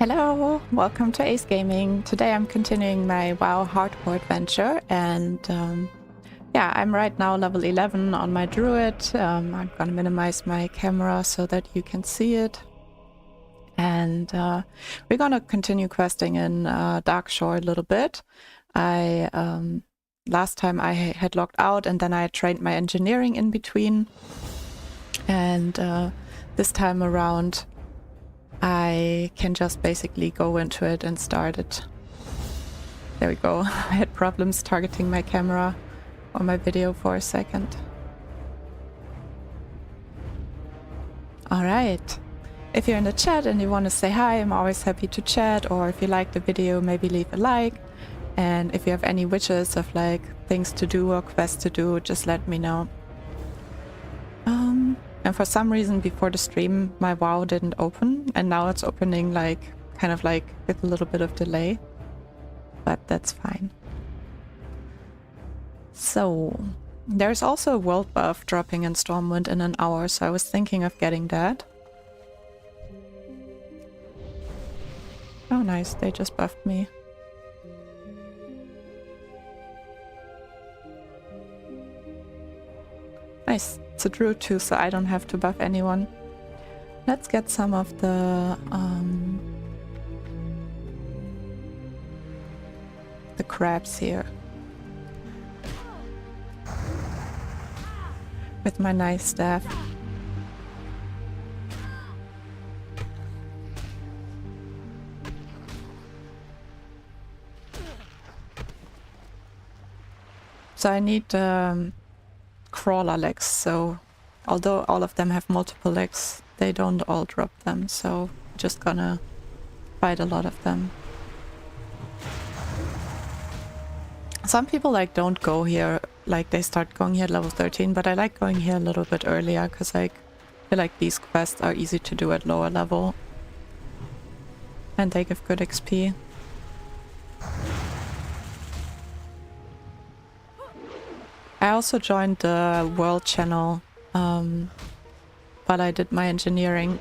Hello, welcome to ACE Gaming. Today I'm continuing my WoW Hardcore adventure and yeah, I'm right now level 11 on my Druid. I'm gonna minimize my camera so that you can see it. And we're gonna continue questing in Darkshore a little bit. Last time I had logged out and then I trained my engineering in between. And this time around I can just basically go into it and start it. There we go. I had problems targeting my camera or my video for a second. Alright. If you're in the chat and you want to say hi, I'm always happy to chat, or if you like the video, maybe leave a like. And if you have any wishes of like things to do or quests to do, just let me know. And for some reason before the stream my WoW didn't open, and now it's opening like kind of like with a little bit of delay, but that's fine. So there's also a world buff dropping in Stormwind in an hour, so I was thinking of getting that. Oh nice, they just buffed me. Nice. It's a Druid too, so I don't have to buff anyone. Let's get some of the crabs here. With my nice staff. So I need crawler legs, so although all of them have multiple legs, they don't all drop them, so I'm just gonna fight a lot of them. Some people like don't go here, like they start going here at level 13, but I like going here a little bit earlier because like I feel like these quests are easy to do at lower level and they give good XP. I also joined the World channel while I did my engineering.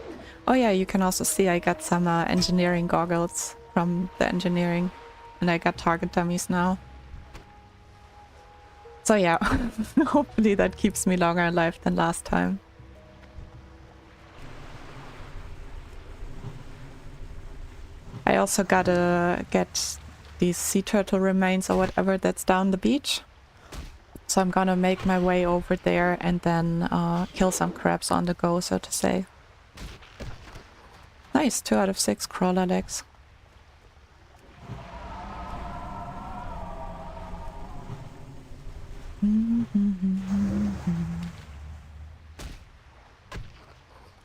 Oh yeah, you can also see I got some engineering goggles from the engineering, and I got target dummies now. So yeah, hopefully that keeps me longer alive than last time. I also gotta get these sea turtle remains or whatever that's down the beach. So I'm gonna make my way over there and then kill some crabs on the go, so to say. Nice, 2 out of 6 crawler legs.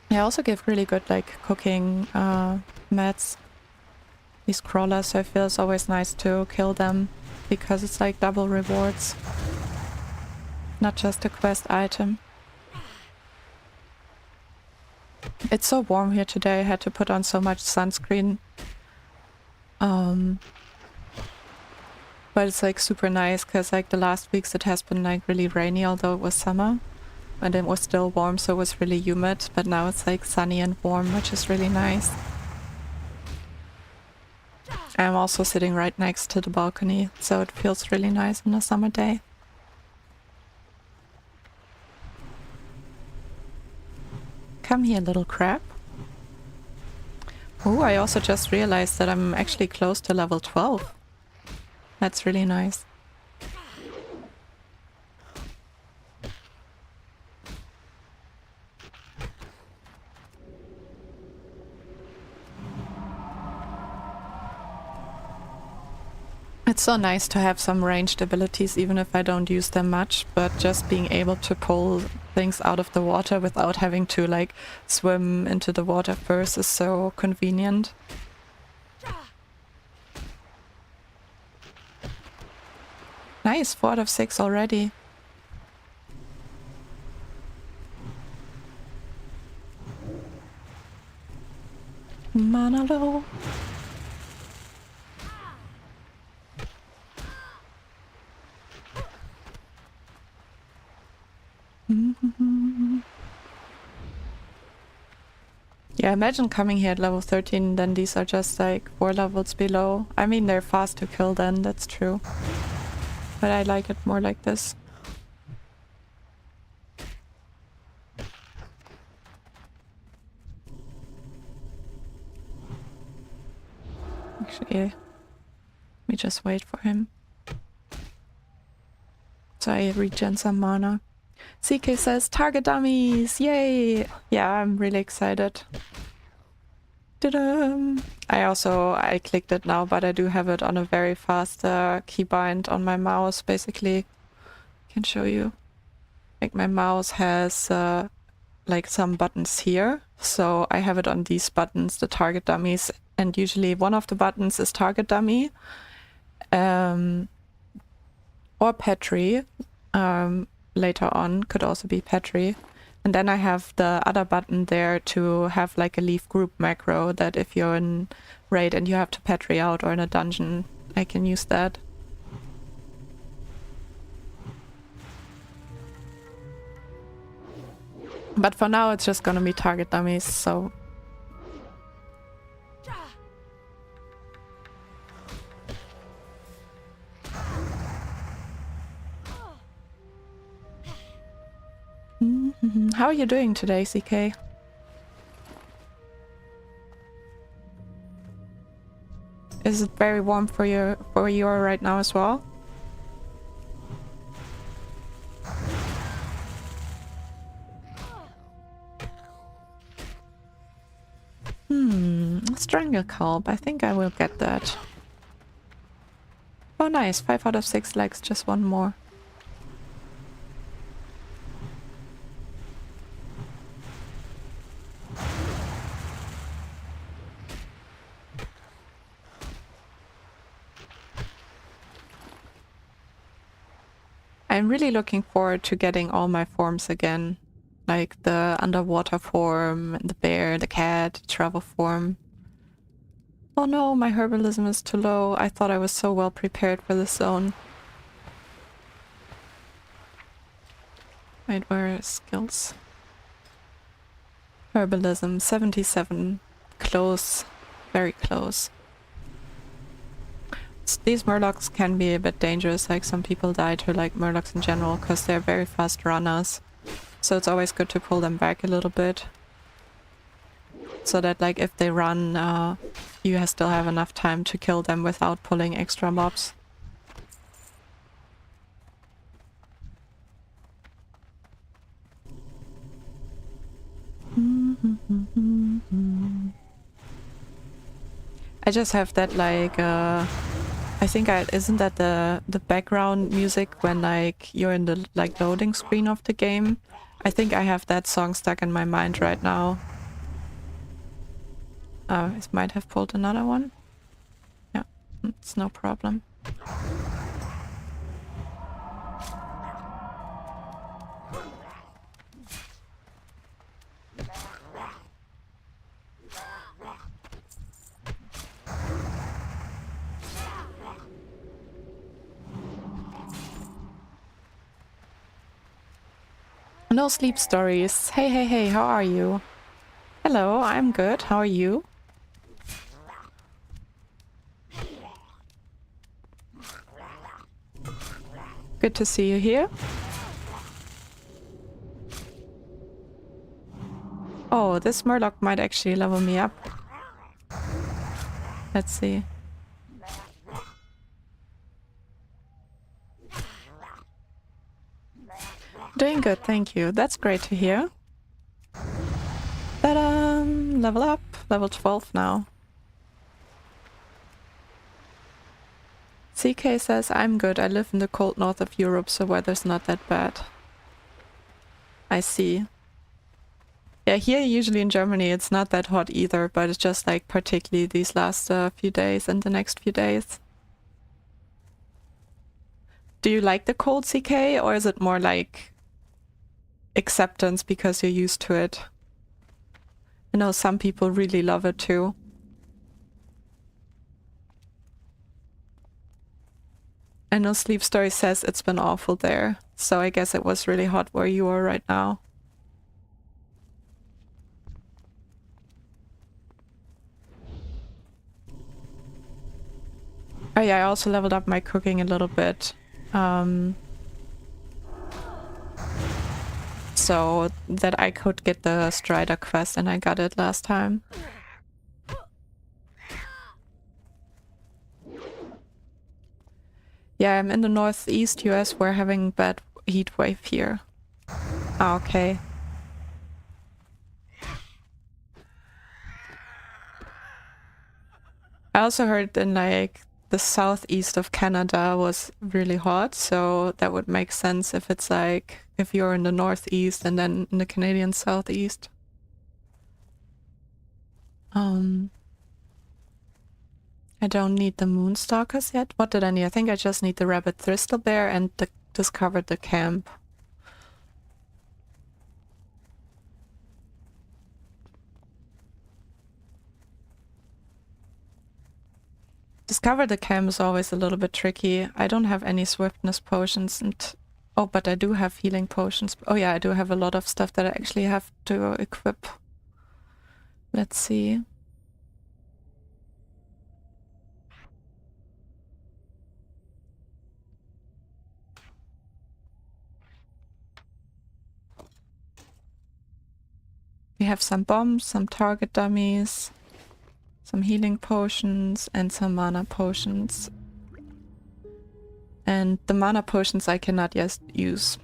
They also give really good like cooking mats, these crawlers, so I feel it's always nice to kill them because it's like double rewards. Not just a quest item. It's so warm here today, I had to put on so much sunscreen. But it's like super nice because like the last weeks it has been like really rainy, although it was summer. And it was still warm, so it was really humid. But now it's like sunny and warm, which is really nice. I'm also sitting right next to the balcony, so it feels really nice on a summer day. Come here, little crab. Oh, I also just realized that I'm actually close to level 12. That's really nice. It's so nice to have some ranged abilities, even if I don't use them much, but just being able to pull things out of the water without having to like swim into the water first is so convenient. Nice, 4 out of 6 already. Mana low. Yeah, imagine coming here at level 13, then these are just like 4 levels below. I mean, they're fast to kill then, that's true. But I like it more like this. Actually, let me just wait for him. So I regen some mana. CK says, target dummies! Yay! Yeah, I'm really excited. Ta-da! I clicked it now, but I do have it on a very fast keybind on my mouse, basically. I can show you. Like my mouse has like some buttons here. So I have it on these buttons, the target dummies. And usually one of the buttons is target dummy. Or Petri. Later on could also be Petri. And then I have the other button there to have like a leave group macro that if you're in raid and you have to Petri out or in a dungeon, I can use that. But for now it's just gonna be target dummies, so... How are you doing today, CK? Is it very warm for you right now as well? Strangleculp. I think I will get that. Oh nice, 5 out of 6 legs, just one more. I'm really looking forward to getting all my forms again. Like the underwater form, the bear, the cat, the travel form. Oh no, my herbalism is too low. I thought I was so well prepared for this zone. Wait, where are skills? Herbalism, 77. Close. Very close. These murlocs can be a bit dangerous, like some people die to like murlocs in general, because they're very fast runners. So it's always good to pull them back a little bit. So that like if they run, you still have enough time to kill them without pulling extra mobs. I just have that like I think isn't that the background music when like you're in the like loading screen of the game? I think I have that song stuck in my mind right now. Oh, it might have pulled another one. Yeah, it's no problem. No sleep stories. Hey, hey, hey, how are you? Hello, I'm good. How are you? Good to see you here. Oh, this murloc might actually level me up. Let's see. Doing good, thank you. That's great to hear. Ta-da! Level up. Level 12 now. CK says, I'm good. I live in the cold north of Europe, so weather's not that bad. I see. Yeah, here usually in Germany it's not that hot either, but it's just like particularly these last few days and the next few days. Do you like the cold, CK, or is it more like acceptance because you're used to it? I know some people really love it too. I know Sleep Story says it's been awful there, so I guess it was really hot where you are right now. Oh yeah, I also leveled up my cooking a little bit. So that I could get the Strider quest, and I got it last time. Yeah, I'm in the northeast US. We're having bad heat wave here. Ah, okay. I also heard in like the southeast of Canada was really hot, so that would make sense if it's like if you're in the northeast and then in the Canadian southeast. I don't need the Moonstalkers yet. What did I need? I think I just need the Rabbit Thistle Bear and discovered the camp. Discover the camp is always a little bit tricky. I don't have any swiftness potions and... Oh, but I do have healing potions. Oh yeah, I do have a lot of stuff that I actually have to equip. Let's see. We have some bombs, some target dummies, some healing potions, and some mana potions. And the mana potions I cannot yet use.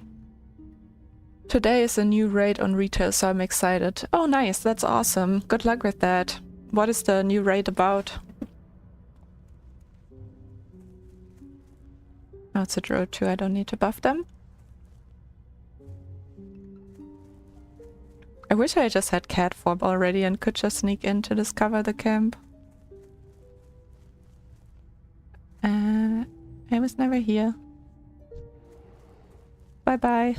Today is a new raid on retail, so I'm excited. Oh nice, that's awesome. Good luck with that. What is the new raid about? Oh, it's a Druid too, I don't need to buff them. I wish I just had cat form already and could just sneak in to discover the camp. I was never here. Bye bye.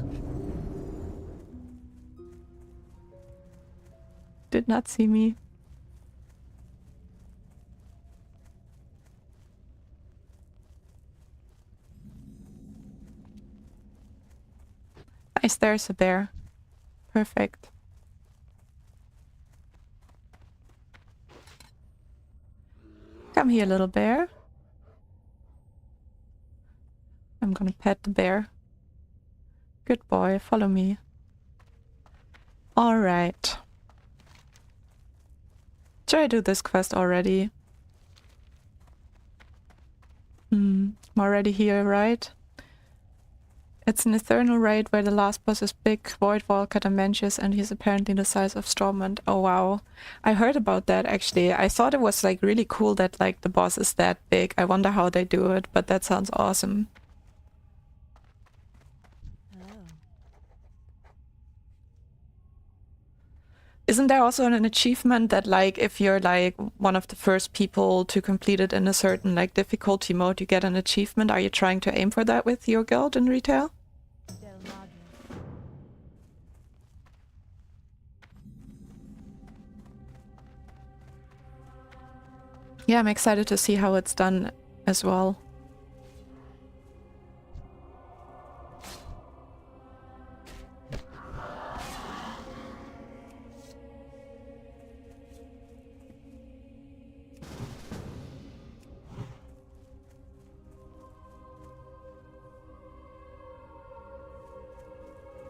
Did not see me. Nice, there's a bear. Perfect. Come here, little bear. I'm gonna pet the bear. Good boy, follow me. Alright. Should I do this quest already? I'm already here, right? It's an Eternal raid where the last boss is big, Void Walker Dimensions, and he's apparently the size of Stormwind. Oh wow. I heard about that actually. I thought it was like really cool that like the boss is that big. I wonder how they do it, but that sounds awesome. Isn't there also an achievement that like if you're like one of the first people to complete it in a certain like difficulty mode, you get an achievement? Are you trying to aim for that with your guild in retail? Yeah, I'm excited to see how it's done as well.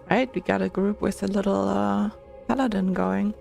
Right, we got a group with a little paladin going.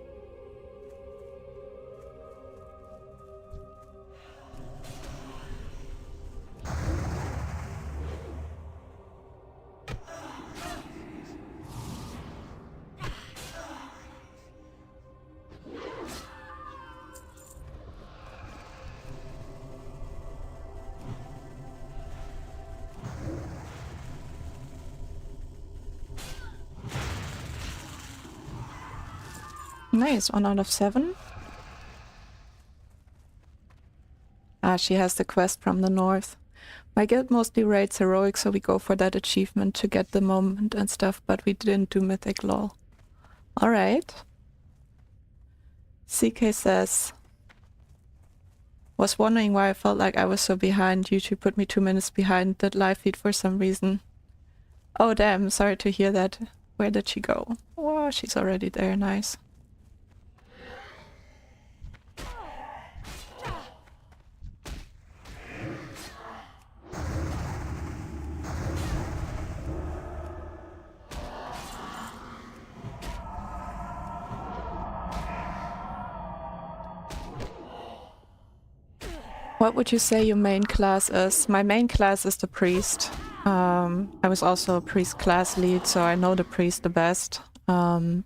Nice, 1 out of 7. Ah, she has the quest from the north. My guild mostly raids heroic, so we go for that achievement to get the moment and stuff, but we didn't do mythic lol. Alright. CK says, was wondering why I felt like I was so behind. YouTube put me 2 minutes behind the live feed for some reason. Oh damn, sorry to hear that. Where did she go? Oh, she's already there, nice. What would you say your main class is? My main class is the priest. I was also a priest class lead, so I know the priest the best. But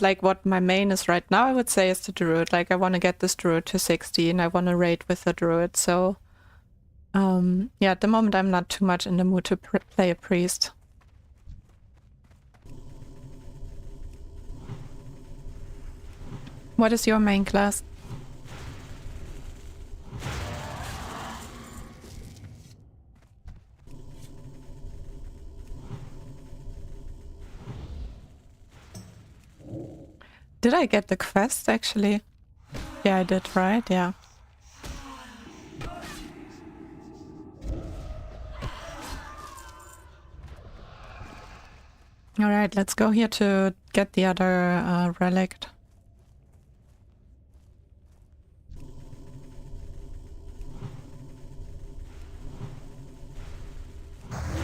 like what my main is right now, I would say is the druid. Like I want to get this druid to 60 and I want to raid with the druid. So yeah, at the moment I'm not too much in the mood to play a priest. What is your main class? Did I get the quest actually? Yeah, I did, right? Yeah. Alright, let's go here to get the other relic.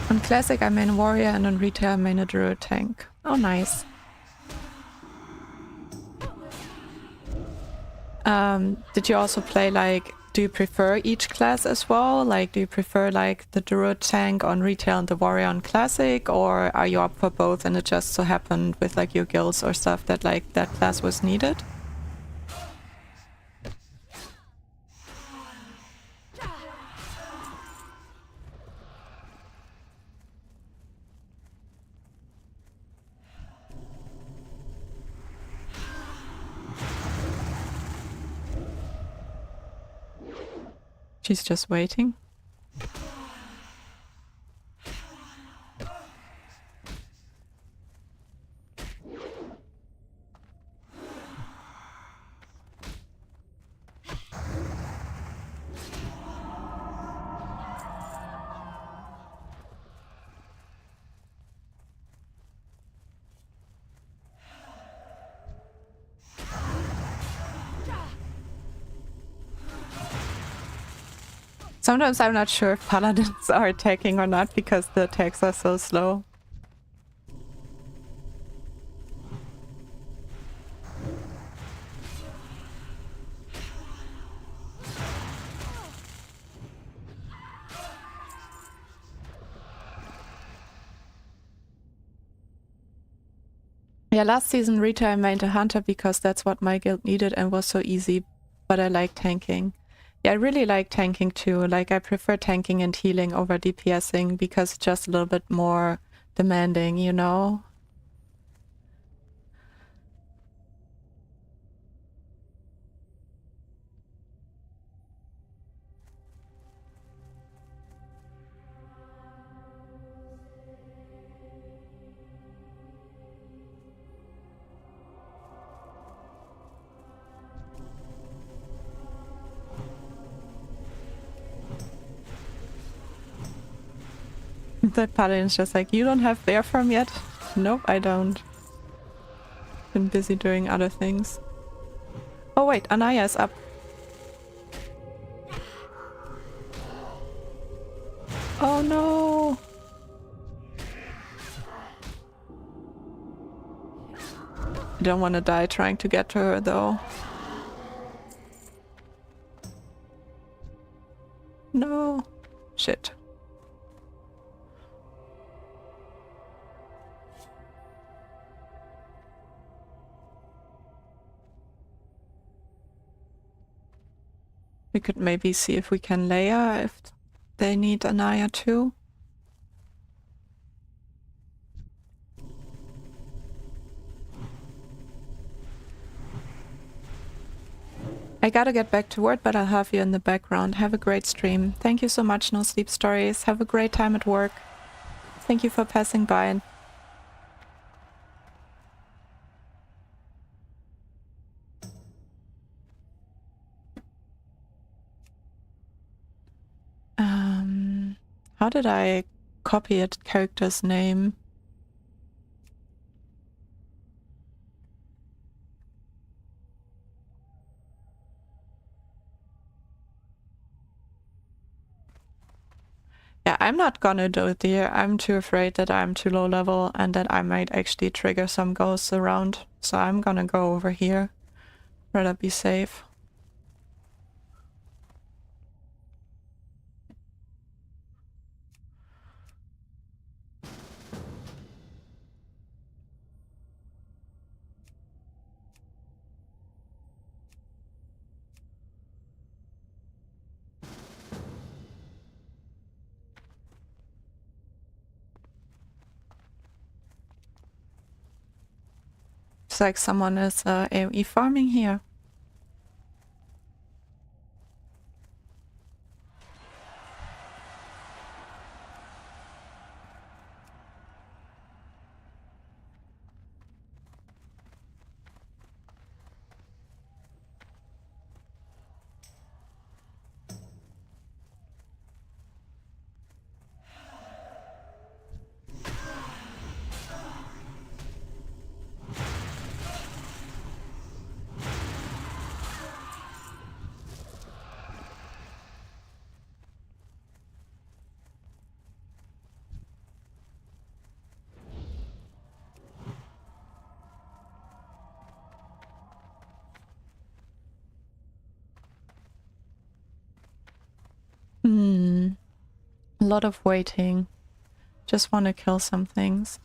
On Classic I main a warrior and on Retail I main a druid tank. Oh nice. Did you also play like, do you prefer each class as well? Like do you prefer like the druid tank on Retail and the warrior on Classic, or are you up for both and it just so happened with like your guilds or stuff that like that class was needed? She's just waiting. Sometimes I'm not sure if paladins are attacking or not because the attacks are so slow. Yeah, last season Rita I mained a hunter because that's what my guild needed and was so easy, but I like tanking. Yeah, I really like tanking too. Like I prefer tanking and healing over DPSing because it's just a little bit more demanding, you know? That paladin's just like, you don't have bear farm yet? Nope, I don't. Been busy doing other things. Oh wait, Anaya is up. Oh no! I don't want to die trying to get to her though. No. Shit. We could maybe see if we can layer if they need Anaya too. I gotta get back to work, but I'll have you in the background. Have a great stream. Thank you so much, No Sleep Stories. Have a great time at work. Thank you for passing by. How did I copy a character's name? Yeah, I'm not gonna do it here. I'm too afraid that I'm too low level and that I might actually trigger some ghosts around. So I'm gonna go over here. Rather be safe. It's like someone is AoE farming here. A lot of waiting. Just want to kill some things.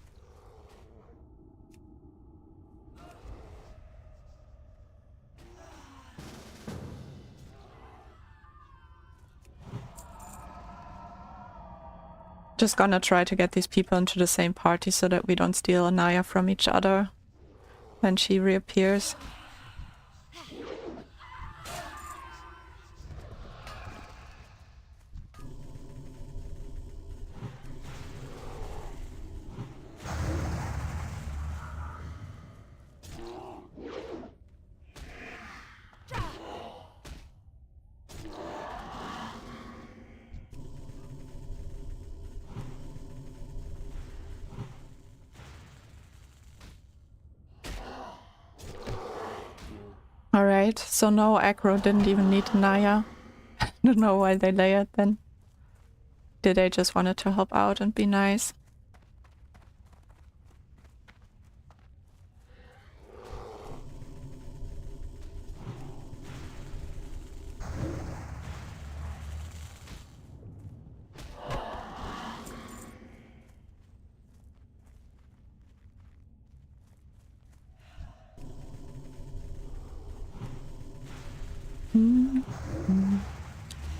Just gonna try to get these people into the same party so that we don't steal Anaya from each other when she reappears. Alright, so no aggro didn't even need Naya. Don't know why they layered then. Did they just wanted to help out and be nice?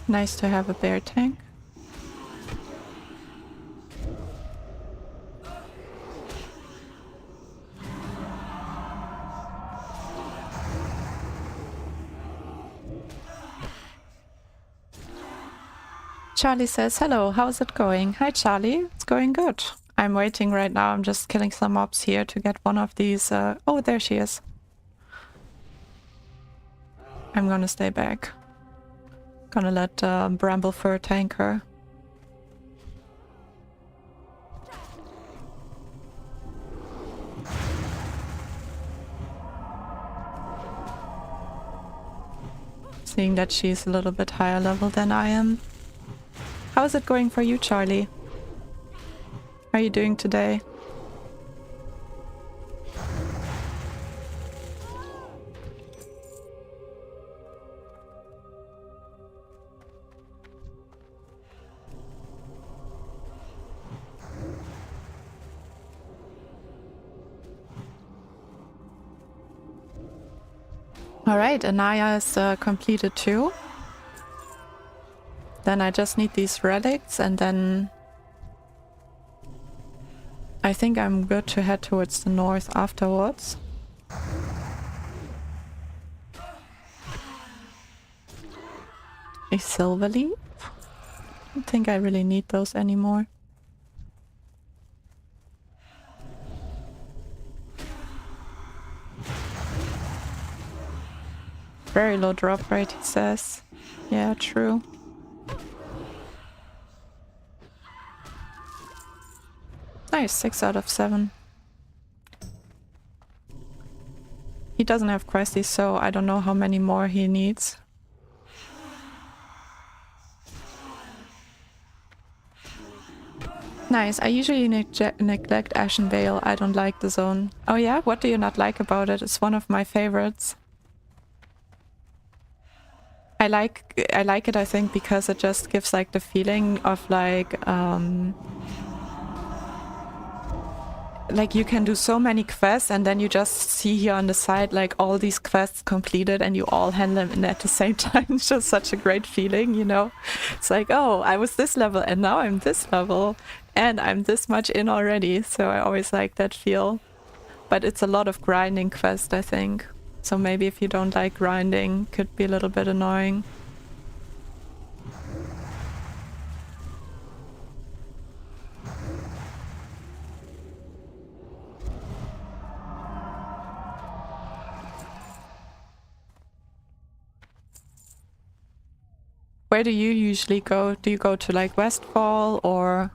Nice to have a bear tank. Charlie says, hello, how's it going? Hi Charlie, it's going good. I'm waiting right now, I'm just killing some mobs here to get one of these, oh there she is. I'm gonna stay back. Gonna let Bramblefur tank her. Seeing that she's a little bit higher level than I am. How's it going for you, Charlie? How are you doing today? Alright, Anaya is completed too. Then I just need these relics and then I think I'm good to head towards the north afterwards. A silver leaf? I don't think I really need those anymore. Very low drop rate, he says. Yeah, true. Nice, 6 out of 7. He doesn't have questies, so I don't know how many more he needs. Nice, I usually neglect Ashen Vale. I don't like the zone. Oh yeah? What do you not like about it? It's one of my favorites. I like it, I think, because it just gives like the feeling of like you can do so many quests and then you just see here on the side like all these quests completed and you all handle them at the same time. It's just such a great feeling, you know. It's like, oh, I was this level and now I'm this level and I'm this much in already. So I always like that feel. But it's a lot of grinding quest, I think. So maybe if you don't like grinding, could be a little bit annoying. Where do you usually go? Do you go to like Westfall or...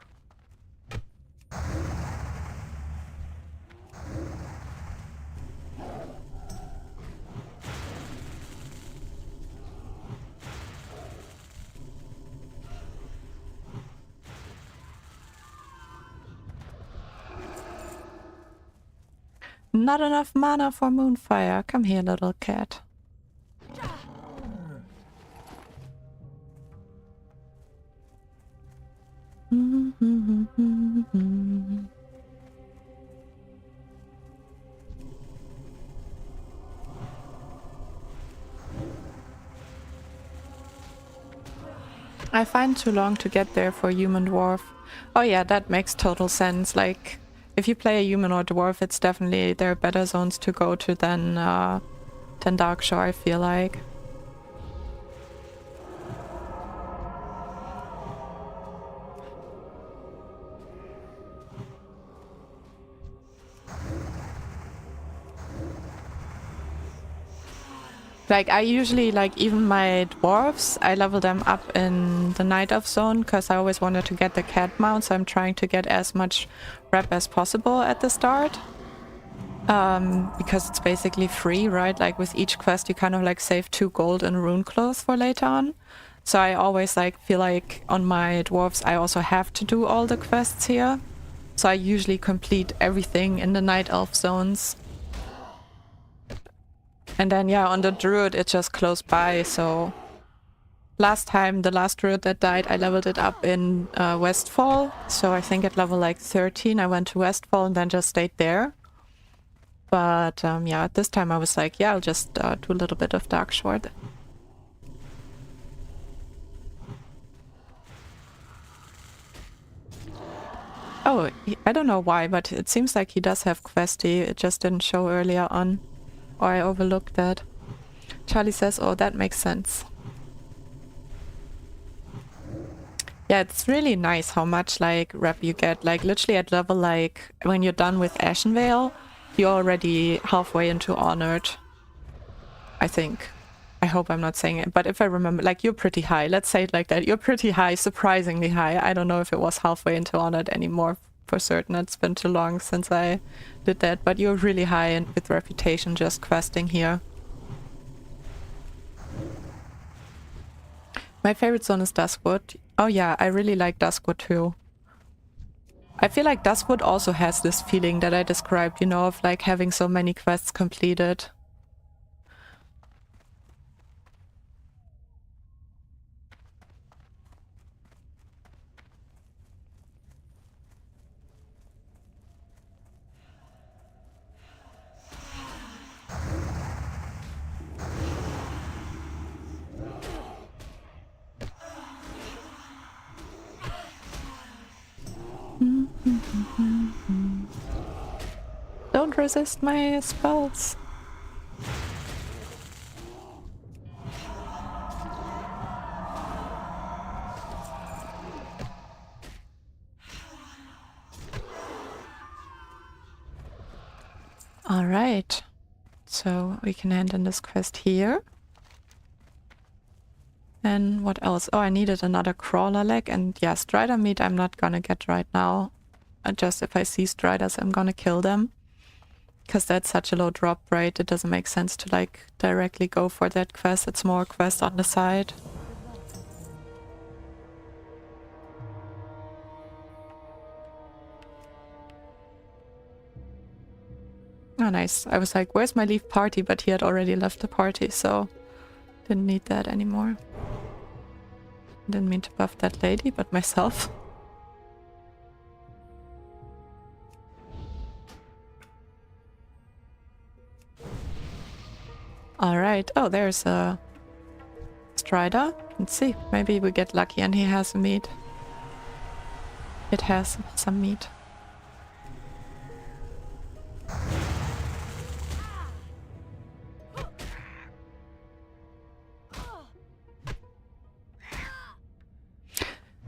Not enough mana for Moonfire. Come here, little cat. I find too long to get there for human dwarf. Oh yeah, that makes total sense. Like, if you play a human or dwarf, it's definitely there are better zones to go to than Darkshore, I feel like. Like, I usually, like, even my dwarves, I level them up in the Night Elf zone, because I always wanted to get the cat mount, so I'm trying to get as much rep as possible at the start. Because it's basically free, right? Like, with each quest, you kind of, like, save 2 gold and rune clothes for later on. So I always, like, feel like on my dwarves, I also have to do all the quests here. So I usually complete everything in the Night Elf zones. And then, yeah, on the Druid, it's just close by, so... Last time, the last Druid that died, I leveled it up in Westfall. So I think at level, like, 13, I went to Westfall and then just stayed there. But, yeah, this time I was like, yeah, I'll just do a little bit of Darkshore. Oh, I don't know why, but it seems like he does have questy. It just didn't show earlier on. Or I overlooked that. Charlie says, oh, that makes sense. Yeah, it's really nice how much, like, rep you get. Like, literally at level, like, when you're done with Ashenvale, you're already halfway into Honored. I think. I hope I'm not saying it, but if I remember, like, you're pretty high. Let's say it like that. You're pretty high, surprisingly high. I don't know if it was halfway into Honored anymore for certain. It's been too long since I did that, but you're really high and with reputation just questing here. My favorite zone is Duskwood. Oh yeah, I really like Duskwood too. I feel like Duskwood also has this feeling that I described, you know, of like having so many quests completed. Don't resist my spells. Alright, so we can end in this quest here. And what else? Oh, I needed another crawler leg, and yeah, strider meat I'm not gonna get right now. Just if I see striders, I'm gonna kill them. Because that's such a low drop rate, it doesn't make sense to like directly go for that quest. It's more a quest on the side. Oh, nice. I was like, where's my leave party? But he had already left the party, so Didn't need that anymore. Didn't mean to buff that lady, but myself. Alright. Oh, there's a Strider. Let's see. Maybe we get lucky and he has meat. It has some meat.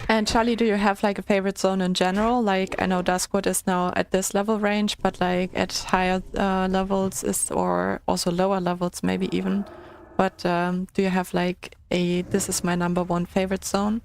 And Charlie, do you have like a favorite zone in general? Like, I know Duskwood is now at this level range, but like at higher levels is, or also lower levels maybe even. But do you have like a, this is my #1 favorite zone?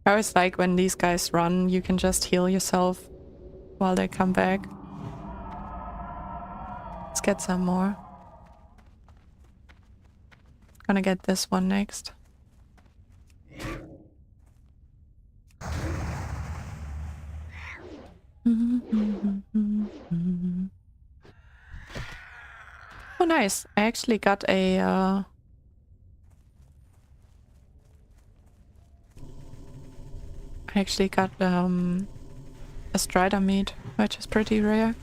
I always like when these guys run, you can just heal yourself while they come back. Let's get some more. Gonna get this one next. Oh nice, I actually got a a Strider meat, which is pretty rare.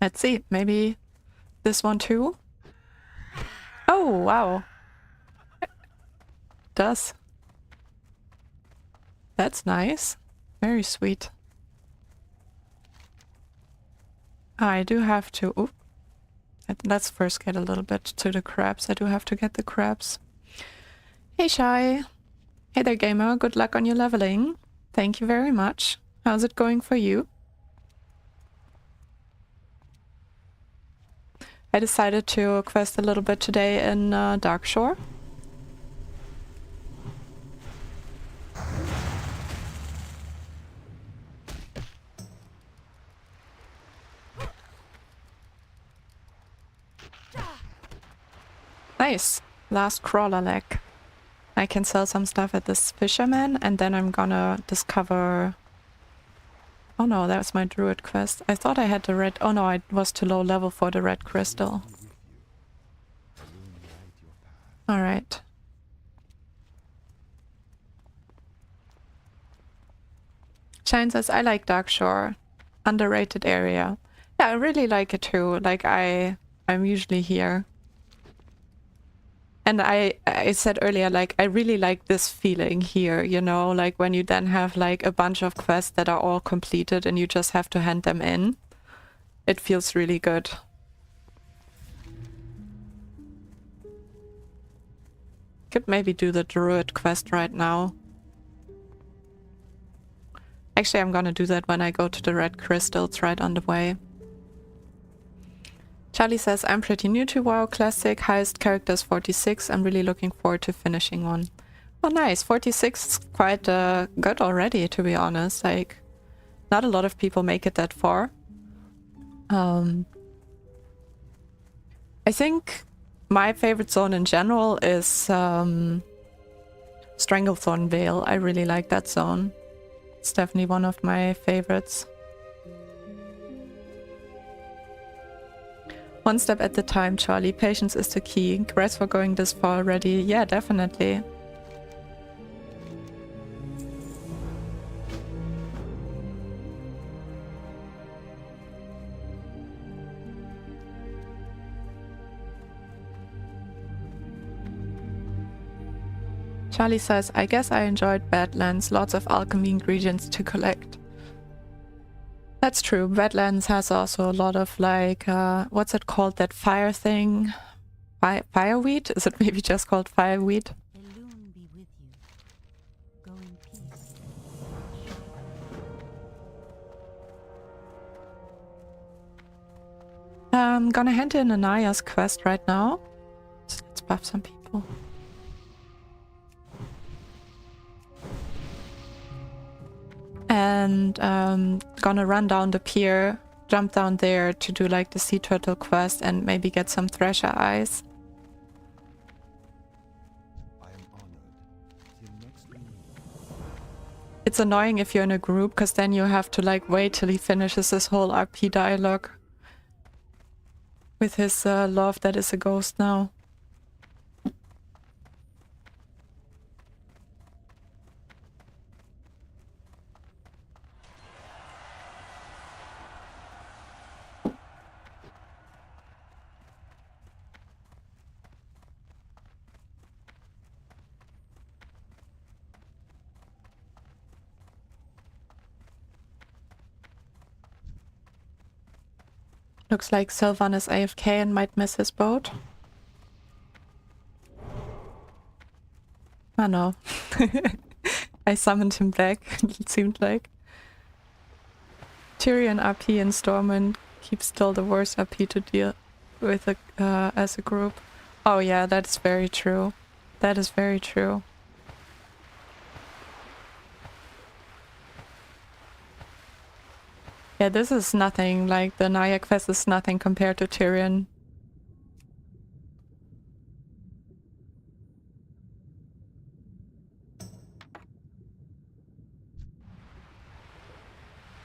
Let's see, maybe this one too? Oh, wow. Does. That's nice. Very sweet. I do have to... Oop. Let's first get a little bit to the crabs. I do have to get the crabs. Hey, Shy. Hey there, gamer. Good luck on your leveling. Thank you very much. How's it going for you? I decided to quest a little bit today in Darkshore. Nice. Last crawler leg. I can sell some stuff at this fisherman and then I'm gonna discover... Oh no, that was my druid quest. I thought I had the red... Oh no, I was too low level for the red crystal. Alright. Shine says, I like Darkshore. Underrated area. Yeah, I really like it too. Like, I'm usually here. And I said earlier, like, I really like this feeling here, you know, like when you then have like a bunch of quests that are all completed and you just have to hand them in. It feels really good. Could maybe do the Druid quest right now. Actually, I'm gonna do that when I go to the red crystals right on the way. Charlie says, I'm pretty new to WoW Classic, highest character is 46, I'm really looking forward to finishing one. Oh nice, 46 is quite good already, to be honest. Like, not a lot of people make it that far. I think my favorite zone in general is Stranglethorn Vale. I really like that zone. It's definitely one of my favorites. One step at a time, Charlie. Patience is the key. Congrats for going this far already. Yeah, definitely. Charlie says, I guess I enjoyed Badlands. Lots of alchemy ingredients to collect. That's true. Wetlands has also a lot of like, what's it called? That fire thing? Fireweed? Is it maybe just called fireweed? Be with you. Go in peace. I'm gonna hand in Anaya's quest right now. So let's buff some people. And gonna run down the pier, jump down there to do like the sea turtle quest and maybe get some thresher eyes. I am honored. Till next we meet. It's annoying if you're in a group, because then you have to like wait till he finishes his whole RP dialogue with his love that is a ghost now. Looks like Sylvan is AFK and might miss his boat. Oh no. I summoned him back, it seemed like. Tyrion RP and Stormwind keeps still the worst RP to deal with as a group. Oh yeah, that's very true. That is very true. Yeah, this is nothing, like the Naya quest is nothing compared to Tyrion.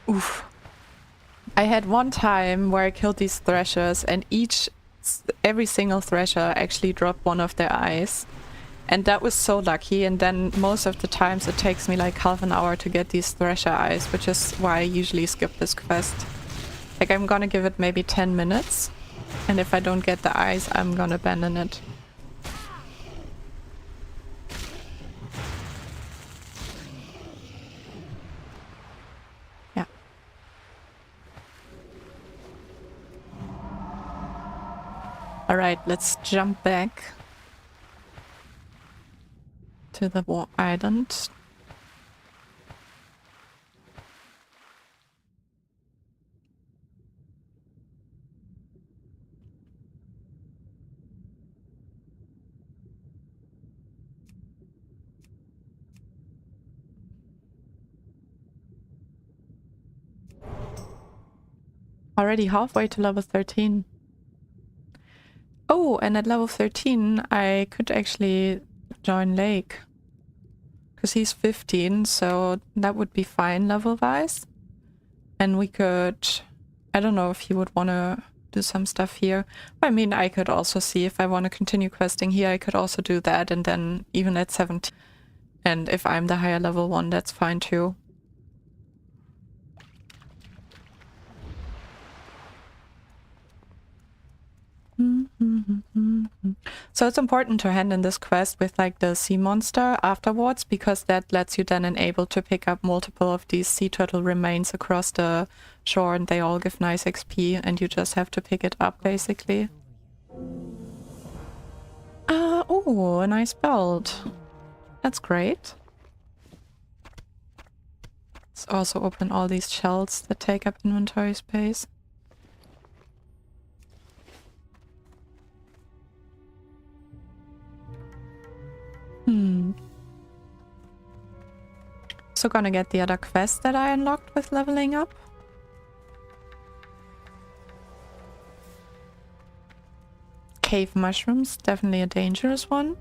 Oof. I had one time where I killed these threshers and every single thresher actually dropped one of their eyes. And that was so lucky, and then most of the times it takes me like half an hour to get these thresher eyes, which is why I usually skip this quest. Like I'm gonna give it maybe 10 minutes, and if I don't get the eyes, I'm gonna abandon it. Yeah. Alright, let's jump back to the war island. Already halfway to level 13. Oh, and at level 13 I could actually join Lake. Because he's 15, so that would be fine level-wise. And we could... I don't know if he would want to do some stuff here. I mean, I could also see if I want to continue questing here, I could also do that, and then even at 17. And if I'm the higher level one, that's fine too. So it's important to hand in this quest with like the sea monster afterwards, because that lets you then enable to pick up multiple of these sea turtle remains across the shore, and they all give nice XP and you just have to pick it up basically. Oh, a nice belt. That's great. Let's also open all these shells that take up inventory space. So gonna get the other quest that I unlocked with leveling up. Cave mushrooms, definitely a dangerous one.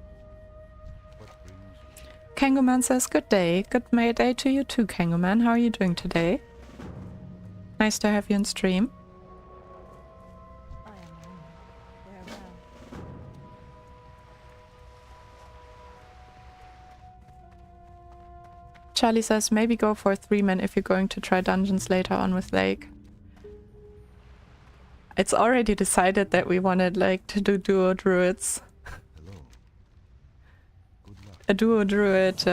Kangoman says, good day. Good May Day to you too, Kangoman. How are you doing today? Nice to have you on stream. Charlie says, maybe go for a 3-man if you're going to try dungeons later on with Lake. It's already decided that we wanted like to do duo druids. Hello. Good luck. A duo druid.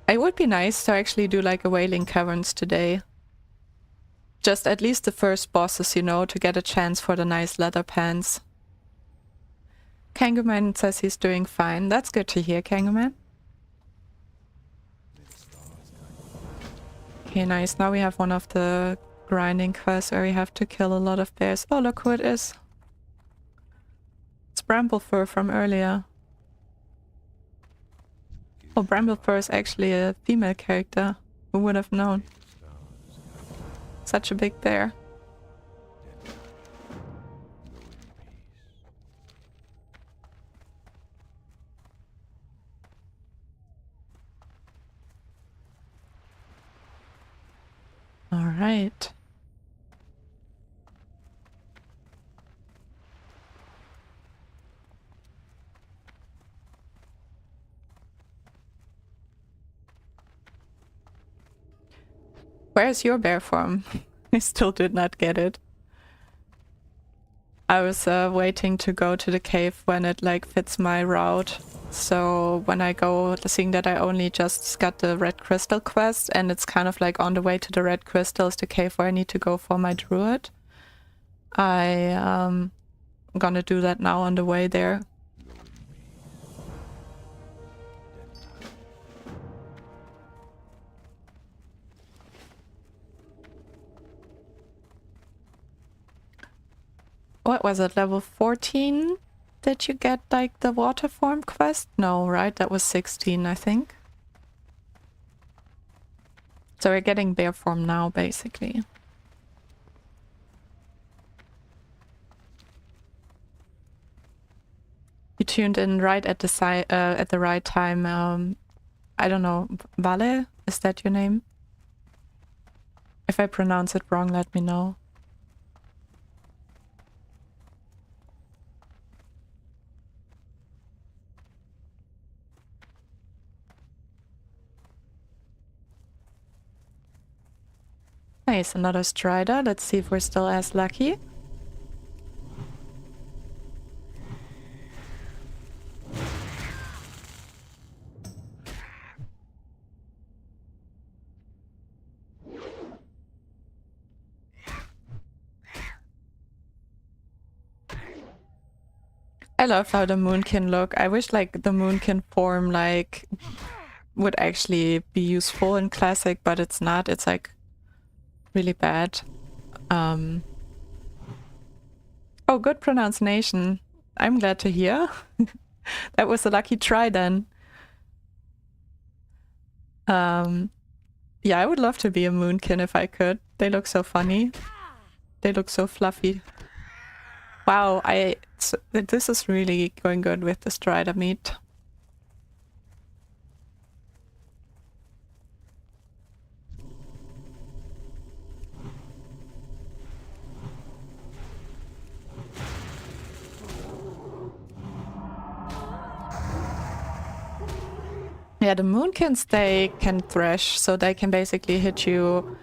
It would be nice to actually do like a Wailing Caverns today. just at least the first bosses, you know, to get a chance for the nice leather pants. Kanguman says he's doing fine. That's good to hear, Kanguman. Okay, nice. Now we have one of the grinding quests where we have to kill a lot of bears. Oh, look who it is. It's Bramblefur from earlier. Oh, Bramblefur is actually a female character. Who would have known? Such a big bear. All right. Where's your bear form? I still did not get it. I was waiting to go to the cave when it like fits my route. So when I go, seeing that I only just got the red crystal quest and it's kind of like on the way to the red crystals, the cave where I need to go for my druid. I'm gonna do that now on the way there. What was it, level 14? Did you get like the water form quest? No, right? That was 16, I think. So we're getting bear form now, basically. You tuned in right at the right time. I don't know, Vale? Is that your name? If I pronounce it wrong, let me know. Nice, another Strider. Let's see if we're still as lucky. I love how the moon can look. I wish like the moon can form like would actually be useful in classic, but it's not. It's like really bad. Oh, good pronunciation. I'm glad to hear. That was a lucky try then. Yeah, I would love to be a moonkin if I could. They look so funny. They look so fluffy. Wow, this is really going good with the Strider meat. Yeah, the moonkins, they can thresh, so they can basically hit you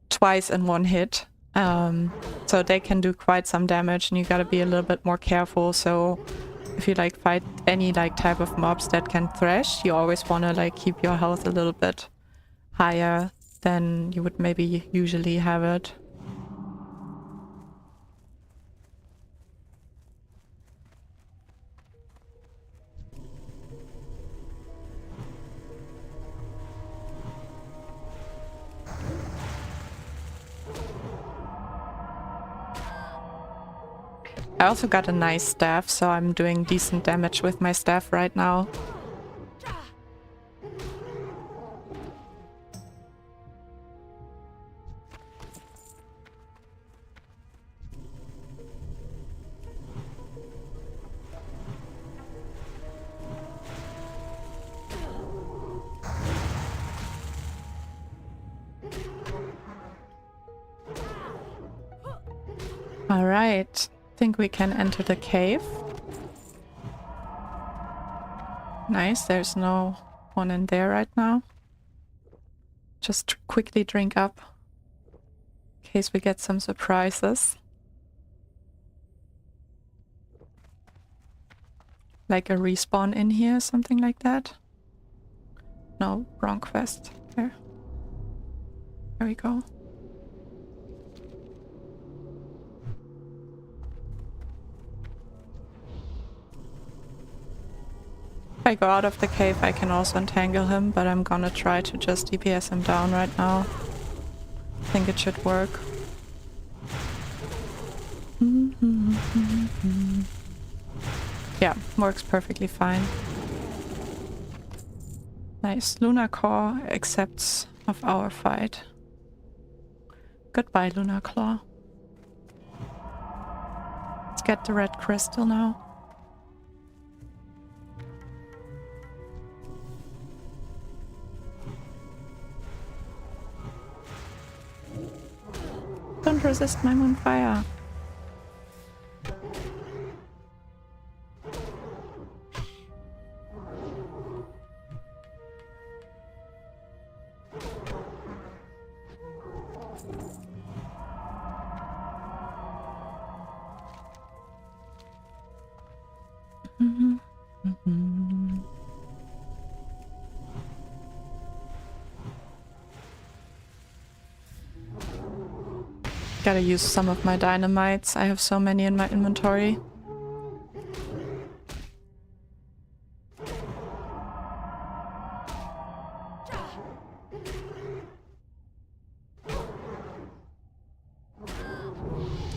twice in one hit. So they can do quite some damage, and you gotta be a little bit more careful. So if you like fight any like type of mobs that can thresh, you always wanna like keep your health a little bit higher than you would maybe usually have it. I also got a nice staff, so I'm doing decent damage with my staff right now. All right. Think we can enter the cave. Nice, there's no one in there right now. Just quickly drink up in case we get some surprises. Like a respawn in here, something like that. No, wrong quest. There we go. If I go out of the cave, I can also entangle him, but I'm gonna try to just DPS him down right now. I think it should work. Yeah, works perfectly fine. Nice. Lunar Core accepts of our fight. Goodbye, Lunar Claw. Let's get the red crystal now. Don't resist my moonfire. Gotta use some of my dynamites. I have so many in my inventory.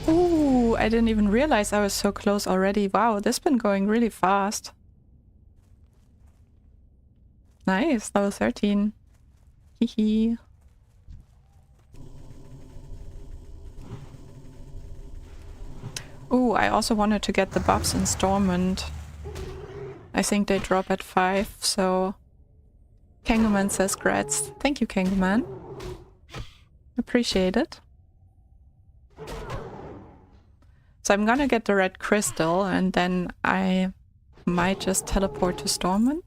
Ooh, I didn't even realize I was so close already. Wow, this has been going really fast. Nice, level 13. Hehe. Ooh, I also wanted to get the buffs in Stormwind. I think they drop at 5, so... Kangaman says grats. Thank you, Kangaman. Appreciate it. So I'm gonna get the red crystal, and then I might just teleport to Stormwind.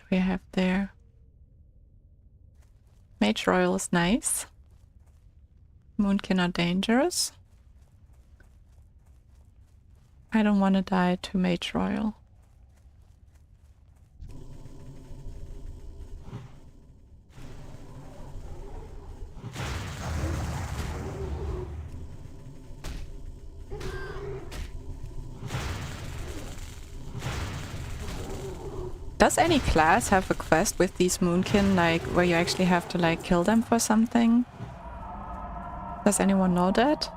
We have there. Mage Royal is nice. Moonkin are dangerous. I don't want to die to Mage Royal. Does any class have a quest with these Moonkin, like, where you actually have to, like, kill them for something? Does anyone know that?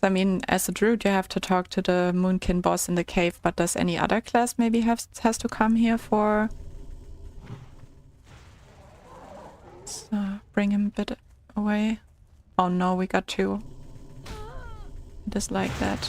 I mean, as a druid you have to talk to the Moonkin boss in the cave, but does any other class maybe has to come here for... Let's bring him a bit away. Oh no, we got two. It is like that.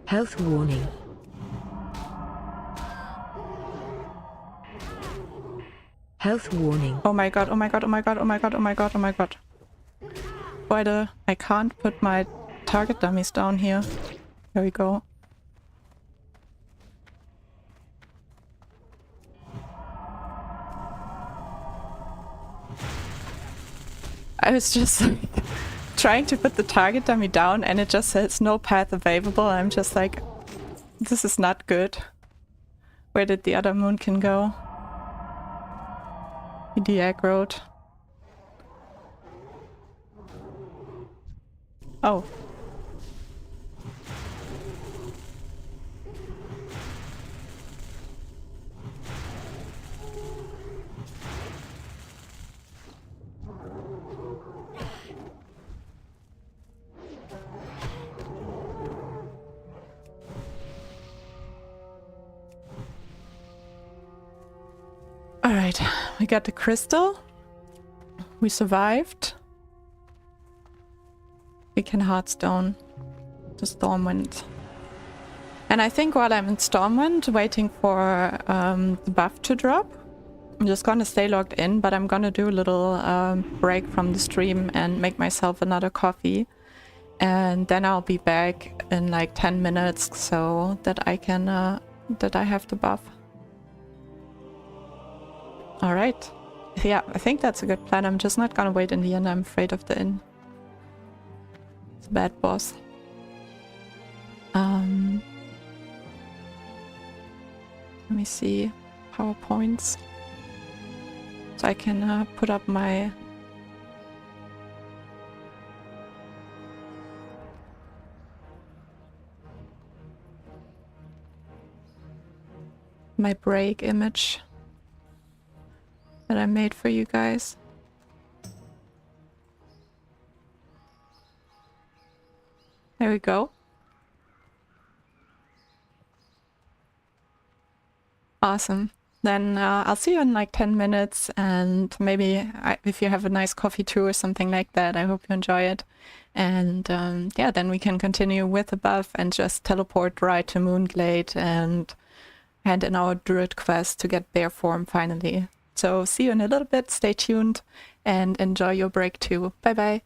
Health warning. Health warning. Oh my god, oh my god, oh my god, oh my god, oh my god, oh my god. Why I can't put my target dummies down here. There we go. I was just like trying to put the target dummy down and it just says no path available. I'm just like, this is not good. Where did the other Moonkin go? He de-aggroed. Oh. Alright, we got the crystal. We survived. We can Hearthstone to Stormwind. And I think while I'm in Stormwind, waiting for the buff to drop, I'm just gonna stay logged in, but I'm gonna do a little break from the stream and make myself another coffee. and then I'll be back in like 10 minutes so that I can that I have the buff. All right. Yeah, I think that's a good plan. I'm just not gonna wait in the inn. I'm afraid of the inn. It's a bad boss. Let me see PowerPoints. So I can put up my break image that I made for you guys. There we go. Awesome. Then I'll see you in like 10 minutes, and maybe if you have a nice coffee too or something like that, I hope you enjoy it. And yeah, then we can continue with the buff and just teleport right to Moonglade and hand in our Druid quest to get bear form finally. So see you in a little bit, stay tuned, and enjoy your break too. Bye bye.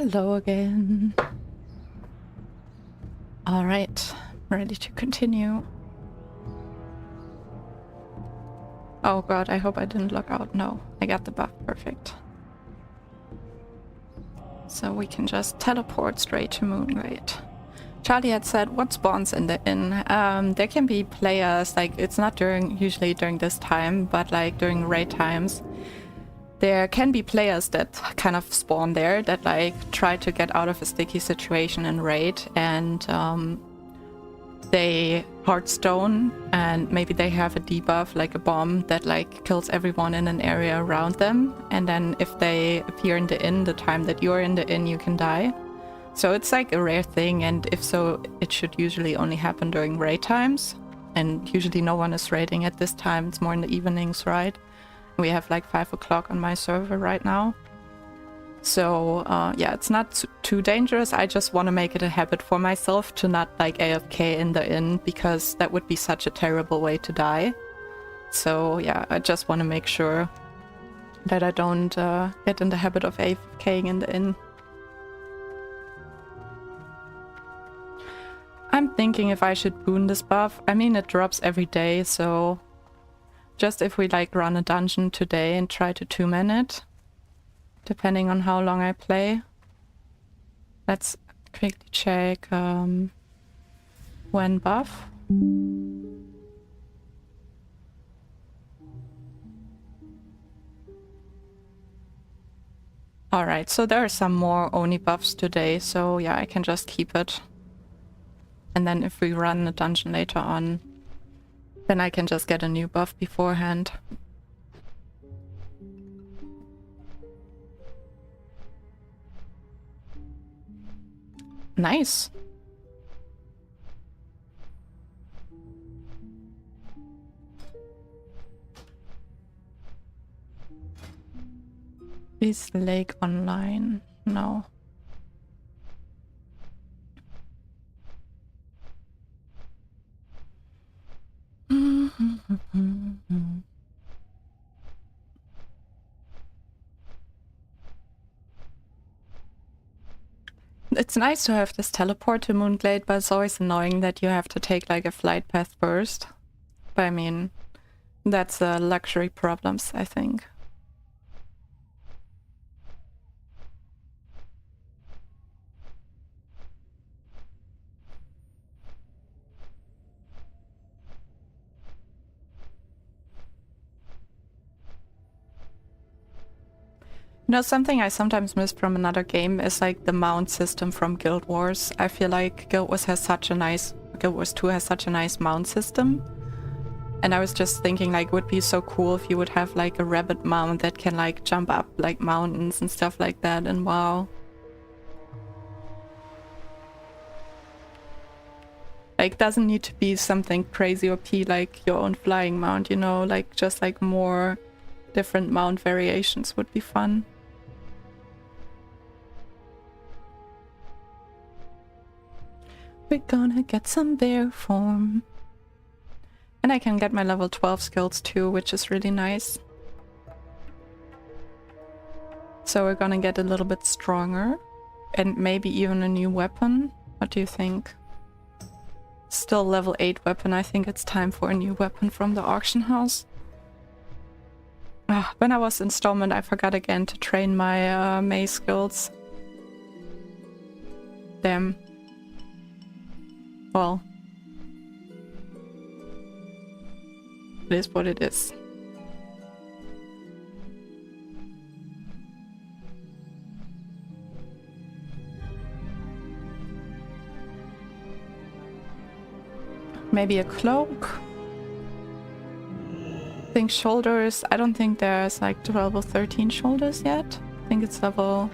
Hello again. All right, ready to continue. Oh god, I hope I didn't log out. No, I got the buff. Perfect. So we can just teleport straight to Moonglade. Charlie had said, what spawns in the inn? There can be players, like, it's not usually during this time, but like during raid times. There can be players that kind of spawn there that like try to get out of a sticky situation in raid, and they hardstone, and maybe they have a debuff like a bomb that like kills everyone in an area around them, and then if they appear in the inn the time that you're in the inn, you can die. So it's like a rare thing, and if so, it should usually only happen during raid times, and usually no one is raiding at this time. It's more in the evenings, right? We have like 5 o'clock on my server right now. So yeah, it's not too dangerous. I just want to make it a habit for myself to not like AFK in the inn, because that would be such a terrible way to die. So yeah, I just want to make sure that I don't get in the habit of AFKing in the inn. I'm thinking if I should boon this buff. I mean, it drops every day, so just if we like run a dungeon today and try to 2-man it, depending on how long I play. Let's quickly check when buff. Alright, so there are some more Oni buffs today, so yeah, I can just keep it. And then if we run a dungeon later on, then I can just get a new buff beforehand. Nice. Is Lake online? No. It's nice to have this teleport to Moonglade, but it's always annoying that you have to take like a flight path first. But I mean, that's luxury problems, I think. You know, something I sometimes miss from another game is like the mount system from Guild Wars. I feel like Guild Wars 2 has such a nice mount system. And I was just thinking like it would be so cool if you would have like a rabbit mount that can like jump up like mountains and stuff like that in WoW. Like, doesn't need to be something crazy OP like your own flying mount, you know, like just like more different mount variations would be fun. We're gonna get some bear form. And I can get my level 12 skills too, which is really nice. So we're gonna get a little bit stronger. And maybe even a new weapon. What do you think? Still level 8 weapon. I think it's time for a new weapon from the auction house. When I was in Stormwind, I forgot again to train my mace skills. Damn. Well, it is what it is. Maybe a cloak. I think shoulders. I don't think there's like level 13 shoulders yet. I think it's level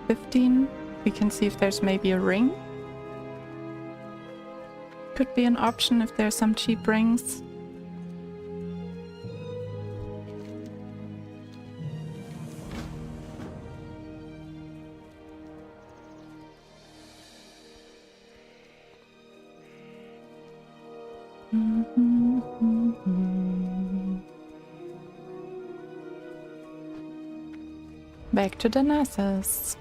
15. We can see if there's maybe a ring. Could be an option if there's some cheap rings. Back to the Nasus.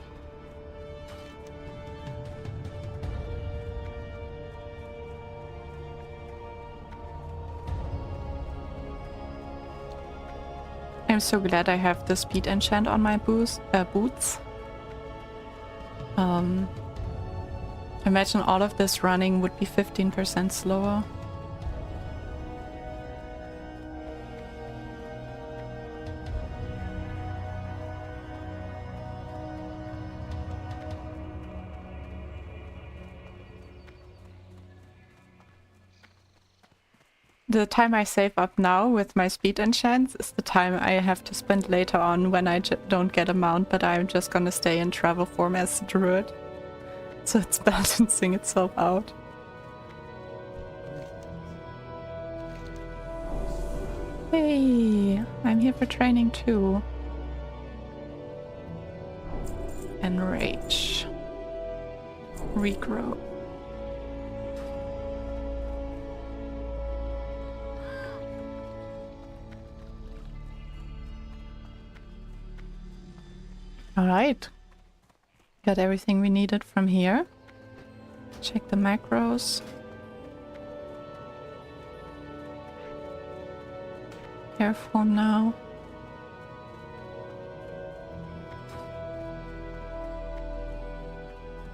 I'm so glad I have the speed enchant on my boots. Imagine all of this running would be 15% slower. The time I save up now with my speed enchants is the time I have to spend later on when I don't get a mount, but I'm just gonna stay in travel form as a druid. So it's balancing itself out. Hey, I'm here for training too. Enrage. Regrow. Alright. Got everything we needed from here. Check the macros. Hair form now.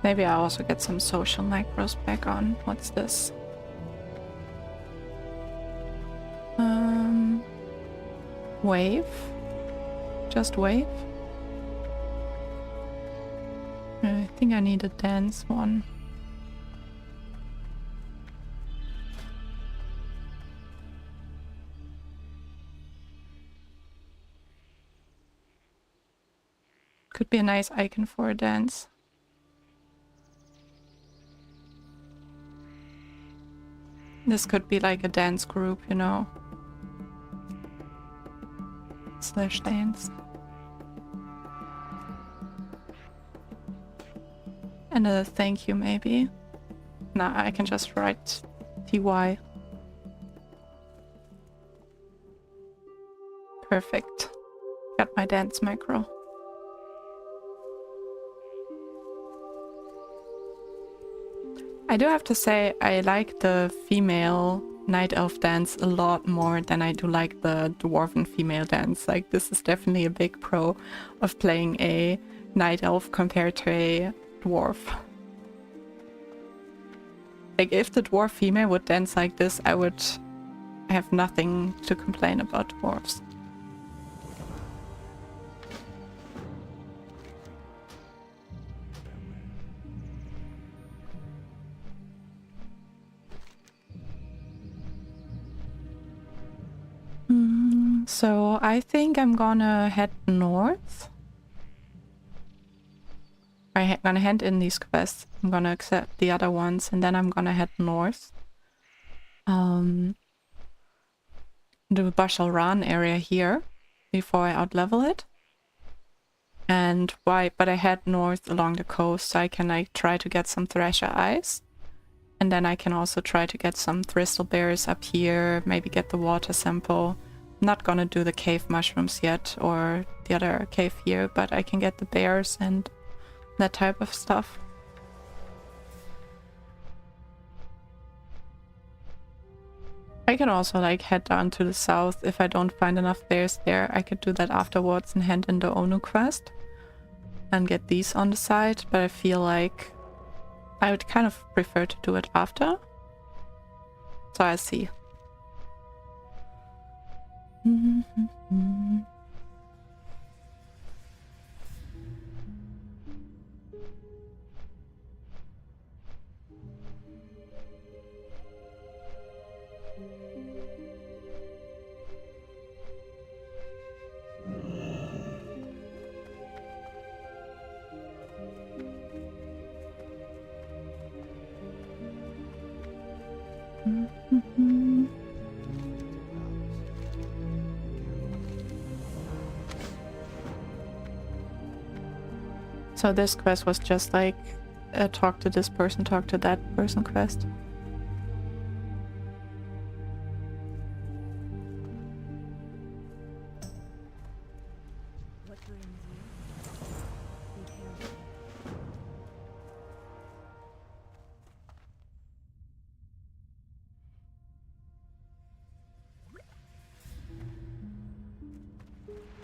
Maybe I also get some social macros back on. What's this? Wave? Just wave? I think I need a dance one. Could be a nice icon for a dance. This could be like a dance group, you know. Slash dance. And a thank you maybe. Nah, I can just write TY. Perfect. Got my dance macro. I do have to say I like the female night elf dance a lot more than I do like the dwarven female dance. Like, this is definitely a big pro of playing a night elf compared to a dwarf. Like, if the dwarf female would dance like this, I would have nothing to complain about dwarves. So I think I'm gonna head north. I'm gonna hand in these quests. I'm gonna accept the other ones, and then I'm gonna head north. Do Bashal Ran area here before I outlevel it. And but I head north along the coast, so I can like try to get some Thresher Eyes. And then I can also try to get some Thistle Berries up here, maybe get the water sample. I'm not gonna do the cave mushrooms yet, or the other cave here, but I can get the bears and that type of stuff. I can also like head down to the south if I don't find enough bears there. I could do that afterwards and hand in the Onu quest and get these on the side, but I feel like I would kind of prefer to do it after. So I see. So this quest was just like talk to this person, talk to that person quest. What brings you? Good health.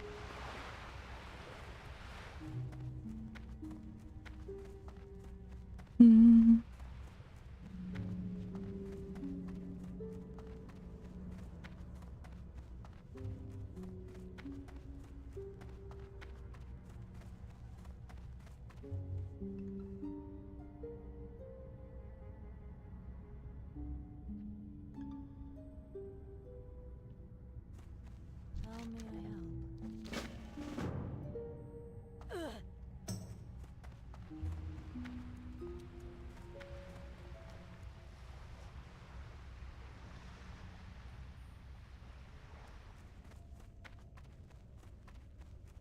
may I help?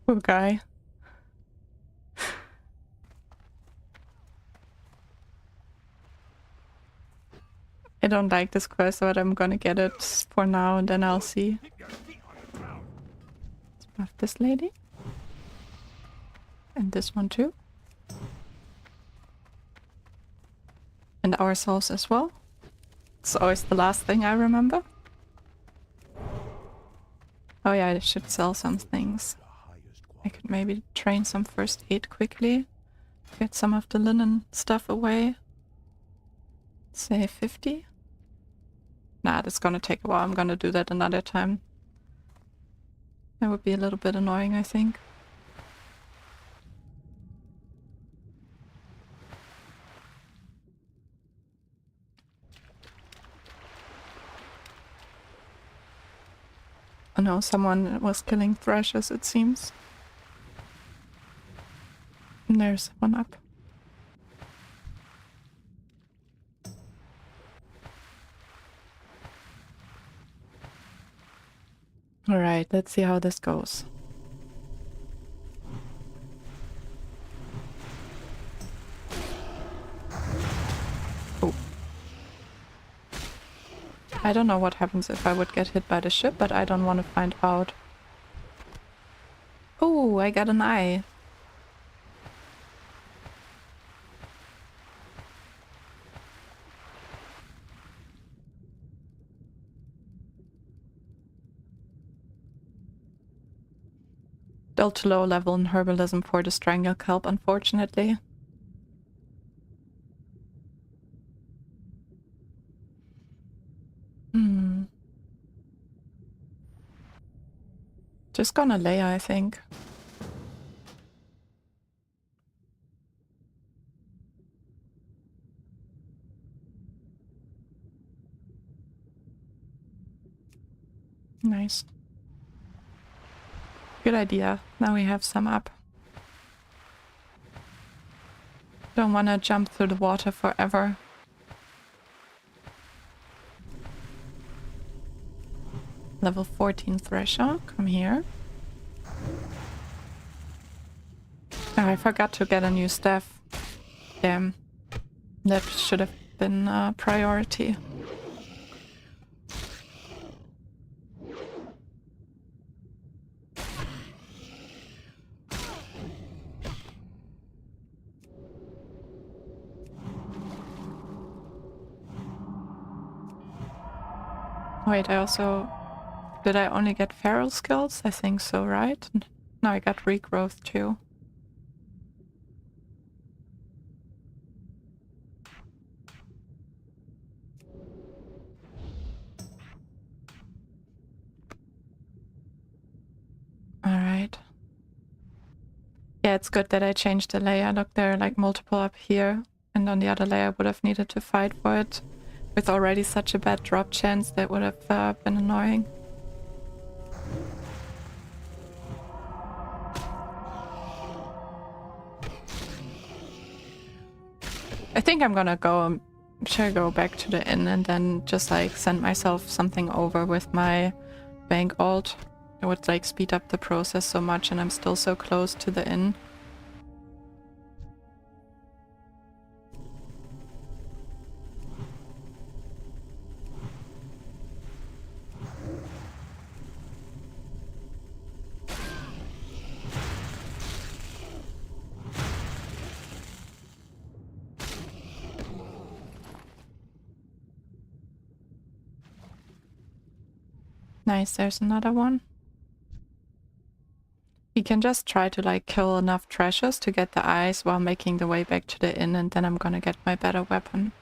Poor guy. I don't like this quest, but I'm gonna get it for now and then I'll see. Let's buff this lady. And this one too. And ourselves as well. It's always the last thing I remember. Oh yeah, I should sell some things. I could maybe train some first aid quickly. Get some of the linen stuff away. Say 50. Nah, that's gonna take a while. I'm gonna do that another time. That would be a little bit annoying, I think. Oh no, someone was killing thrashers, it seems. And there's one up. Alright, let's see how this goes. Oh. I don't know what happens if I would get hit by the ship, but I don't want to find out. Oh, I got an eye. Still too low level in herbalism for the strangle kelp, unfortunately. Just gonna lay, I think. Nice. Good idea. Now we have some up. Don't want to jump through the water forever. Level 14 Thresher, come here. Oh, I forgot to get a new staff. Damn. That should have been a priority. Wait, I also... Did I only get feral skills? I think so, right? No, I got regrowth too. Alright. Yeah, it's good that I changed the layer. Look, there are like multiple up here. And on the other layer I would have needed to fight for it. With already such a bad drop chance, that would have been annoying. I think I'm gonna go, should I go back to the inn and then just like send myself something over with my bank alt. It would like speed up the process so much and I'm still so close to the inn. Nice, there's another one. We can just try to like kill enough treasures to get the eyes while making the way back to the inn and then I'm gonna get my better weapon.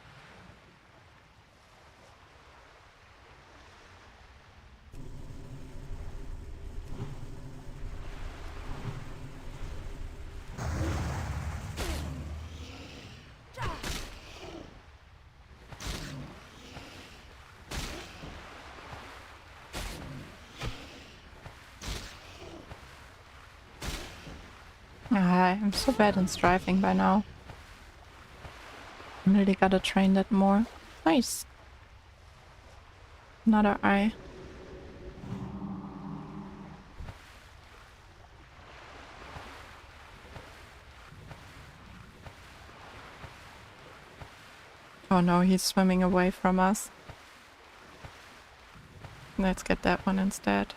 I'm so bad in strafing by now. Really gotta train that more. Nice. Another eye. Oh no, he's swimming away from us. Let's get that one instead.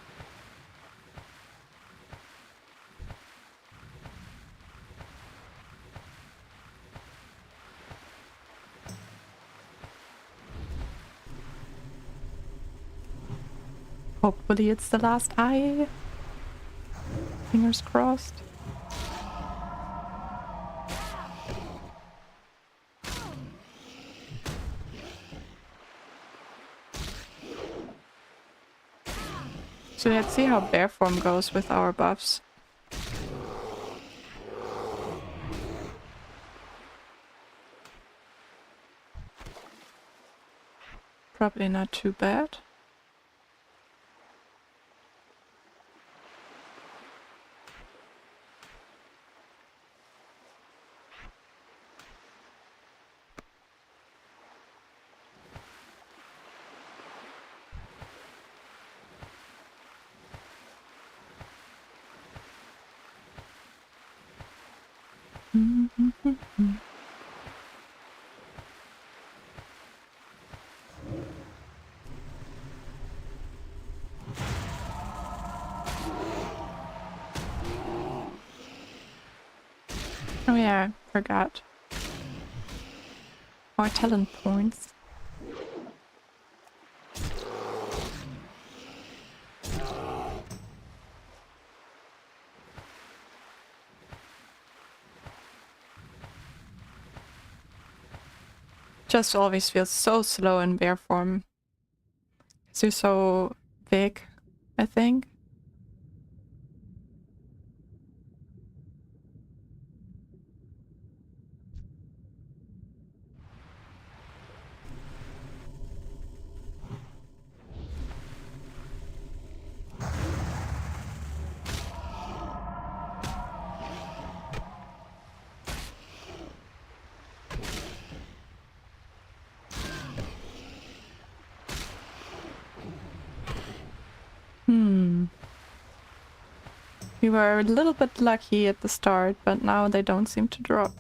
Hopefully it's the last eye. Fingers crossed. So let's see how bear form goes with our buffs. Probably not too bad. Oh yeah, forgot. More talent points. Just always feels so slow in bear form. 'Cause you're so big, I think. We were a little bit lucky at the start, but now they don't seem to drop.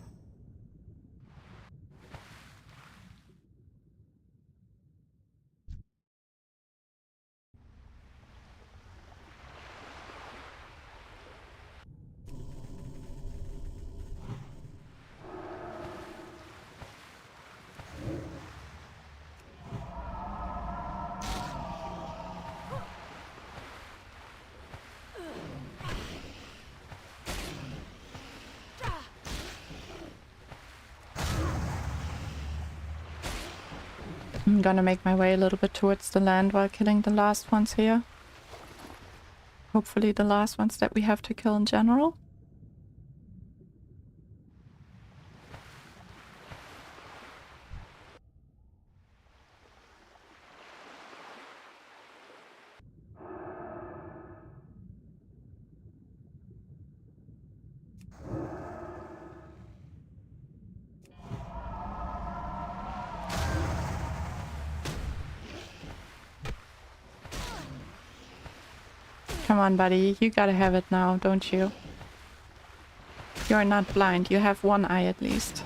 I'm gonna make my way a little bit towards the land while killing the last ones here. Hopefully the last ones that we have to kill in general. Come on, buddy. You gotta have it now, don't you? You're not blind. You have one eye at least.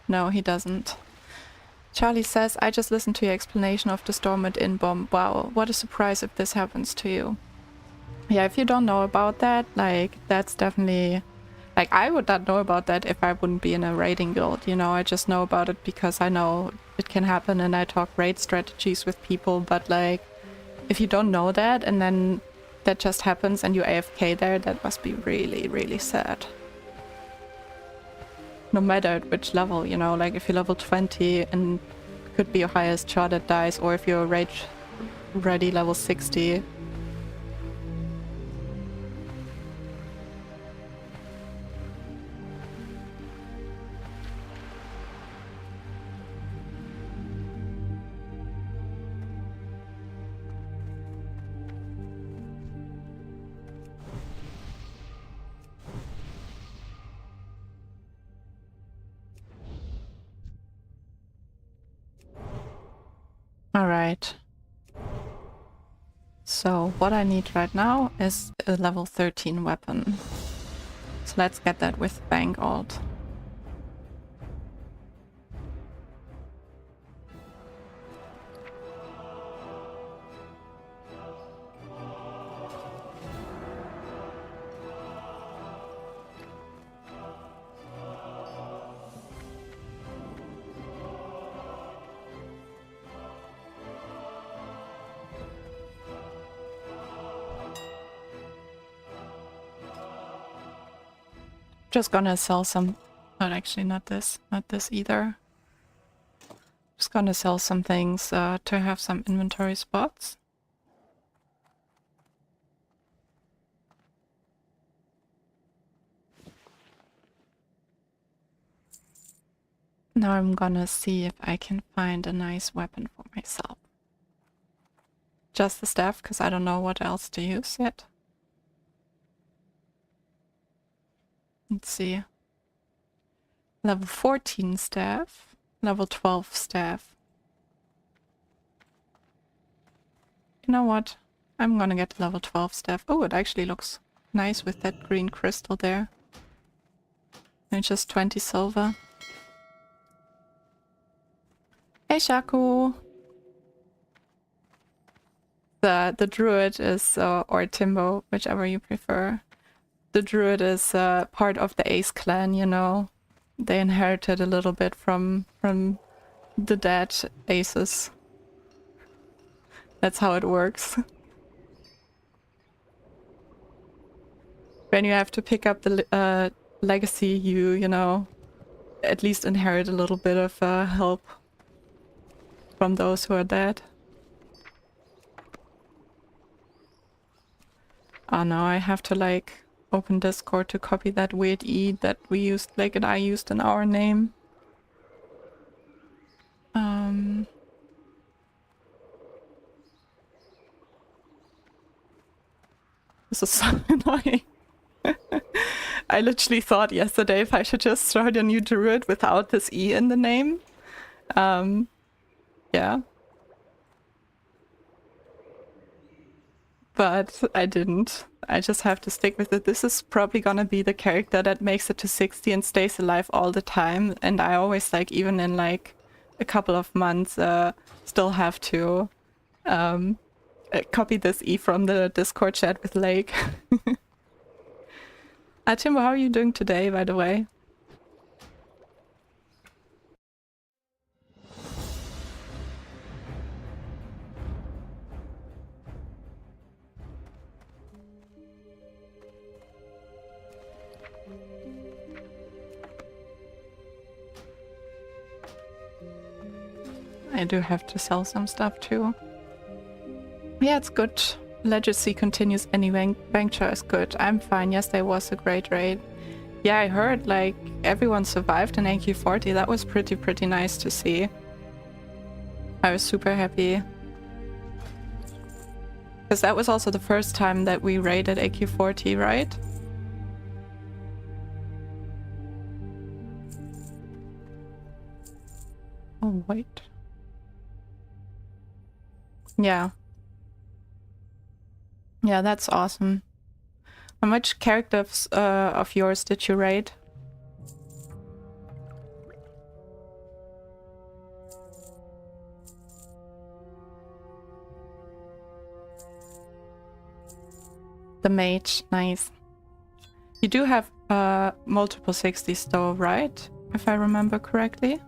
No, he doesn't. Charlie says, I just listened to your explanation of the storm at In-Bomb. Wow, what a surprise if this happens to you. Yeah, if you don't know about that, like, that's definitely... Like, I would not know about that if I wouldn't be in a raiding guild, you know? I just know about it because I know it can happen and I talk raid strategies with people, but, like, if you don't know that and then that just happens and you AFK there, that must be really, really sad. No matter at which level, you know? Like, if you're level 20 and could be your highest shot that dies, or if you're rage ready level 60. Alright. So what I need right now is a level 13 weapon. So let's get that with Bank Alt. Just gonna sell some, but actually not this either. Just gonna sell some things to have some inventory spots. Now I'm gonna see if I can find a nice weapon for myself. Just the staff, because I don't know what else to use yet. Let's see. Level 14 staff. Level 12 staff. You know what? I'm gonna get the level 12 staff. Oh, it actually looks nice with that green crystal there. And just 20 silver. Hey Shaku! The druid is, or Timbo, whichever you prefer. The druid is part of the ASE clan, you know. They inherited a little bit from the dead ASEs. That's how it works. When you have to pick up the legacy, you know, at least inherit a little bit of help from those who are dead. Oh no, I have to like open Discord to copy that weird E that we used, like, and I used in our name. This is so annoying. I literally thought yesterday if I should just start a new druid without this E in the name. Yeah. But I didn't. I just have to stick with it. This is probably gonna be the character that makes it to 60 and stays alive all the time. And I always, like, even in like a couple of months, still have to copy this E from the Discord chat with Lake. Timbo, how are you doing today, by the way? I do have to sell some stuff too. Yeah, it's good. Legacy continues anyway. Bankshore is good. I'm fine. Yesterday was a great raid. Yeah, I heard like everyone survived in AQ40. That was pretty nice to see. I was super happy. Because that was also the first time that we raided AQ40, right? Oh, wait. Yeah. Yeah, that's awesome. How much characters of yours did you raid? The mage, nice. You do have multiple 60s though, right? If I remember correctly.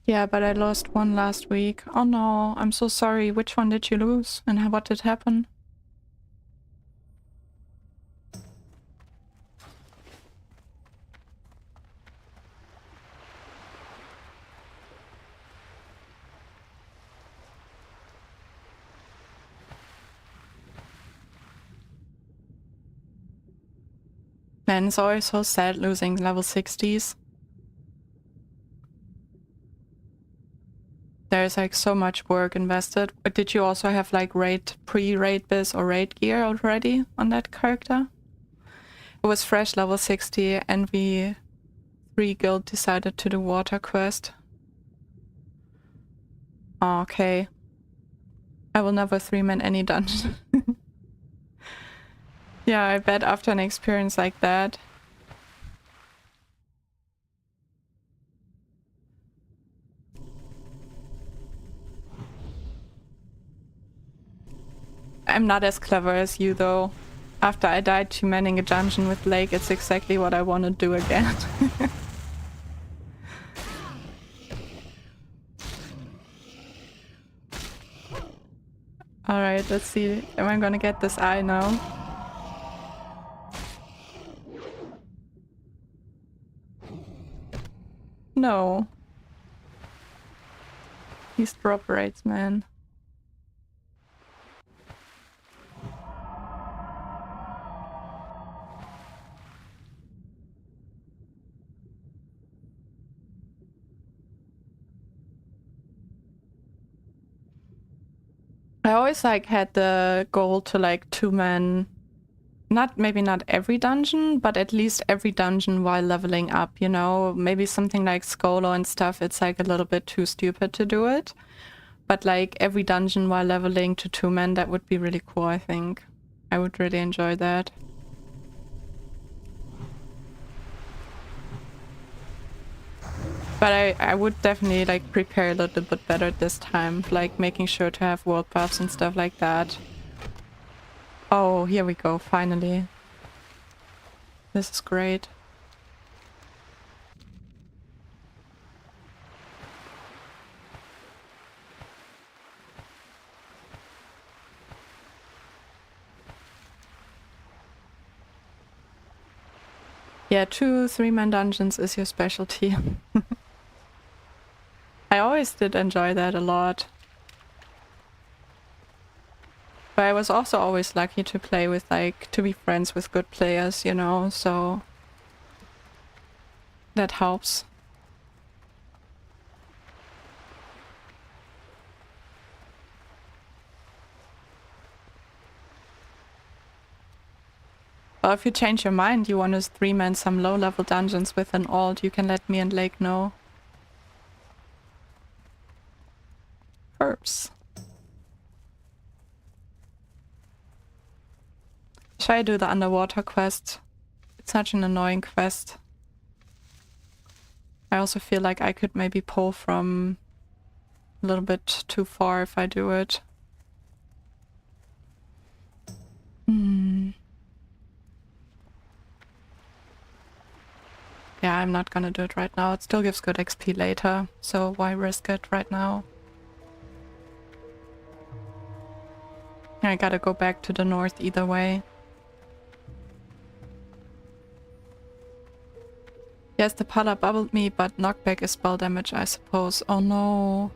Yeah, but I lost one last week. Oh no, I'm so sorry. Which one did you lose? And what did happen? Man, it's always so sad losing level 60s. There's like so much work invested. But did you also have like pre-raid biz or raid gear already on that character? It was fresh level 60 and we 3 guild decided to do water quest. Oh, okay. I will never 3-man any dungeon. Yeah, I bet after an experience like that. I'm not as clever as you though. After I died 2-manning a dungeon with Lake, it's exactly what I want to do again. Alright, let's see. Am I gonna get this eye now? No. These drop rates, man. I always like had the goal to like 2-man, maybe not every dungeon, but at least every dungeon while leveling up, you know? Maybe something like Skolo and stuff, it's like a little bit too stupid to do it. But like every dungeon while leveling to 2-man, that would be really cool, I think. I would really enjoy that. But I would definitely like prepare a little bit better this time, like making sure to have world buffs and stuff like that. Oh, here we go, finally. This is great. Yeah, 2-3-man dungeons is your specialty. I always did enjoy that a lot. But I was also always lucky to play with to be friends with good players, you know, so that helps. Well, if you change your mind, you want to 3-man some low-level dungeons with an alt, you can let me and Lake know. Herbs. Should I do the underwater quest? It's such an annoying quest. I also feel like I could maybe pull from a little bit too far if I do it. Yeah, I'm not gonna do it right now. It still gives good XP later, so why risk it right now? I gotta go back to the north either way. Yes, the Pala bubbled me, but knockback is spell damage, I suppose. Oh no.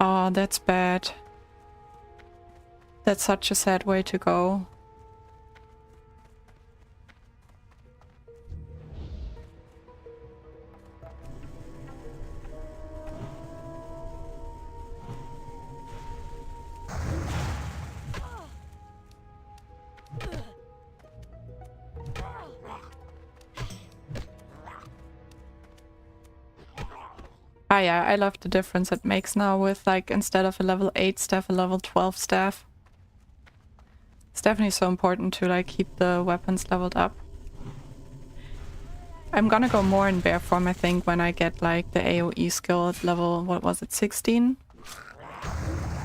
Oh, that's bad. That's such a sad way to go. Ah yeah, I love the difference it makes now with like instead of a level 8 staff, a level 12 staff. It's definitely so important to like keep the weapons leveled up. I'm gonna go more in bear form I think when I get like the AoE skill at level, what was it, 16?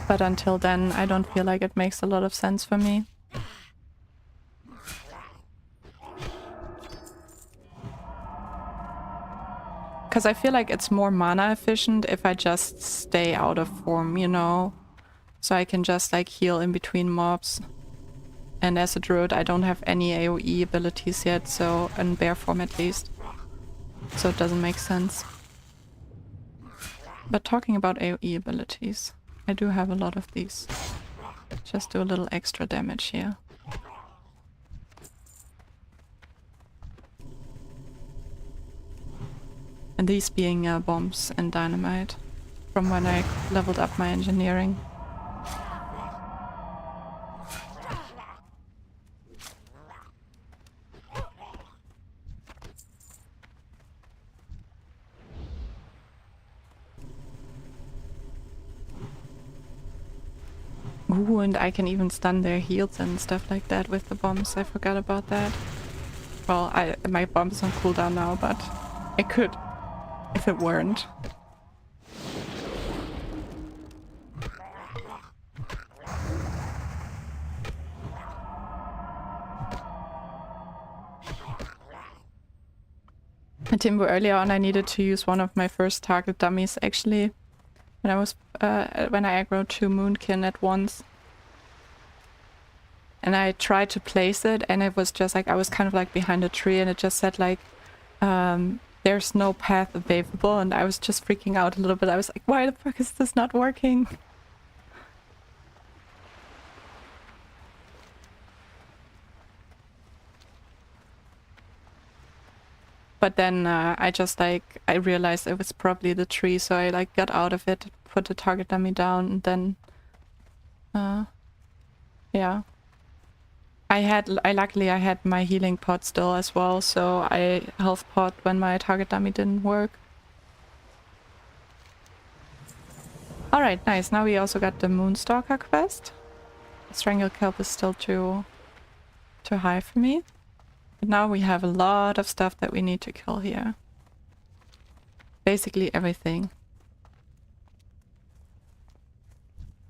But until then I don't feel like it makes a lot of sense for me. Because I feel like it's more mana efficient if I just stay out of form, you know? So I can just like heal in between mobs. And as a druid I don't have any AoE abilities yet, so in bear form at least. So it doesn't make sense. But talking about AoE abilities, I do have a lot of these. Just do a little extra damage here. And these being bombs and dynamite from when I leveled up my engineering. Ooh, and I can even stun their heals and stuff like that with the bombs. I forgot about that. Well, my bomb is on cooldown now, but I could if it weren't. And Timbo, earlier on I needed to use one of my first target dummies actually. When I was when I aggroed 2 Moonkin at once. And I tried to place it and it was just like I was kind of like behind a tree and it just said like there's no path available, and I was just freaking out a little bit. I was like, why the fuck is this not working? But then I just like, I realized it was probably the tree, so I like got out of it, put the target dummy down, and then yeah. Luckily I had my healing pot still as well, so I health pot when my target dummy didn't work. Alright, nice. Now we also got the Moonstalker quest. Strangle Kelp is still too high for me. But now we have a lot of stuff that we need to kill here. Basically everything.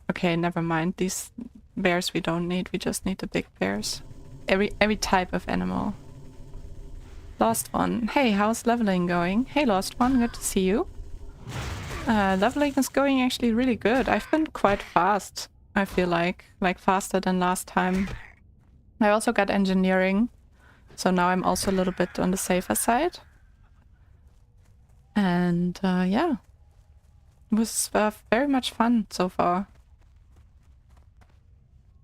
Okay, never mind. These bears we don't need, we just need the big bears. Every type of animal. Lost One. Hey, how's leveling going? Hey Lost One, good to see you. Leveling is going actually really good. I've been quite fast, I feel like faster than last time. I also got engineering, so now I'm also a little bit on the safer side. And yeah, it was very much fun so far.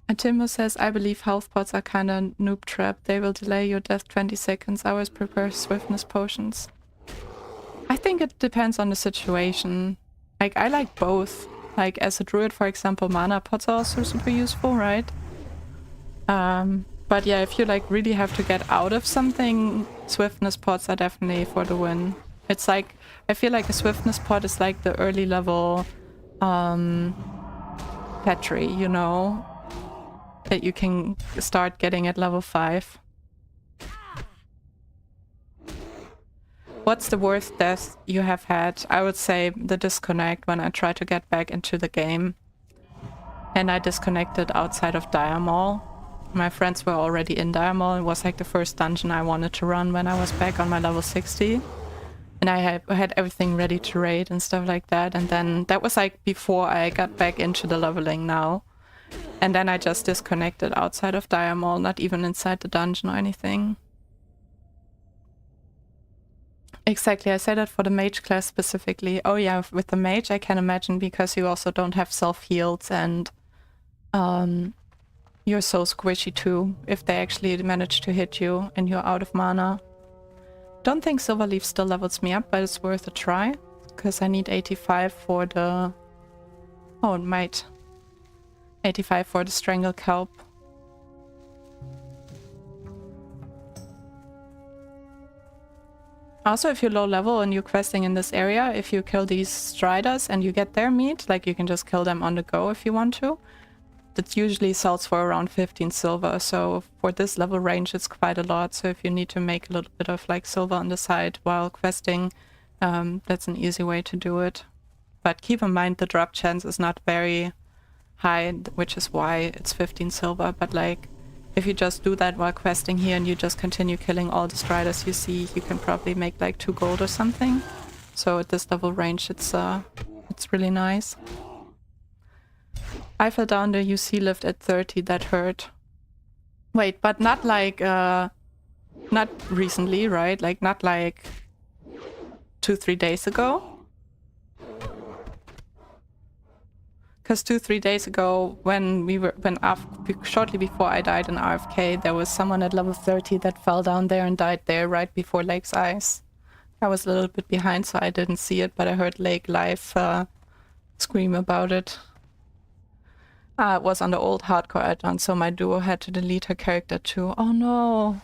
And Timbo says, I believe health pots are kinda noob trap. They will delay your death 20 seconds. I always prepare swiftness potions. I think it depends on the situation. Like, I like both. Like, as a druid, for example, mana pots are also super useful, right? But yeah, if you like really have to get out of something, swiftness pots are definitely for the win. It's like, I feel like a swiftness pot is like the early level Petri, you know? That you can start getting at level 5. What's the worst death you have had? I would say the disconnect when I tried to get back into the game. And I disconnected outside of Dire Maul. My friends were already in Dire Maul. It was like the first dungeon I wanted to run when I was back on my level 60. And I had everything ready to raid and stuff like that. And then that was like before I got back into the leveling now. And then I just disconnected outside of Dire Maul, not even inside the dungeon or anything. Exactly, I say that for the mage class specifically. Oh yeah, with the mage I can imagine, because you also don't have self-heals and you're so squishy too if they actually manage to hit you and you're out of mana. Don't think Silverleaf still levels me up, but it's worth a try, because I need 85 for the... Oh, it might. 85 for the Strangle Kelp. Also, if you're low level and you're questing in this area, if you kill these striders and you get their meat, like you can just kill them on the go if you want to. That usually sells for around 15 silver, so for this level range it's quite a lot. So if you need to make a little bit of like silver on the side while questing, that's an easy way to do it. But keep in mind the drop chance is not very high, which is why it's 15 silver. But like, if you just do that while questing here and you just continue killing all the striders you see, you can probably make like 2 gold or something. So at this level range it's really nice. I fell down the UC lift at 30, that hurt. Wait, but not like not recently, right? Like not like 2-3 days ago? Because 2-3 days ago, shortly before I died in RFK, there was someone at level 30 that fell down there and died there right before Lake's Eyes. I was a little bit behind, so I didn't see it, but I heard Lake live scream about it. It was on the old hardcore add-on, so my duo had to delete her character too. Oh no!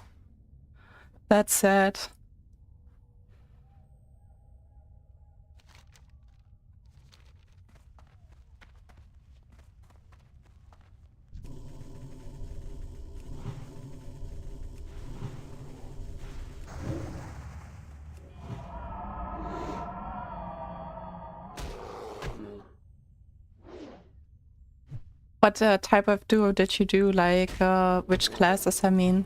That's sad. What type of duo did you do? Like, which classes, I mean?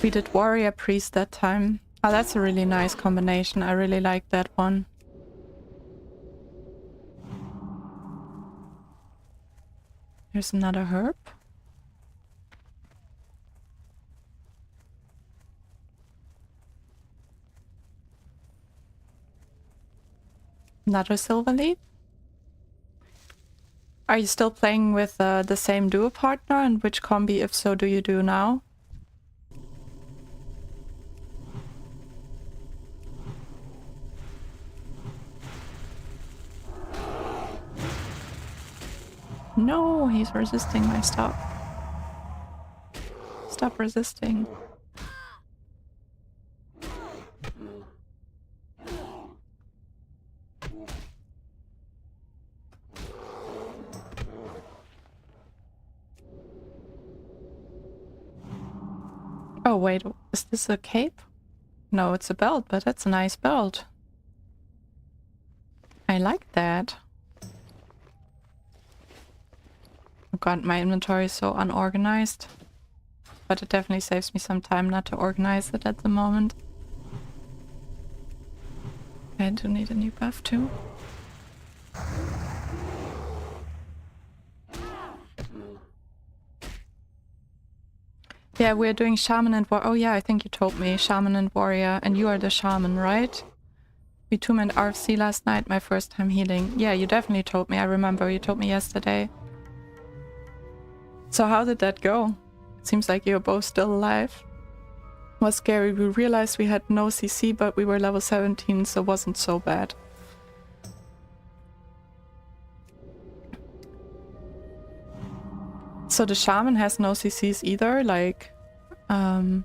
We did warrior priest that time. Oh, that's a really nice combination. I really like that one. Here's another herb. Another silver leaf. Are you still playing with the same duo partner? And which combi, if so, do you do now? No, he's resisting my stop. Stop resisting. Oh wait, is this a cape? No, it's a belt, but that's a nice belt. I like that. Oh god, my inventory is so unorganized. But it definitely saves me some time not to organize it at the moment. I do need a new buff too. Yeah, we're doing shaman and warrior. Oh yeah, I think you told me. Shaman and warrior. And you are the shaman, right? We two and RFC last night, my first time healing. Yeah, you definitely told me. I remember you told me yesterday. So how did that go? It seems like you're both still alive. It was scary. We realized we had no CC, but we were level 17, so it wasn't so bad. So the shaman has no CCs either, like, and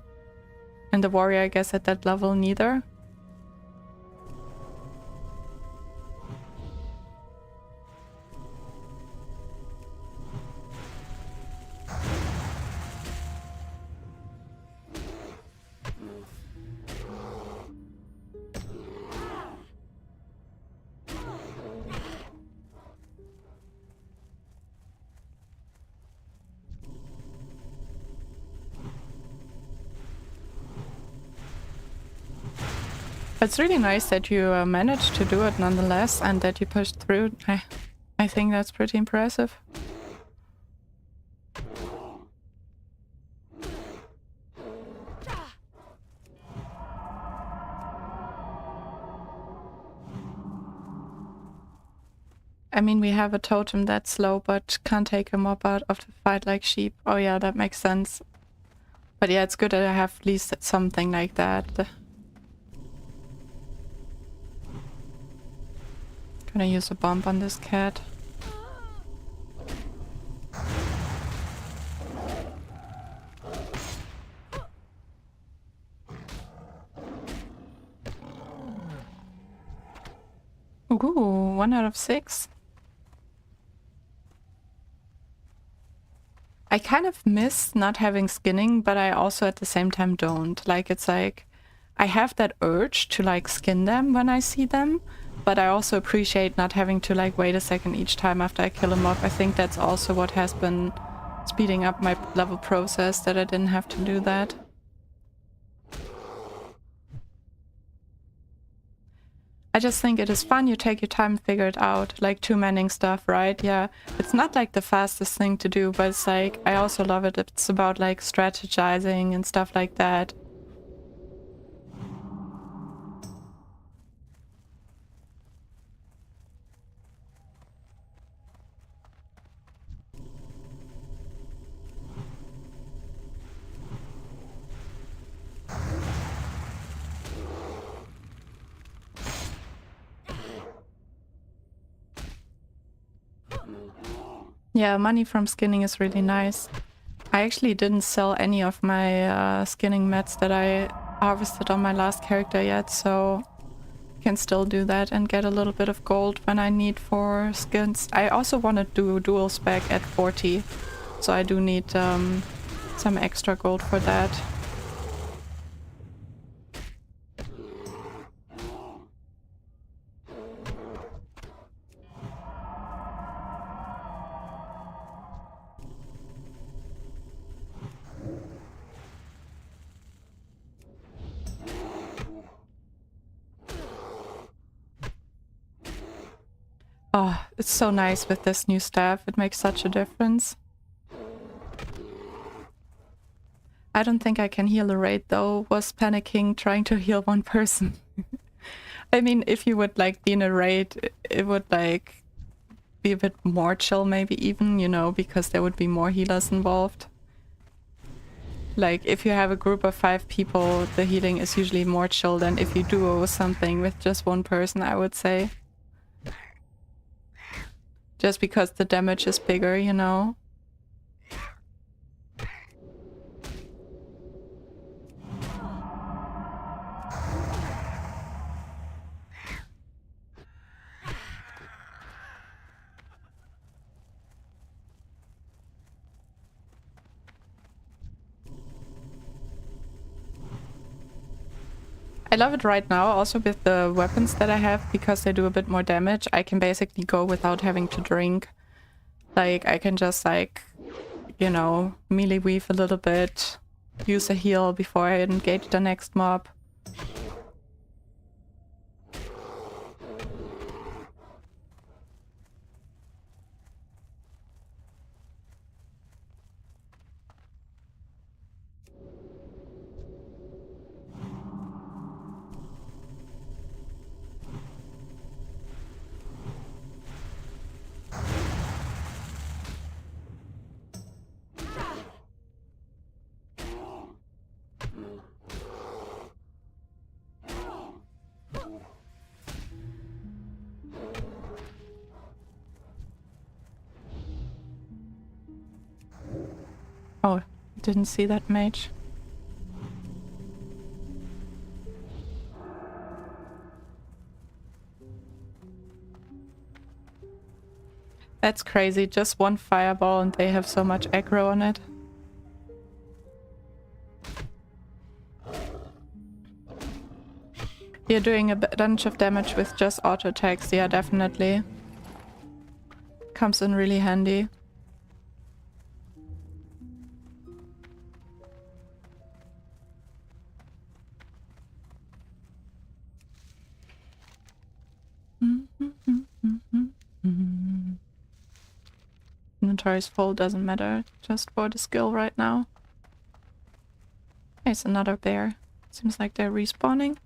the warrior, I guess, at that level neither. It's really nice that you managed to do it nonetheless, and that you pushed through. I think that's pretty impressive. I mean, we have a totem that's slow, but can't take a mob out of the fight like sheep. Oh yeah, that makes sense. But yeah, it's good that I have at least something like that. Gonna use a bomb on this cat. Ooh, 1 out of 6. I kind of miss not having skinning, but I also at the same time don't. Like, it's like, I have that urge to like skin them when I see them, but I also appreciate not having to like wait a second each time after I kill a mob. I think that's also what has been speeding up my level process, that I didn't have to do that. I I just think it is fun. You take your time and figure it out, like two-manning stuff, right? Yeah, it's not like the fastest thing to do, but it's like, I also love it. It's about like strategizing and stuff like that. Yeah, money from skinning is really nice. I actually didn't sell any of my skinning mats that I harvested on my last character yet, so can still do that and get a little bit of gold when I need for skins. I also want to do dual spec at 40, so I do need some extra gold for that. Oh, it's so nice with this new staff. It makes such a difference. I don't think I can heal a raid though. Was panicking trying to heal one person. I mean, if you would like be in a raid, it would like be a bit more chill maybe even, you know, because there would be more healers involved. Like if you have a group of 5 people, the healing is usually more chill than if you duo something with just one person, I would say. Just because the damage is bigger, you know? I love it right now, also with the weapons that I have, because they do a bit more damage. I can basically go without having to drink. Like, I can just, like, you know, melee weave a little bit, use a heal before I engage the next mob. Oh, didn't see that mage. That's crazy, just one fireball and they have so much aggro on it. You're doing a bunch of damage with just auto attacks, yeah, definitely. Comes in really handy. Inventory's full, doesn't matter, just for the skill right now. There's another bear. Seems like they're respawning.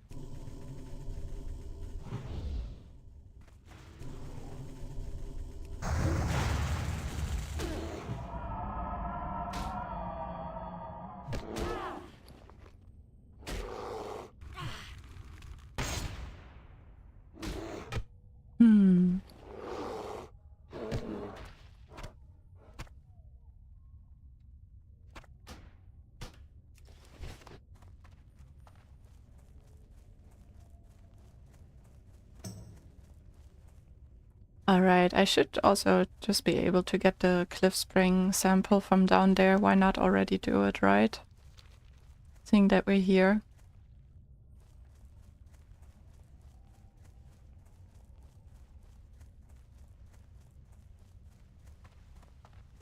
Alright, I should also just be able to get the cliff spring sample from down there. Why not already do it, right? Seeing that we're here.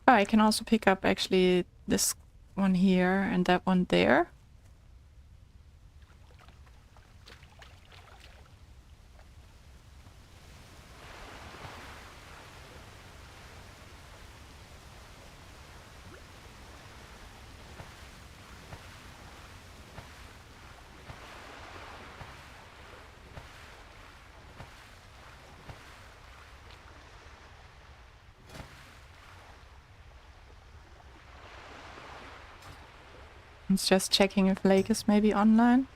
Oh, I can also pick up actually this one here and that one there. It's just checking if Lake is maybe online.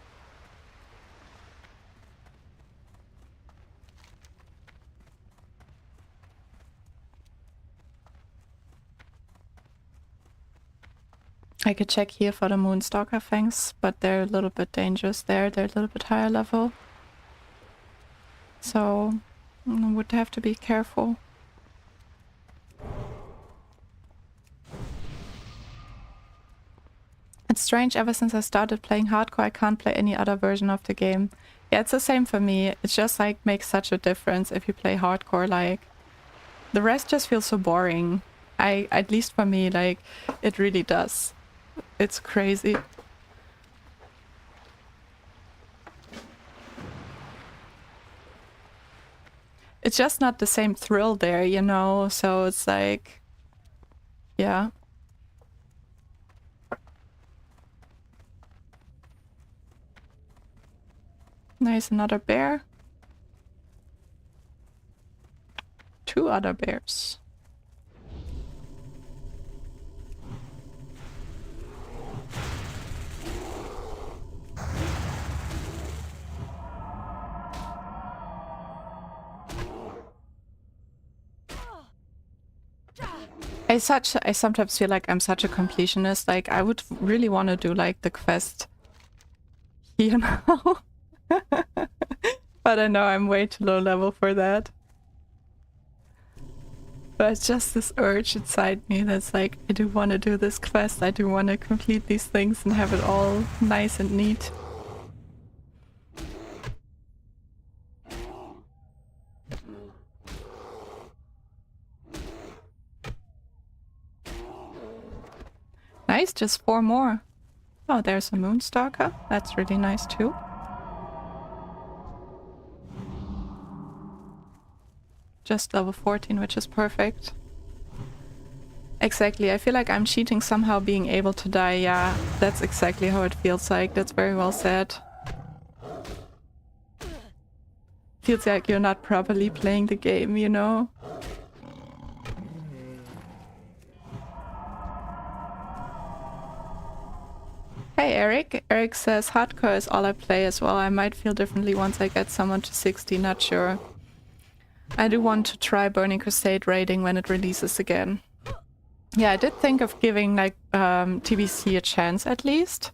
I could check here for the Moonstalker fangs, but they're a little bit dangerous there. They're a little bit higher level. So I would have to be careful. It's strange, ever since I started playing hardcore, I can't play any other version of the game. Yeah, it's the same for me. It's just like makes such a difference if you play hardcore. Like the rest just feels so boring. At least for me, like it really does. It's crazy. It's just not the same thrill there, you know? So it's like, yeah. Nice, another bear. 2 other bears. I sometimes feel like I'm such a completionist. Like I would really want to do like the quest here now. But I know I'm way too low level for that. But it's just this urge inside me that's like, I do want to do this quest. I do want to complete these things and have it all nice and neat. Nice, just 4 more. Oh, there's a Moonstalker. That's really nice too. Just level 14, which is perfect. Exactly, I feel like I'm cheating somehow being able to die. Yeah, that's exactly how it feels like. That's very well said. Feels like you're not properly playing the game, you know? Hey Eric. Eric says hardcore is all I play as well. I might feel differently once I get someone to 60, not sure. I do want to try Burning Crusade raiding when it releases again. Yeah, I did think of giving like TBC a chance at least.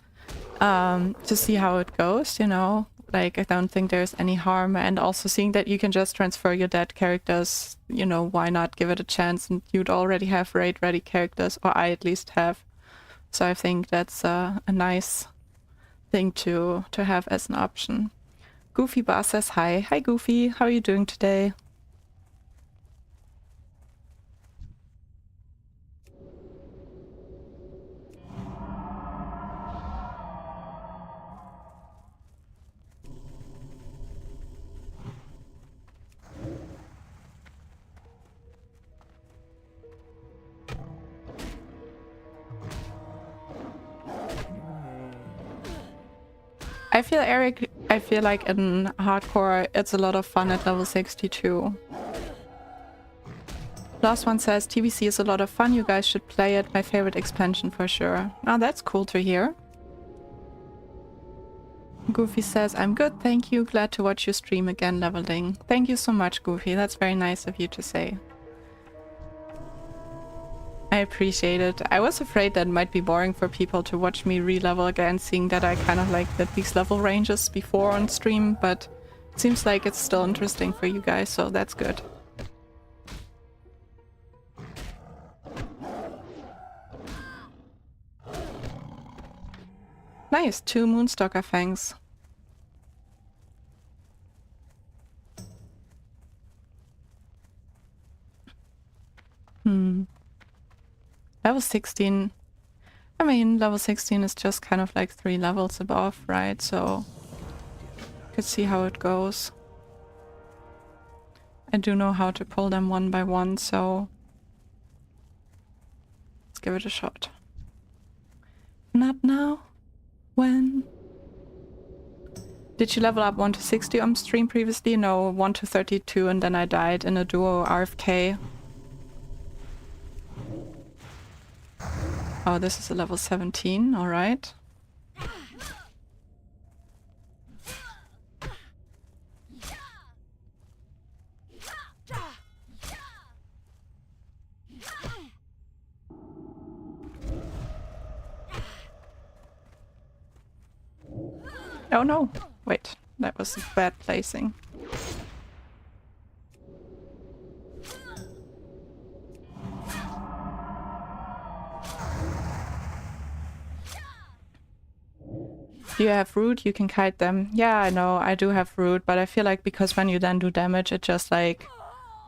To see how it goes, you know? Like I don't think there's any harm, and also seeing that you can just transfer your dead characters, you know, why not give it a chance? And you'd already have raid ready characters, or I at least have. So I think that's a nice thing to have as an option. Goofy Bar says hi. Hi Goofy, how are you doing today? I feel like in hardcore it's a lot of fun at level 62. Last one says TBC is a lot of fun, you guys should play it, my favorite expansion for sure. Oh, that's cool to hear. Goofy says, I'm good, thank you, glad to watch you stream again leveling. Thank you so much, Goofy, that's very nice of you to say. I appreciate it. I was afraid that it might be boring for people to watch me re-level again, seeing that I kind of like did these level ranges before on stream, but it seems like it's still interesting for you guys, so that's good. Nice, 2 Moonstalker fangs. Level 16. I mean, level 16 is just kind of like 3 levels above, right? So, you could see how it goes. I do know how to pull them one by one, so let's give it a shot. Not now. When? Did you level up 1 to 60 on stream previously? No, 1 to 32 and then I died in a duo RFK. Oh, this is a level 17, alright. Oh no! Wait, that was a bad placing. Do you have root? You can kite them. Yeah, I know, I do have root, but I feel like because when you then do damage, it just like...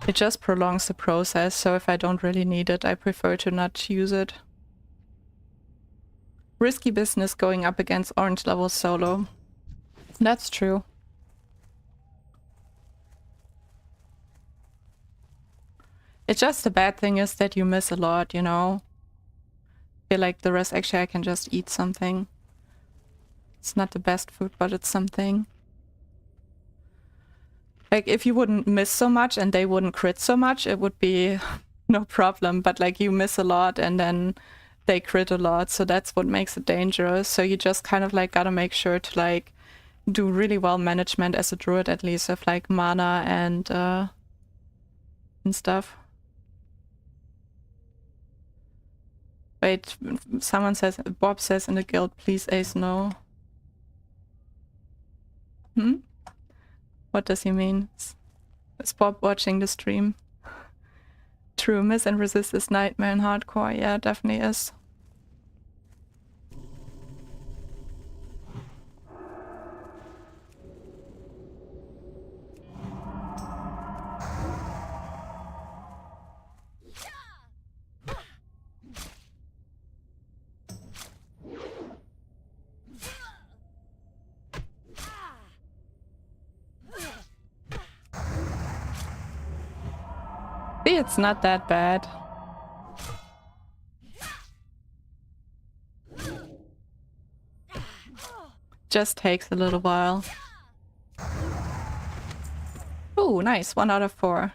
it just prolongs the process, so if I don't really need it, I prefer to not use it. Risky business going up against orange level solo. That's true. It's just the bad thing is that you miss a lot, you know? I feel like the rest, actually I can just eat something. It's not the best food, but it's something. Like, if you wouldn't miss so much and they wouldn't crit so much, it would be no problem. But, like, you miss a lot and then they crit a lot, so that's what makes it dangerous. So you just kind of, like, gotta make sure to, like, do really well management as a druid, at least, of, like, mana and stuff. Wait, someone says, Bob says in the guild, please Ace no. Hmm? What does he mean? Is Bob watching the stream? True, miss and resist is nightmare in hardcore. Yeah, definitely is. See, it's not that bad. Just takes a little while. Ooh, nice. 1 out of 4.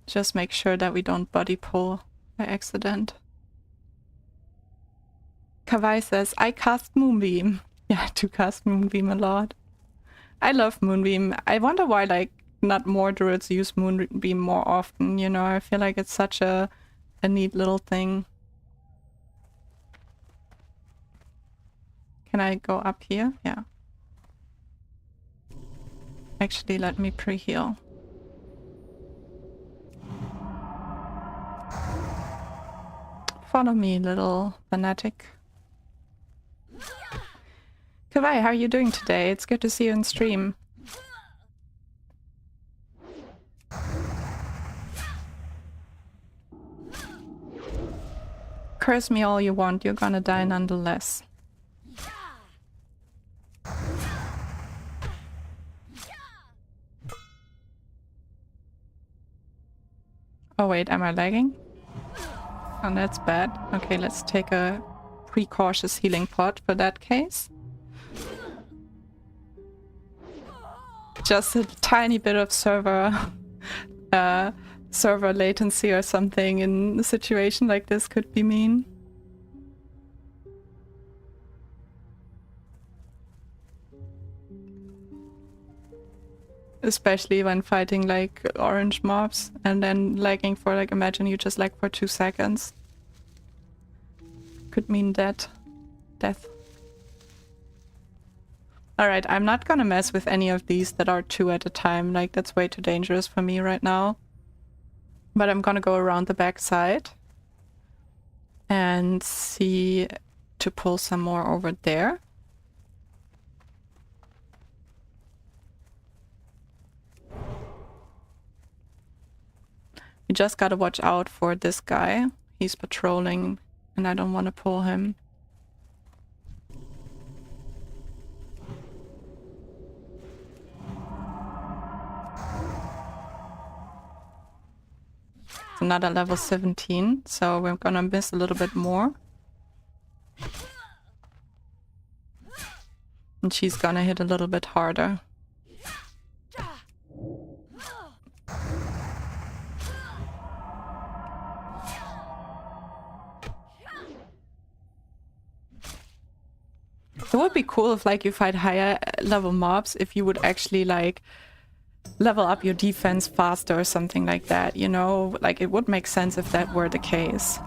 Just make sure that we don't body pull by accident. Kawai says, I cast Moonbeam. Yeah, I do cast Moonbeam a lot. I love Moonbeam. I wonder why, like, not more druids use Moonbeam more often, you know? I feel like it's such a neat little thing. Can I go up here? Yeah. Actually, let me pre-heal. Follow me, little fanatic. Kawai, how are you doing today? It's good to see you on stream. Curse me all you want, you're gonna die nonetheless. Oh wait, am I lagging? Oh, that's bad. Okay, let's take a precautious healing pot for that case. Just a tiny bit of server latency or something in a situation like this could be mean. Especially when fighting like orange mobs and then lagging for like, imagine you just lag for 2 seconds. Could mean death. Alright, I'm not gonna mess with any of these that are 2 at a time, like that's way too dangerous for me right now. But I'm gonna go around the back side and see to pull some more over there. You just gotta watch out for this guy. He's patrolling and I don't want to pull him. It's another level 17, so we're gonna miss a little bit more. And she's gonna hit a little bit harder. It would be cool if like you fight higher level mobs, if you would actually like level up your defense faster or something like that, you know? Like, it would make sense if that were the case.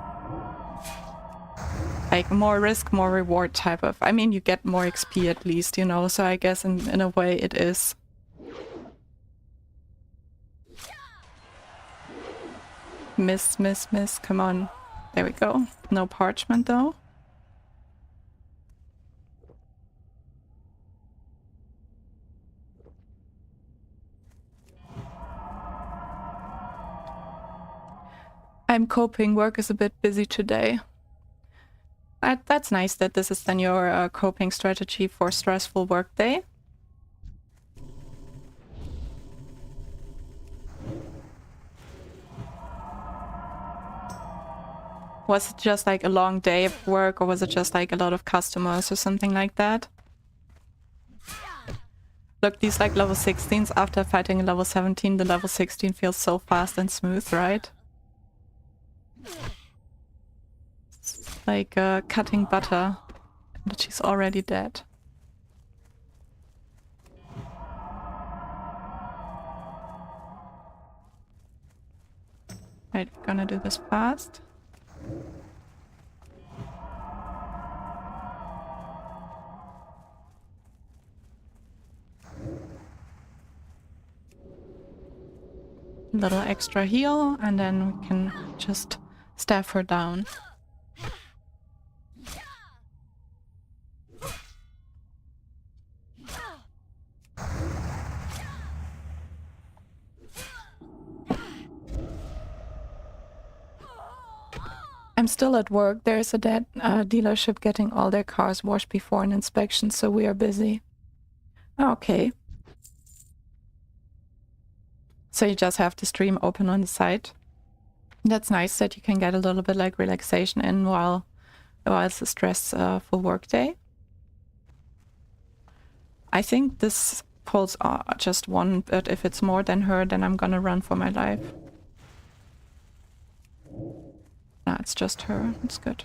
Like, more risk, more reward type of... I mean, you get more XP at least, you know? So I guess in a way it is. Miss, miss, miss. Come on. There we go. No parchment, though. I'm coping. Work is a bit busy today. That's nice that this is then your coping strategy for stressful workday. Was it just like a long day of work, or was it just like a lot of customers or something like that? Look, these like level 16s, after fighting a level 17, the level 16 feels so fast and smooth, right? It's like cutting butter, but she's already dead. Right, gonna do this fast. Little extra heal, and then we can just staff her down. I'm still at work. There's a dead dealership getting all their cars washed before an inspection, so we are busy. Okay. So you just have the stream open on the side. That's nice that you can get a little bit like relaxation in while it's a stressful workday. I think this pulls just one, but if it's more than her, then I'm gonna run for my life. No, it's just her. It's good.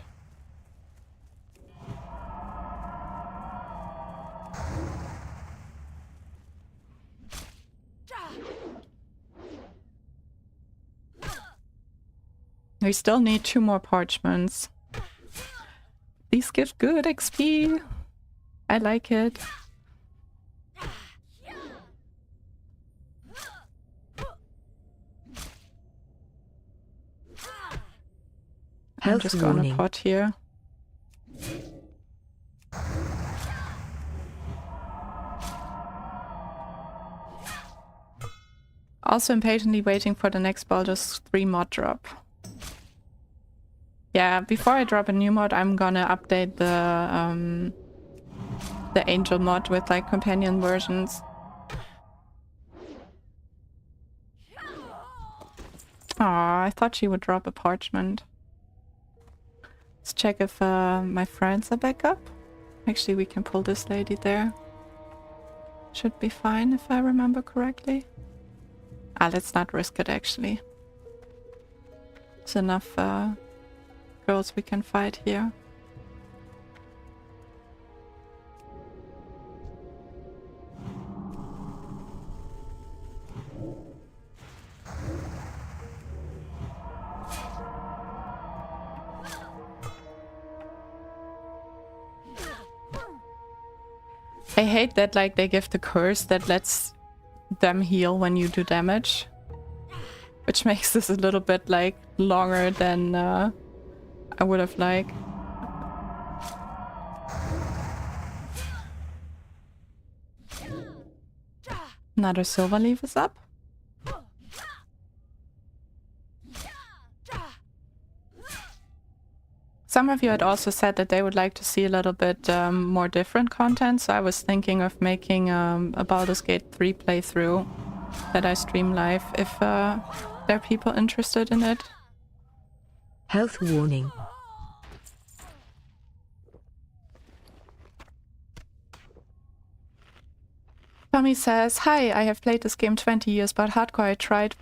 We still need 2 more parchments. These give good XP. I like it. I'm just gonna pot here. Also impatiently waiting for the next Baldur's 3 mod drop. Yeah, before I drop a new mod, I'm gonna update the Angel mod with like companion versions. Aw, I thought she would drop a parchment. Let's check if my friends are back up. Actually, we can pull this lady there. Should be fine if I remember correctly. Ah, let's not risk it actually. There's enough girls we can fight here. I hate that like they give the curse that lets them heal when you do damage, which makes this a little bit like longer than I would have liked. Another silver leaf is up. Some of you had also said that they would like to see a little bit more different content, so I was thinking of making a Baldur's Gate 3 playthrough that I stream live if there are people interested in it. Health warning. Tommy says, "Hi, I have played this game 20 years, but hardcore I tried,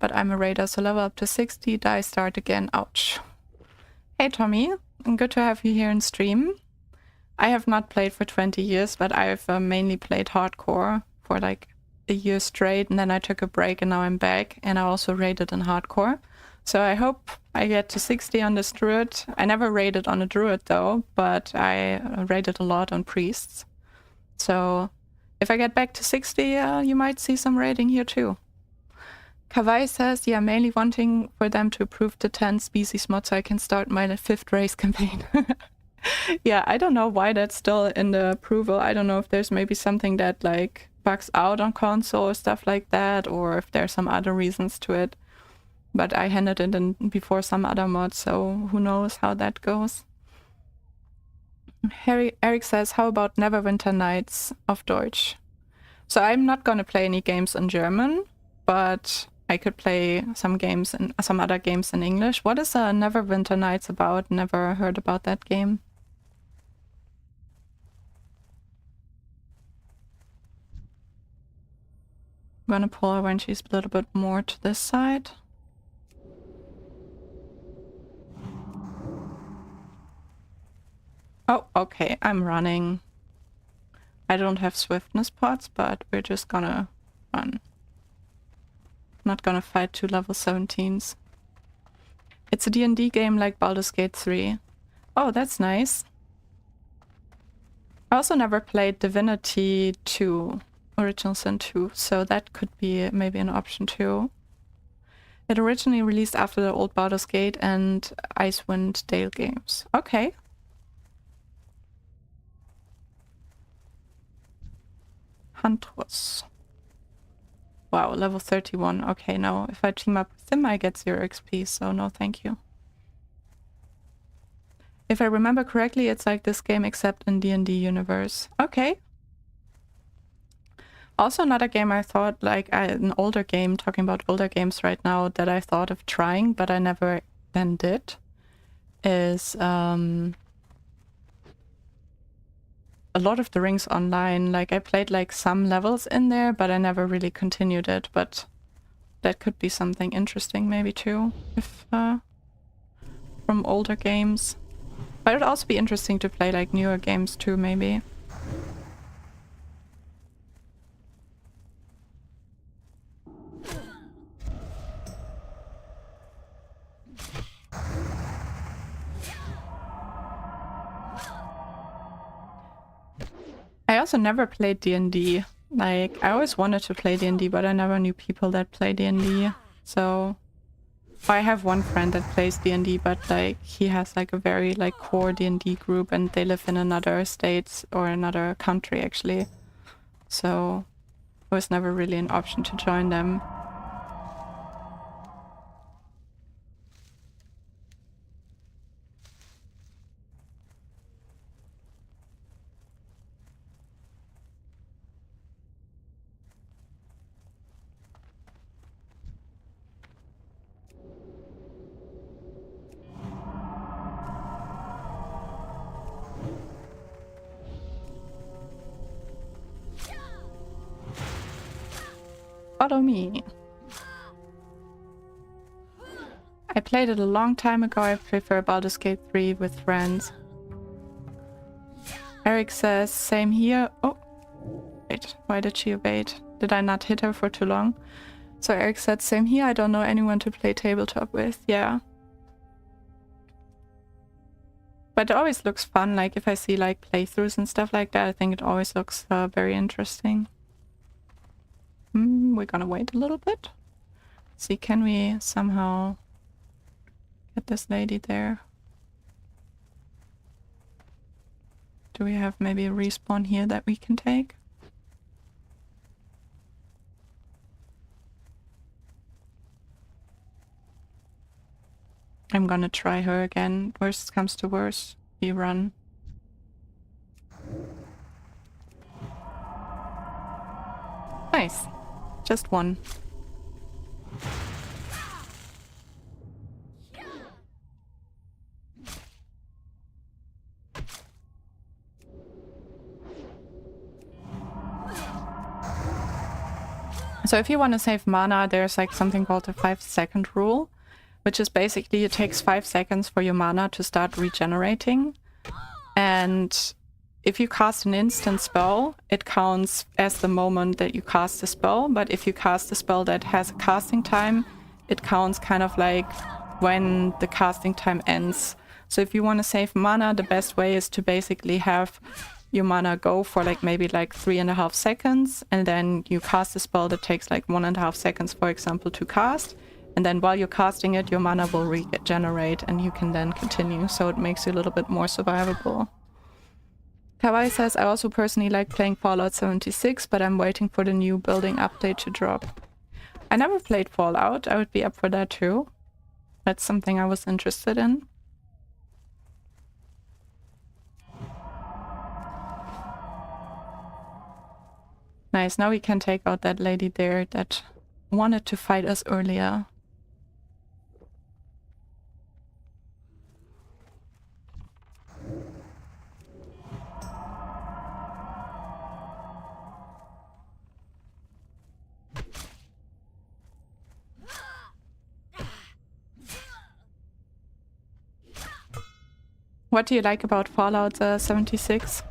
but I'm a raider, so level up to 60, die, start again, ouch." Hey Tommy, good to have you here in stream. I have not played for 20 years, but I've mainly played hardcore for like a year straight, and then I took a break, and now I'm back, and I also raided in hardcore. So I hope I get to 60 on this druid. I never raided on a druid though, but I raided a lot on priests. So if I get back to 60, you might see some raiding here too. Kawai says, yeah, mainly wanting for them to approve the 10 species mod so I can start my 5th race campaign. Yeah, I don't know why that's still in the approval. I don't know if there's maybe something that like bugs out on console or stuff like that, or if there's some other reasons to it. But I handed it in before some other mods, so who knows how that goes. Eric says, how about Neverwinter Nights of Deutsch? So I'm not gonna play any games in German, but I could play some games and some other games in English. What is Neverwinter Nights about? Never heard about that game. I'm gonna pull her when she's a little bit more to this side. Oh, okay, I'm running. I don't have swiftness pots, but we're just gonna run. Not gonna fight 2 level 17s. It's a D&D game like Baldur's Gate 3. Oh, that's nice. I also never played Divinity 2, Original Sin 2, so that could be maybe an option too. It originally released after the old Baldur's Gate and Icewind Dale games. Okay. Huntress. Wow, level 31. Okay, now if I team up with him, I get 0 XP, so no thank you. If I remember correctly, it's like this game except in D&D universe. Okay. Also another game I thought, like an older game, talking about older games right now, that I thought of trying, but I never then did, is a lot of the Rings Online. Like I played like some levels in there, but I never really continued it. But that could be something interesting maybe too, if from older games. But it would also be interesting to play like newer games too, maybe. I also never played D&D. Like, I always wanted to play D&D, but I never knew people that play D&D. So, I have one friend that plays D&D, but like, he has like a very like core D&D group, and they live in another state or another country actually. So, it was never really an option to join them. Follow me. I played it a long time ago. I prefer Baldur's Gate 3 with friends. Eric says, same here. Oh, wait, why did she evade? Did I not hit her for too long? So Eric said, same here. I don't know anyone to play tabletop with. Yeah. But it always looks fun. Like if I see like playthroughs and stuff like that, I think it always looks very interesting. We're gonna wait a little bit. See, can we somehow get this lady there? Do we have maybe a respawn here that we can take? I'm gonna try her again. Worst comes to worst, we run. Nice. Just one. So if you want to save mana, there's like something called the 5-second rule, which is basically it takes 5 seconds for your mana to start regenerating. And if you cast an instant spell, it counts as the moment that you cast the spell, but if you cast a spell that has a casting time, it counts kind of like when the casting time ends. So if you want to save mana, the best way is to basically have your mana go for like maybe like 3.5 seconds, and then you cast a spell that takes like 1.5 seconds, for example, to cast. And then while you're casting it, your mana will regenerate and you can then continue. So it makes you a little bit more survivable. Kawaii says, I also personally like playing Fallout 76, but I'm waiting for the new building update to drop. I never played Fallout. I would be up for that too. That's something I was interested in. Nice, now we can take out that lady there that wanted to fight us earlier. What do you like about Fallout 76?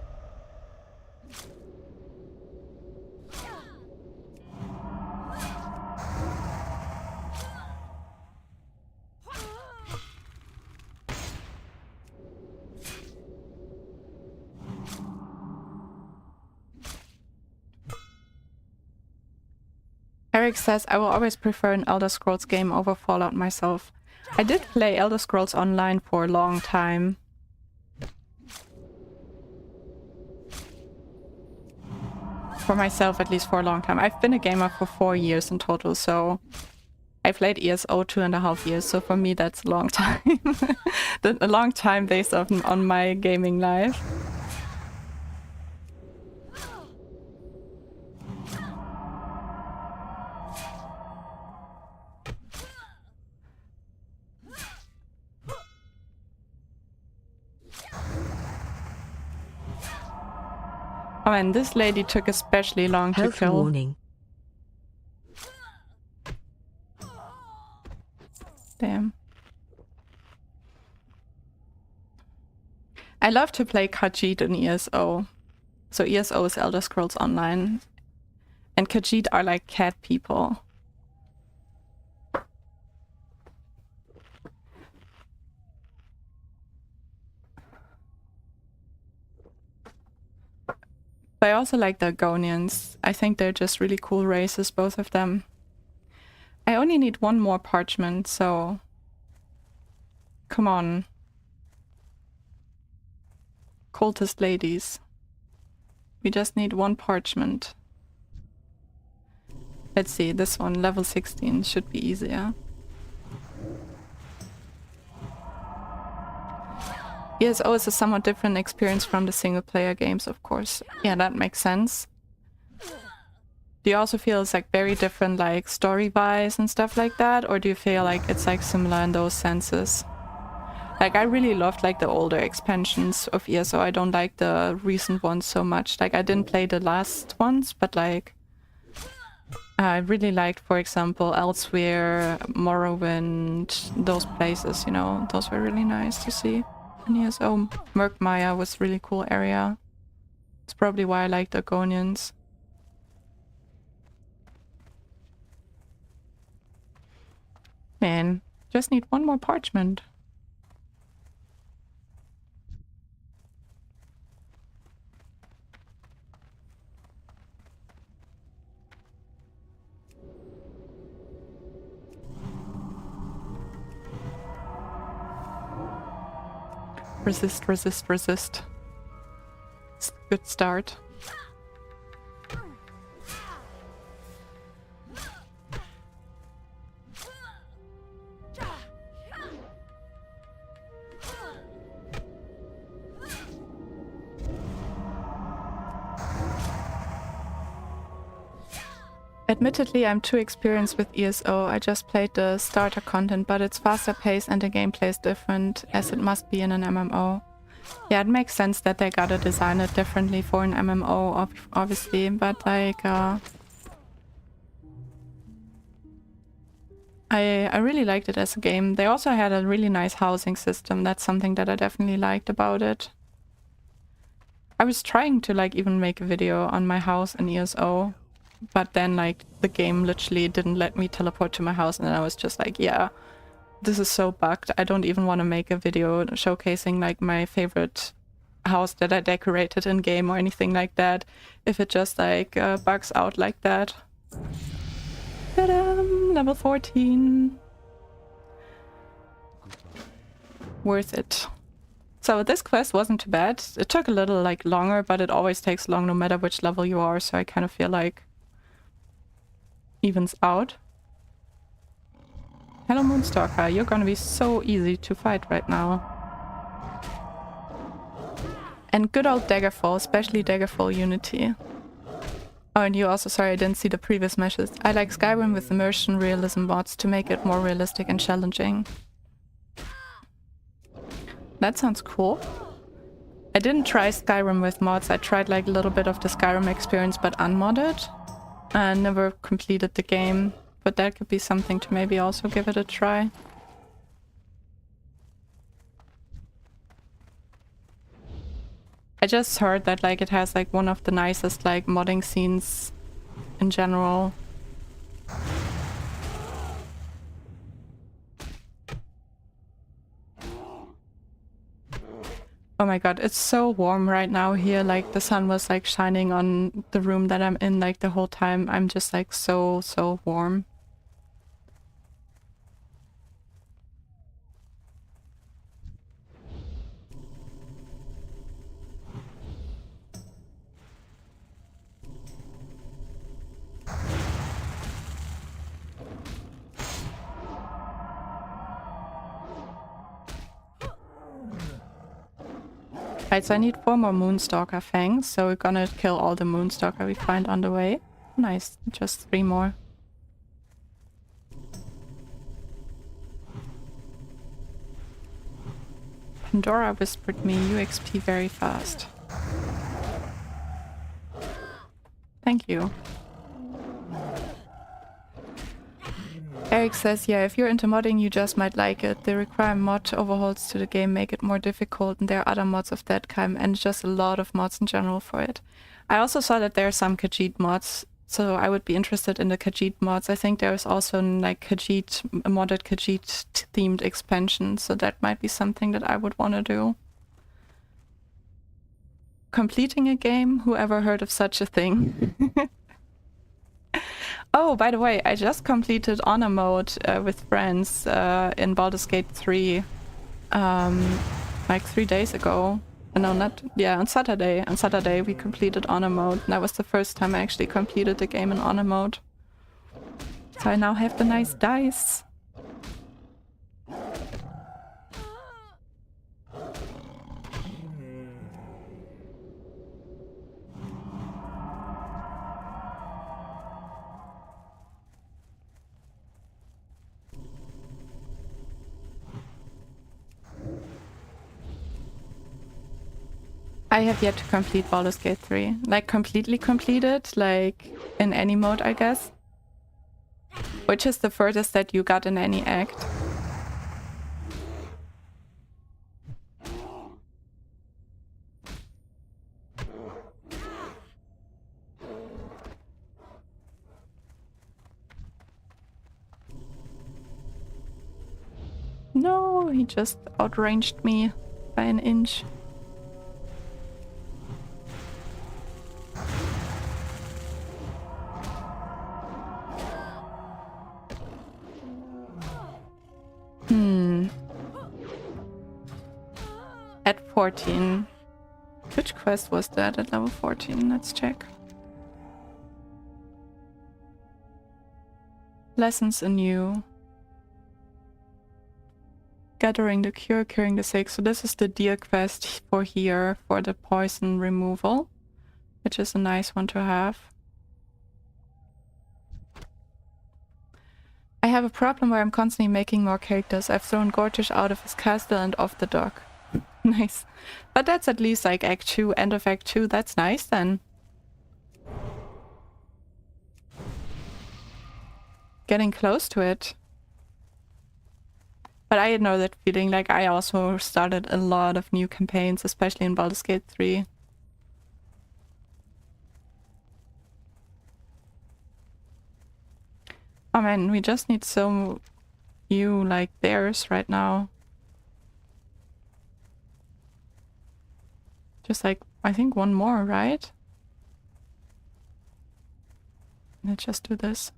Eric says, I will always prefer an Elder Scrolls game over Fallout myself. I did play Elder Scrolls Online for a long time. For myself, at least for a long time. I've been a gamer for 4 years in total, so I played ESO 2.5 years, so for me that's a long time. A long time based on my gaming life. Oh, and this lady took especially long to Health kill. warning. Damn. I love to play Khajiit in ESO. So ESO is Elder Scrolls Online. And Khajiit are like cat people. But I also like the Argonians. I think they're just really cool races, both of them. I only need one more parchment, so... Come on. Cultist ladies. We just need one parchment. Let's see, this one, level 16, should be easier. ESO is a somewhat different experience from the single-player games, of course. Yeah, that makes sense. Do you also feel it's like very different, like story-wise and stuff like that? Or do you feel like it's like similar in those senses? Like, I really loved like the older expansions of ESO. I don't like the recent ones so much. Like, I didn't play the last ones, but like... I really liked, for example, Elsewhere, Morrowind, those places, you know. Those were really nice to see. And ESO, Murkmire was a really cool area. It's probably why I like the Argonians. Man, just need one more parchment. Resist, resist, resist. It's a good start. Admittedly, I'm too experienced with ESO. I just played the starter content, but it's faster paced and the gameplay is different, as it must be in an MMO. Yeah, it makes sense that they gotta design it differently for an MMO, obviously, but like, I really liked it as a game. They also had a really nice housing system. That's something that I definitely liked about it. I I was trying to like even make a video on my house in ESO, but then like the game literally didn't let me teleport to my house, and then I was just like, yeah, this is so bugged. I don't even want to make a video showcasing like my favorite house that I decorated in game or anything like that if it just like bugs out like that. Ta-da! Level 14. Worth it. So this quest wasn't too bad. It took a little like longer, but it always takes long no matter which level you are, so I kind of feel like evens out. Hello Moonstalker, you're gonna be so easy to fight right now. And good old Daggerfall, especially Daggerfall Unity. Oh, and you also, sorry I didn't see the previous meshes. I like Skyrim with immersion realism mods to make it more realistic and challenging. That sounds cool. I didn't try Skyrim with mods. I tried like a little bit of the Skyrim experience but unmodded. And never completed the game. But that could be something to maybe also give it a try. I just heard that like it has like one of the nicest like modding scenes in general. Oh my god, it's so warm right now here. Like the sun was like shining on the room that I'm in like the whole time. I'm just like so warm. Right, so I need 4 more Moonstalker fangs, so we're gonna kill all the Moonstalker we find on the way. Nice, just 3 more. Pandora whispered me, you XP very fast. Thank you. Eric says, yeah, if you're into modding, you just might like it. The require mod overhauls to the game make it more difficult, and there are other mods of that kind, and just a lot of mods in general for it. I also saw that there are some Khajiit mods, so I would be interested in the Khajiit mods. I think there is also like Khajiit, a modded Khajiit themed expansion, so that might be something that I would want to do. Completing a game? Whoever heard of such a thing? Oh, by the way, I just completed Honor Mode with friends in Baldur's Gate 3 like 3 days ago. No, not... yeah, on Saturday. On Saturday we completed Honor Mode. And that was the first time I actually completed the game in Honor Mode. So I now have the nice dice. I have yet to complete Baldur's Gate 3. Like, completely completed, like, in any mode, I guess. Which is the furthest that you got in any act? No, he just outranged me by an inch. At 14. Which quest was that at level 14? Let's check. Lessons anew. Gathering the cure, curing the sick. So this is the deer quest for here, for the poison removal. Which is a nice one to have. I have a problem where I'm constantly making more characters. I've thrown Gortish out of his castle and off the dock. Nice. But that's at least like Act 2, end of Act 2. That's nice then. Getting close to it. But I know that feeling, like I also started a lot of new campaigns, especially in Baldur's Gate 3. Oh man, we just need so few like bears right now. Just like, I think one more, right? Let's just do this.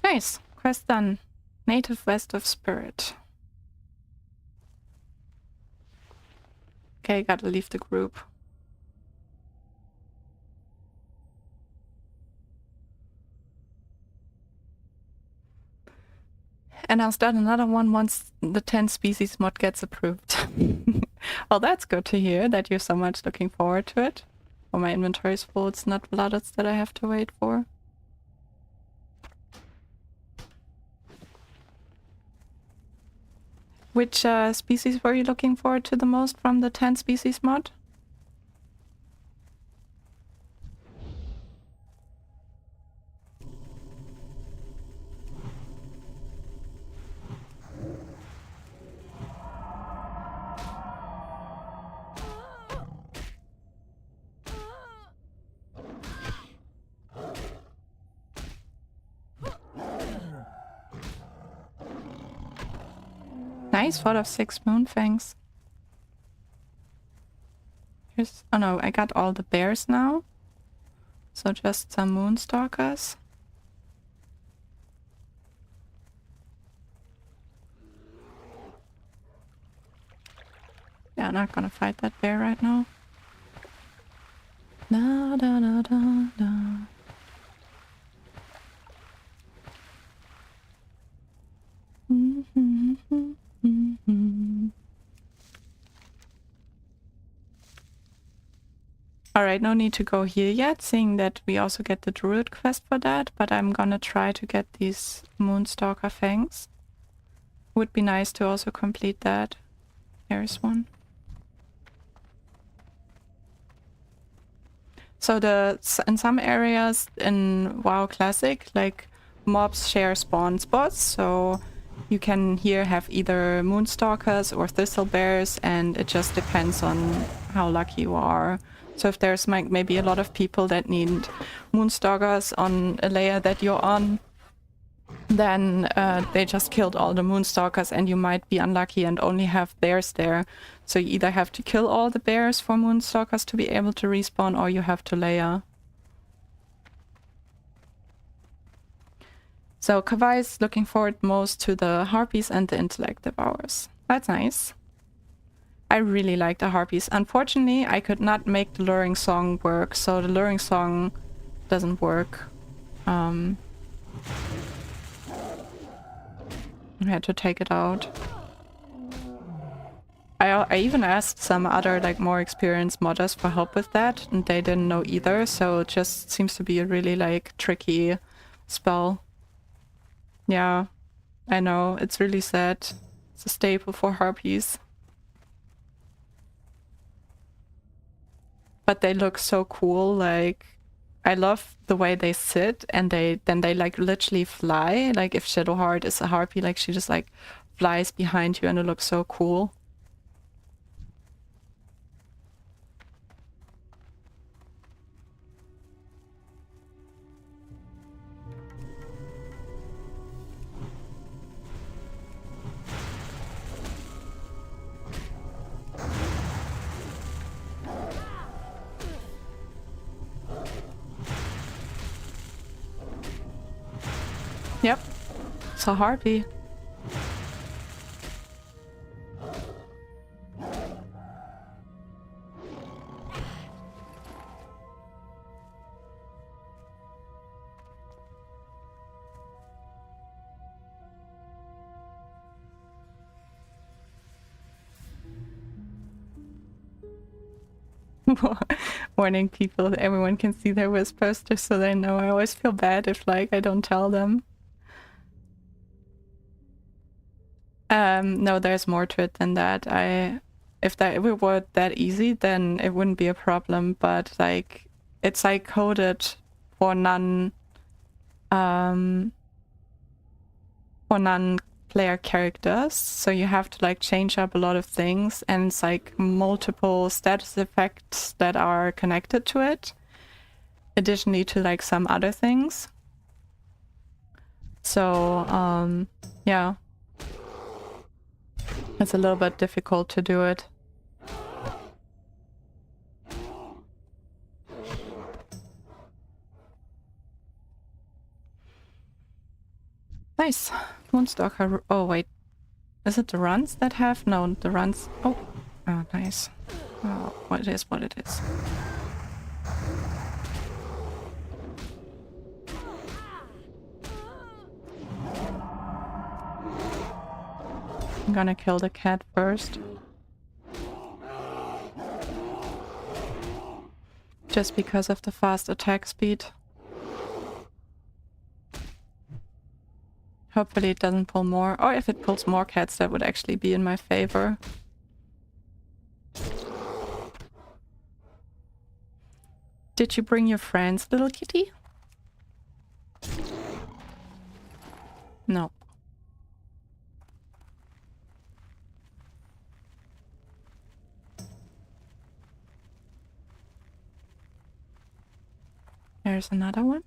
Nice. Quest done. Native West of Spirit. Okay, gotta leave the group. And I'll start another one once the 10 species mod gets approved. Well, that's good to hear that you're so much looking forward to it. Well, my inventory is full, it's not bloodeds that I have to wait for. Which species were you looking forward to the most from the 10 species mod? Nice, 4 of 6 moonfangs. Here's, oh no, I got all the bears now. So just some moonstalkers. Yeah, not gonna fight that bear right now. Da da da da da. Alright, no need to go here yet, seeing that we also get the Druid quest for that, but I'm gonna try to get these Moonstalker fangs. Would be nice to also complete that. There's one. So in some areas in WoW Classic, like mobs share spawn spots, so you can here have either Moonstalkers or Thistle Bears, and it just depends on how lucky you are. So if there's maybe a lot of people that need Moonstalkers on a layer that you're on, then they just killed all the Moonstalkers and you might be unlucky and only have bears there. So you either have to kill all the bears for Moonstalkers to be able to respawn, or you have to layer. So Kawai is looking forward most to the Harpies and the Intellect Devourers. That's nice. I really like the Harpies. Unfortunately, I could not make the luring song work, so the luring song doesn't work. I had to take it out. I even asked some other like more experienced modders for help with that, and they didn't know either, so it just seems to be a really like tricky spell. Yeah, I know, it's really sad. It's a staple for Harpies. But they look so cool, like I love the way they sit, and they like literally fly. Like if Shadowheart is a harpy, like she just like flies behind you and it looks so cool. Yep, it's a harpy. Warning people that everyone can see their whispers just so they know. I always feel bad if like I don't tell them. No, there's more to it than that. If it were that easy, then it wouldn't be a problem, but like it's like coded for non-player characters, so you have to like change up a lot of things, and it's like multiple status effects that are connected to it, additionally to like some other things. So yeah, it's a little bit difficult to do it. Nice. Moonstalker. Oh wait, is it the runs that have? No, the runs. Oh, oh nice. Oh, what it is, what it is. I'm gonna kill the cat first. Just because of the fast attack speed. Hopefully it doesn't pull more. Or if it pulls more cats, that would actually be in my favor. Did you bring your friends, little kitty? No. There's another one.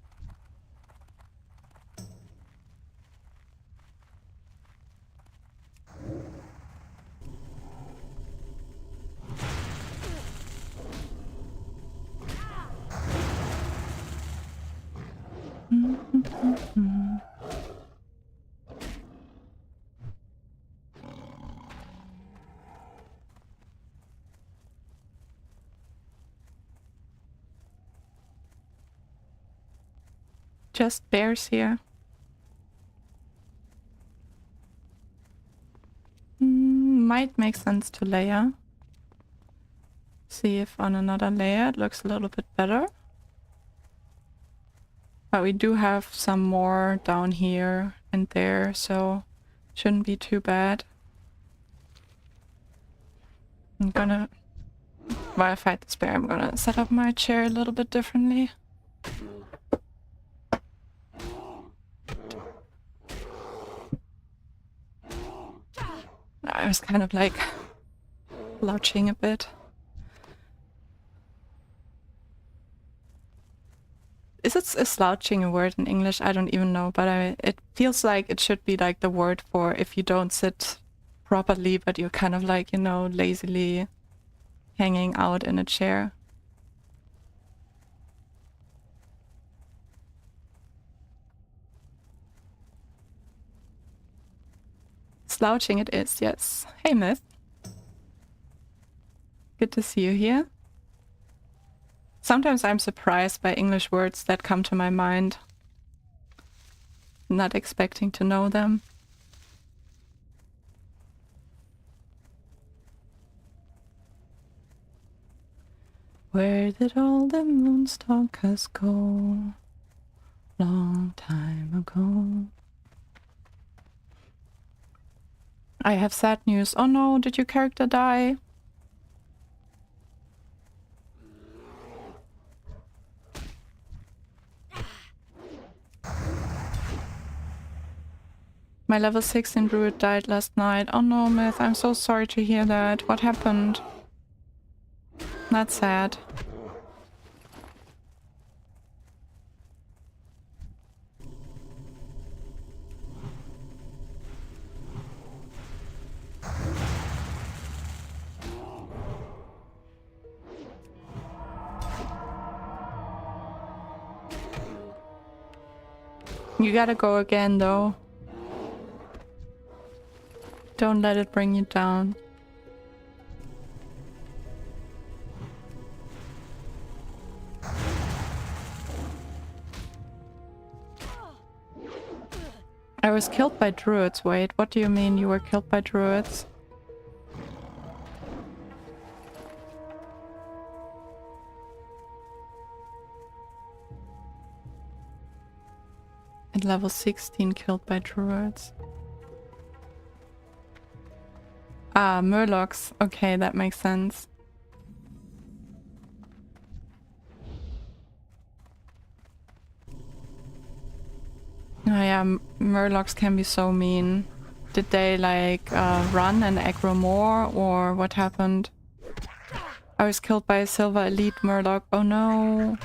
Just bears here. Might make sense to layer. See if on another layer it looks a little bit better. But we do have some more down here and there, so shouldn't be too bad. I'm gonna, while I fight this bear, I'm gonna set up my chair a little bit differently. I was kind of like slouching a bit. Is it a slouching a word in English? I don't even know, but it feels like it should be like the word for if you don't sit properly, but you're kind of like, you know, lazily hanging out in a chair. Slouching it is, yes. Hey, Myth. Good to see you here. Sometimes I'm surprised by English words that come to my mind. Not expecting to know them. Where did all the moonstalkers go? Long time ago. I have sad news. Oh no, did your character die? My level 16 Druid died last night. Oh no, Myth, I'm so sorry to hear that. What happened? That's sad. You gotta go again, though. Don't let it bring you down. I was killed by druids. Wait, what do you mean you were killed by druids? At level 16 killed by druids. Ah, murlocs. Okay, that makes sense. Oh yeah, murlocs can be so mean. Did they like run and aggro more, or what happened? I was killed by a silver elite murloc. Oh no.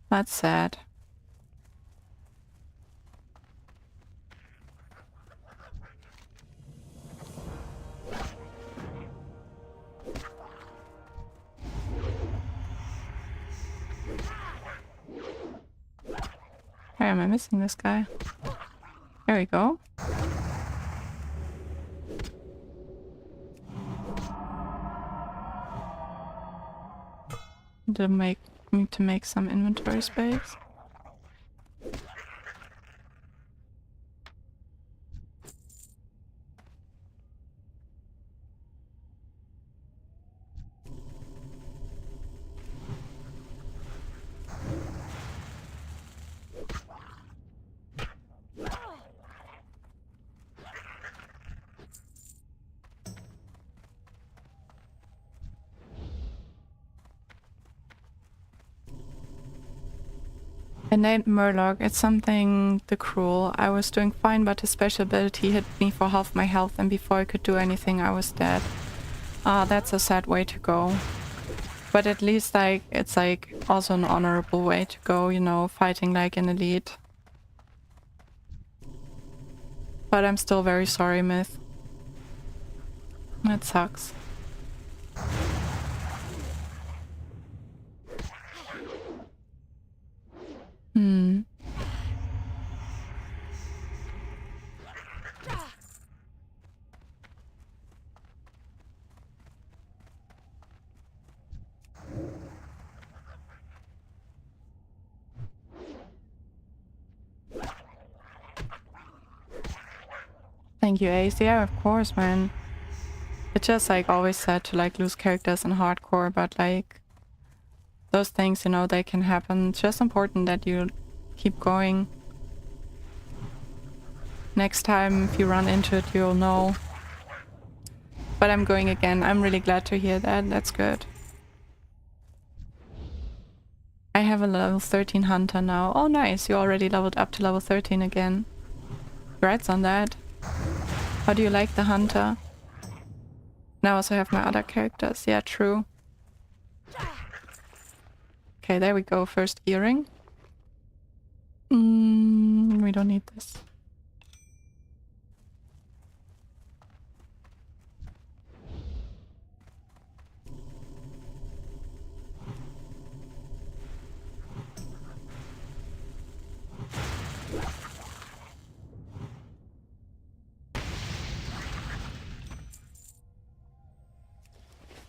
That's sad. Why am I missing this guy? There we go. Need to make some inventory space. I named Murloc. It's something the Cruel. I was doing fine, but his special ability hit me for half my health, and before I could do anything, I was dead. Ah, that's a sad way to go. But at least like it's like also an honorable way to go, you know, fighting like an elite. But I'm still very sorry, Myth. That sucks. Hmm. Thank you, ASE. Yeah, of course, man. It's just like always sad to like lose characters in hardcore, but like those things, you know, they can happen. It's just important that you keep going. Next time, if you run into it, you'll know. But I'm going again. I'm really glad to hear that. That's good. I have a level 13 hunter now. Oh, nice. You already leveled up to level 13 again. Congrats on that. How do you like the hunter? Now I also have my other characters. Yeah, true. Okay, there we go. First earring. We don't need this.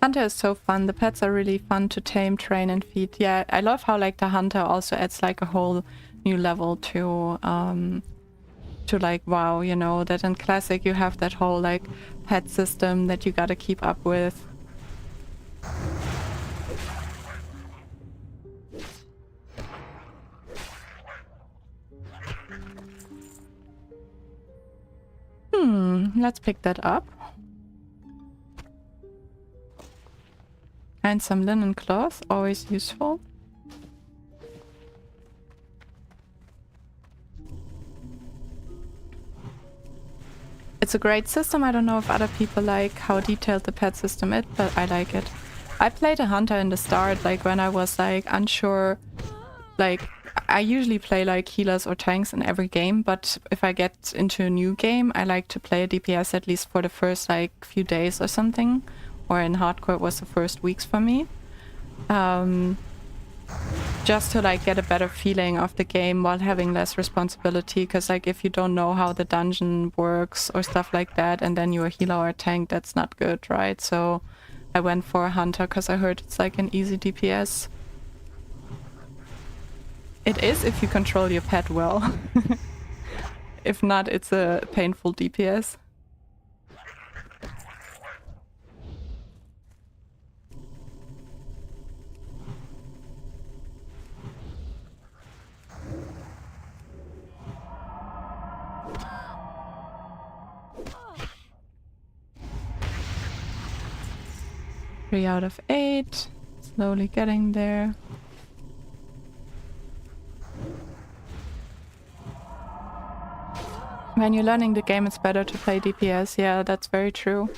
Hunter is so fun. The pets are really fun to tame, train, and feed. Yeah, I love how like the hunter also adds like a whole new level to like WoW, you know, that in Classic you have that whole like pet system that you gotta keep up with. Let's pick that up. And some linen cloth, always useful. It's a great system. I don't know if other people like how detailed the pet system is, but I like it. I played a hunter in the start, like when I was like unsure. Like I usually play like healers or tanks in every game, but if I get into a new game, I like to play a DPS at least for the first like few days or something. Or in hardcore it was the first weeks for me. Just to like get a better feeling of the game while having less responsibility, because like if you don't know how the dungeon works or stuff like that and then you're a healer or a tank, that's not good, right? So I went for a hunter because I heard it's like an easy DPS. It is if you control your pet well. If not, it's a painful DPS. 3 out of 8. Slowly getting there. When you're learning the game, it's better to play DPS. Yeah, that's very true.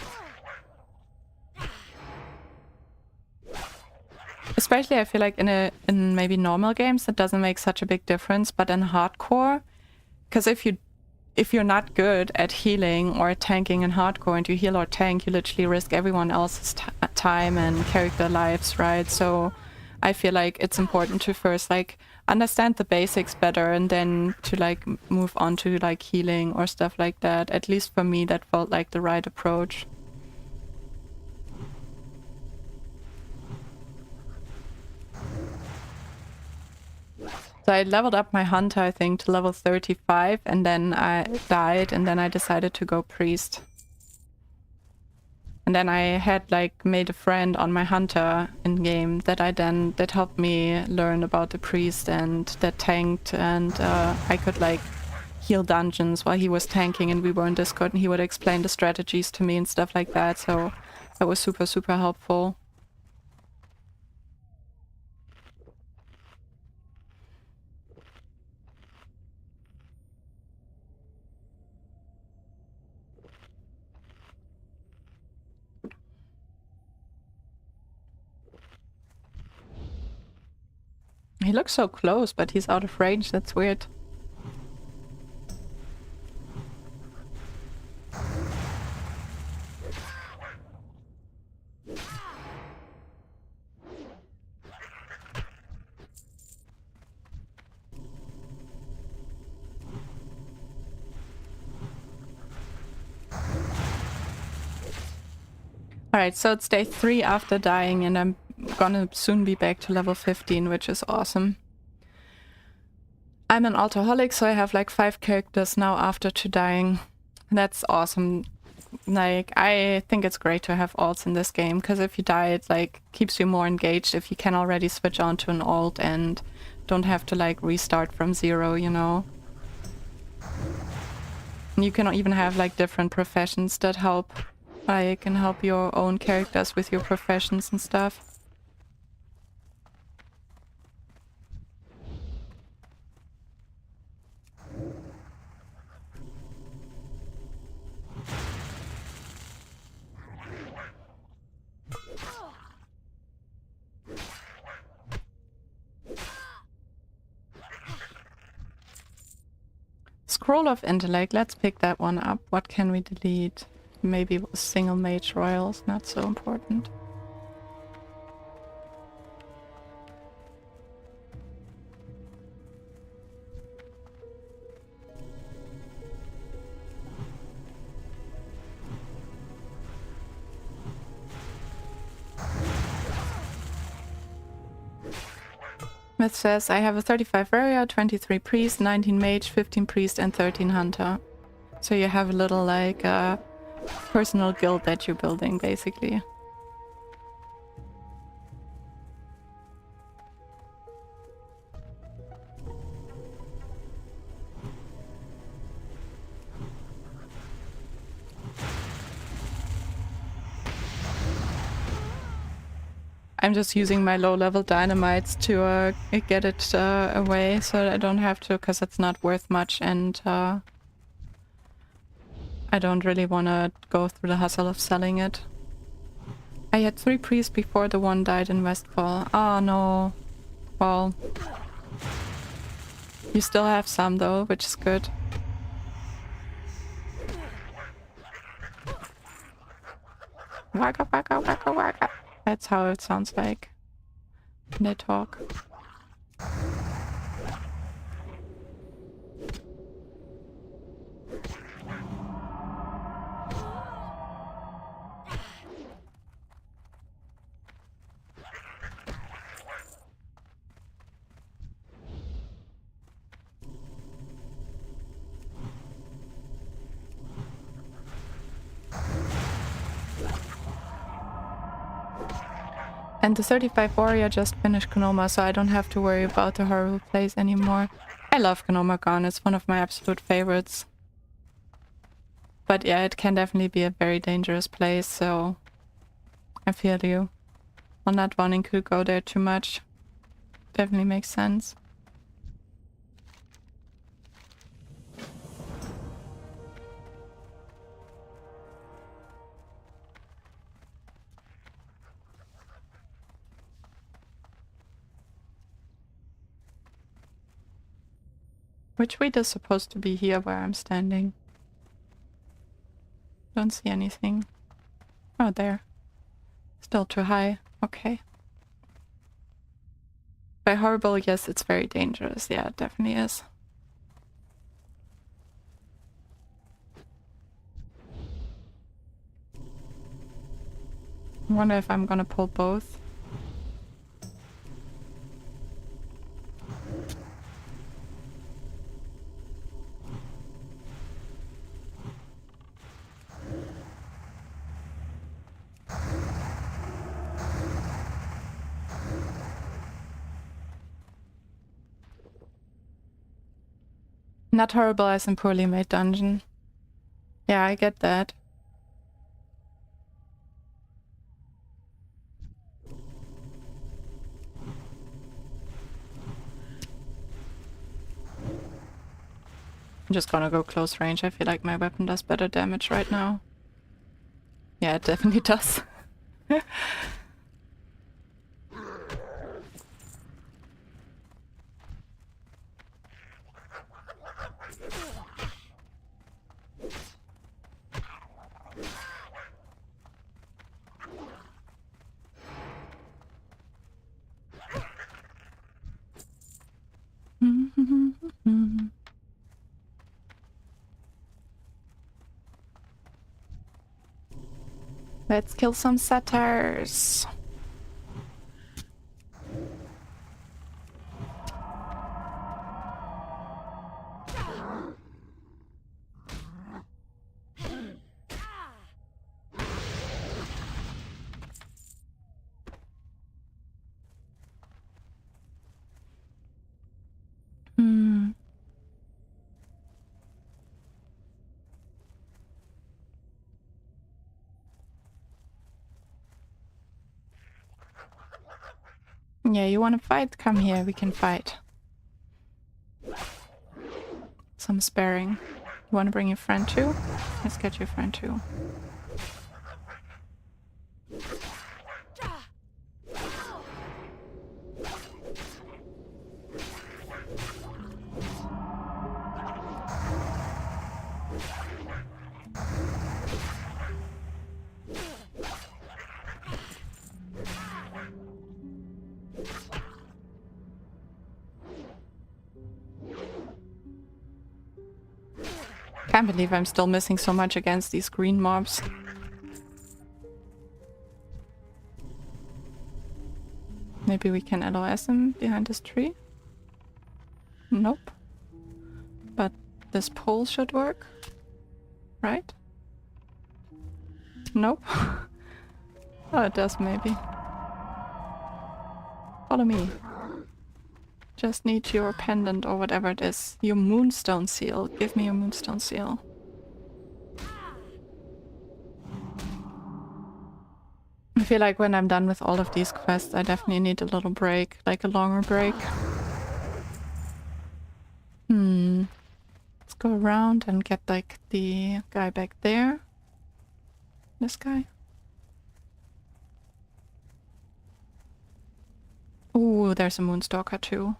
Especially, I feel like in maybe normal games, it doesn't make such a big difference. But in hardcore, because if you're not good at healing or tanking in hardcore and you heal or tank, you literally risk everyone else's time and character lives, right? So I feel like it's important to first like understand the basics better and then to like move on to like healing or stuff like that. At least for me, that felt like the right approach. So I leveled up my hunter, I think, to level 35, and then I died, and then I decided to go priest. And then I had like made a friend on my hunter in game that helped me learn about the priest and that tanked, and I could like heal dungeons while he was tanking, and we were in Discord, and he would explain the strategies to me and stuff like that. So that was super, super helpful. He looks so close, but he's out of range. That's weird. Alright, so it's day 3 after dying, and I'm gonna soon be back to level 15, which is awesome. I'm an alcoholic, so I have like 5 characters now after to dying. That's awesome. Like, I think it's great to have alts in this game, because if you die, it like keeps you more engaged if you can already switch on to an alt and don't have to like restart from 0, you know? And you can even have like different professions that help. Like, can help your own characters with your professions and stuff. Scroll of Intellect, let's pick that one up. What can we delete? Maybe single mage royals, not so important. Myth says, I have a 35 warrior, 23 priest, 19 mage, 15 priest and 13 hunter. So you have a little like personal guild that you're building, basically. I'm just using my low-level dynamites to get it away, so I don't have to, because it's not worth much, and I don't really want to go through the hustle of selling it. I had 3 priests before the one died in Westfall. Oh no. Well. You still have some though, which is good. Waka waka waka waka. That's how it sounds like when they talk. And the 35 warrior just finished Konoma, so I don't have to worry about the horrible place anymore. I love Konoma Gun, it's one of my absolute favorites. But yeah, it can definitely be a very dangerous place, so I feel you. on not wanting to go there too much. Definitely makes sense. Which way is supposed to be here where I'm standing? Don't see anything. Oh, there. Still too high. Okay. By horrible, yes, it's very dangerous. Yeah, it definitely is. I wonder if I'm gonna pull both. Not horrible as in poorly made dungeon. Yeah, I get that. I'm just gonna go close range. I feel like my weapon does better damage right now. Yeah, it definitely does. Let's kill some satyrs. Yeah, you wanna fight? Come here, we can fight. Some sparring. You wanna bring your friend too? Let's get your friend too. Can't believe I'm still missing so much against these green mobs. Maybe we can LOS him behind this tree? Nope. But this pole should work, right? Nope. Oh, it does maybe. Follow me. Just need your pendant or whatever it is. Your moonstone seal. Give me your moonstone seal. I feel like when I'm done with all of these quests, I definitely need a little break, like a longer break. Let's go around and get like the guy back there. This guy. Ooh, there's a moonstalker too.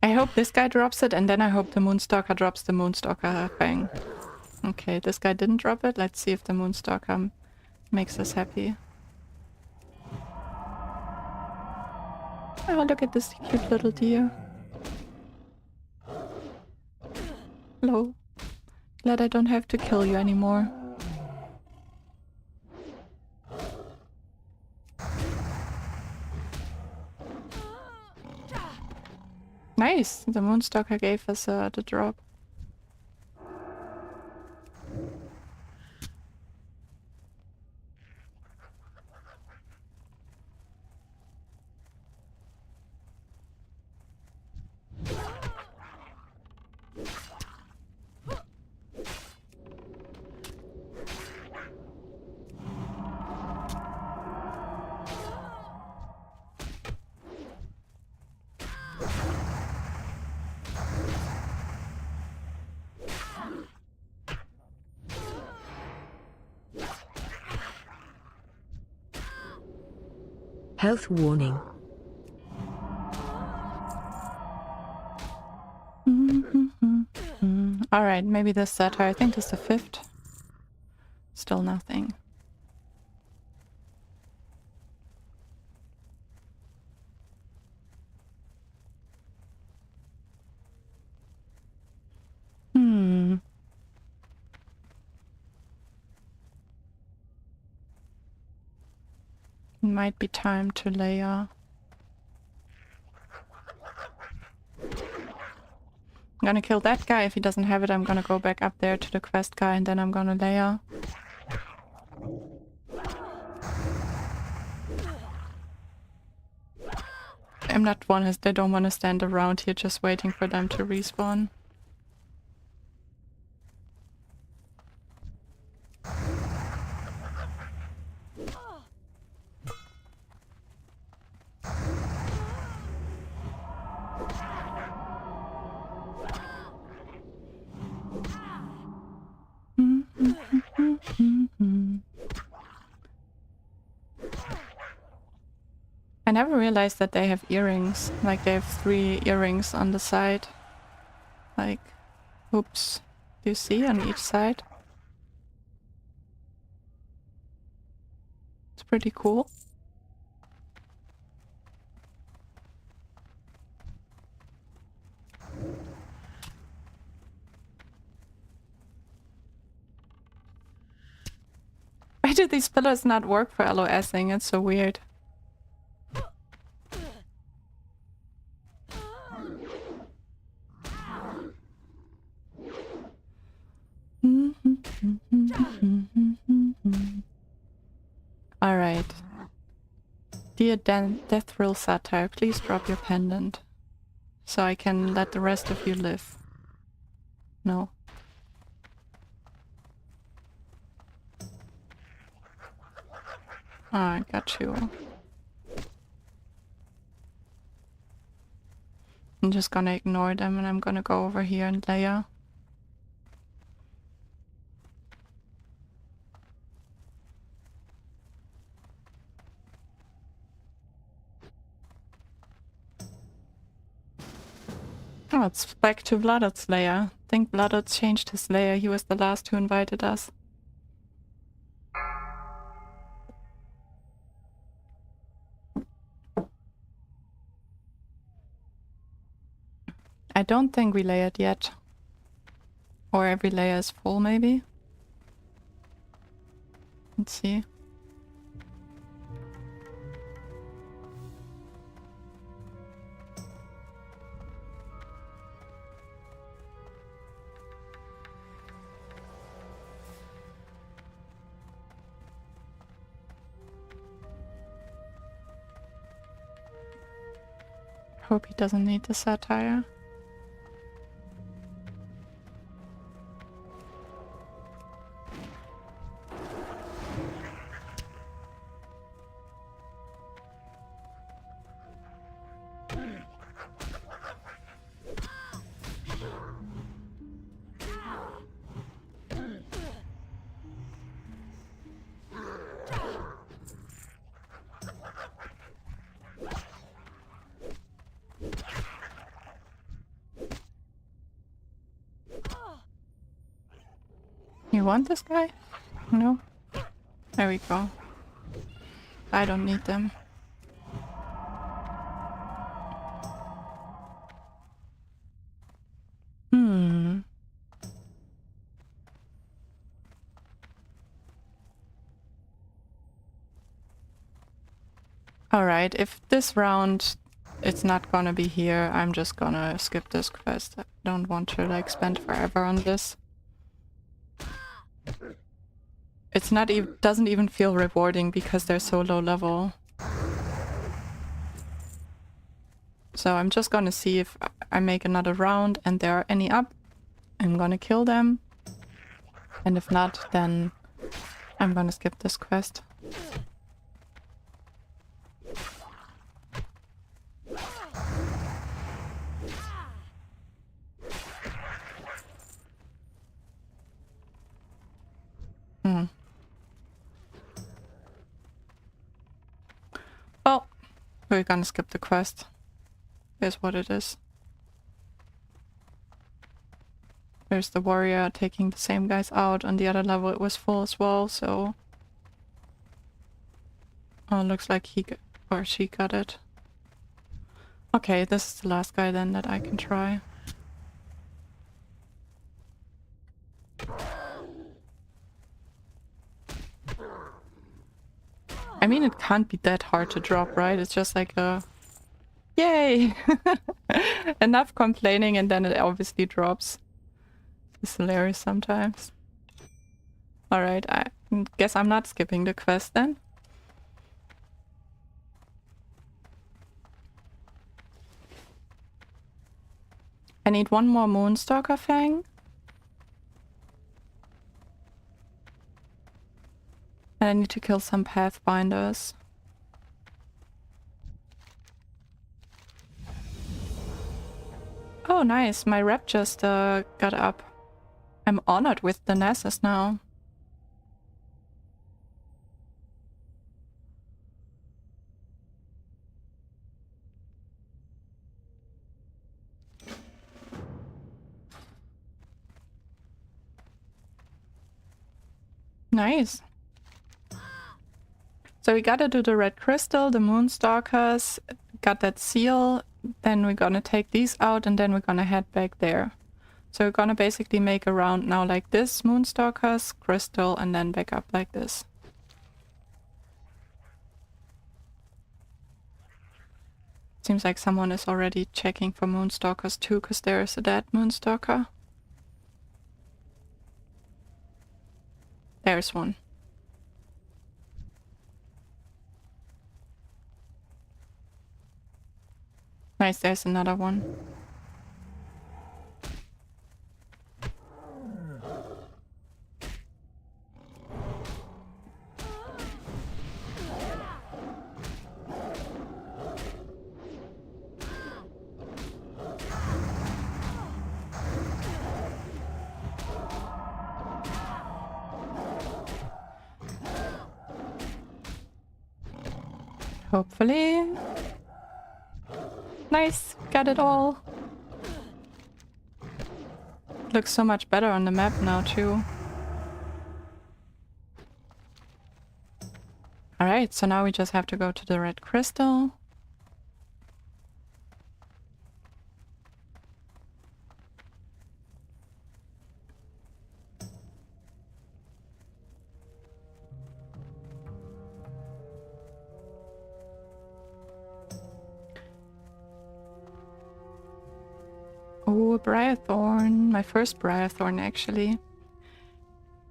I hope this guy drops it, and then I hope the Moonstalker drops the Moonstalker thing. Okay, this guy didn't drop it. Let's see if the Moonstalker makes us happy. Oh, look at this cute little deer. Hello. Glad I don't have to kill you anymore. Nice! The Moonstalker gave us the drop. Health warning. Alright, maybe this satire. I think this is the 5th. Still nothing. Might be time to layer. I'm gonna kill that guy. If he doesn't have it, I'm gonna go back up there to the quest guy and then I'm gonna layer. I'm not one as they don't want to stand around here just waiting for them to respawn. I never realized that they have earrings. Like they have 3 earrings on the side. Like, oops. Do you see on each side? It's pretty cool. Why do these pillars not work for LOSing? It's so weird. Alright. Dear Death Thrill Satire, please drop your pendant. So I can let the rest of you live. No. Oh, I got you. I'm just gonna ignore them and I'm gonna go over here and layer. Oh, it's back to Blooded's lair. I think Blooded changed his lair. He was the last who invited us. I don't think we layered yet. Or every layer is full, maybe? Let's see. Hope he doesn't need the satire. You want this guy? No? There we go. I don't need them. Alright, if this round it's not gonna be here, I'm just gonna skip this quest. I don't want to like spend forever on this. It's not even doesn't even feel rewarding because they're so low level. So I'm just gonna see if I make another round and there are any up. I'm gonna kill them. And if not, then I'm gonna skip this quest. Well, We're gonna skip the quest. Here's what it is. There's the warrior taking the same guys out. On the other level it was full as well, so... Oh, looks like he or she got it. Okay, this is the last guy then that I can try. I mean, it can't be that hard to drop, right? It's just like a... Yay! Enough complaining and then it obviously drops. It's hilarious sometimes. Alright, I guess I'm not skipping the quest then. I need one more Moonstalker Fang. And I need to kill some Pathbinders. Oh nice, my rep just got up. I'm honored with the Nessus now. Nice. So we gotta do the red crystal, the Moonstalkers, got that seal, then we're gonna take these out and then we're gonna head back there. So we're gonna basically make a round now like this, Moonstalkers, crystal, and then back up like this. Seems like someone is already checking for Moonstalkers too, because there is a dead Moonstalker. There's one. Nice, there's another one. Hopefully. Nice, got it all. Looks so much better on the map now too. Alright, so now we just have to go to the red crystal. Oh, Briarthorn. My first Briarthorn, actually.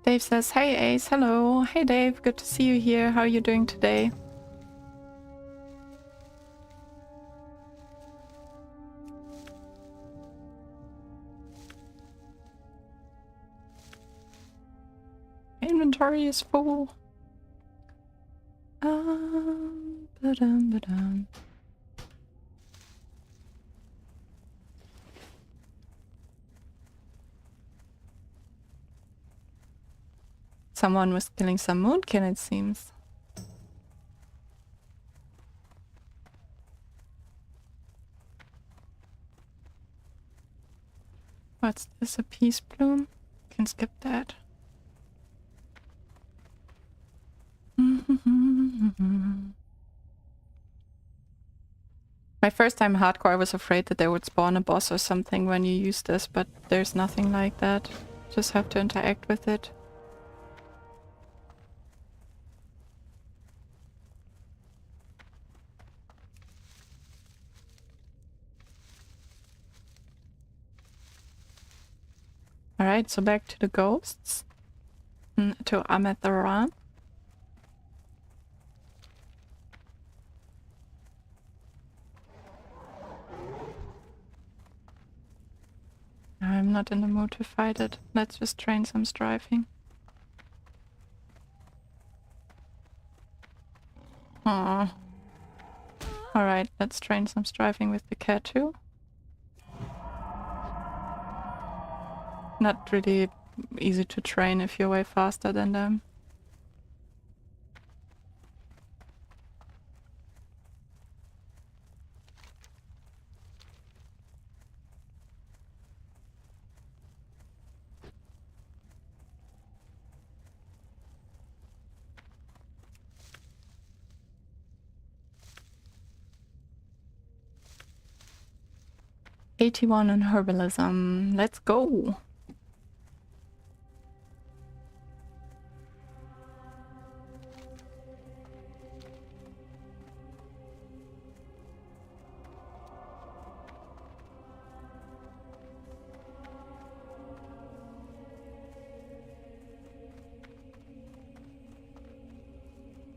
Dave says, hey Ace, hello. Hey Dave, good to see you here. How are you doing today? Inventory is full. Ba-dum. Someone was killing some moonkin, it seems. What's this? A peace bloom? Can skip that. My first time hardcore, I was afraid that they would spawn a boss or something when you use this, but there's nothing like that. Just have to interact with it. Alright, so back to the ghosts. To Ametharan. I'm not in the mood to fight it. Let's just train some strafing. Aww. Alright, let's train some strafing with the cat too. Not really easy to train if you're way faster than them. 81 in herbalism. Let's go.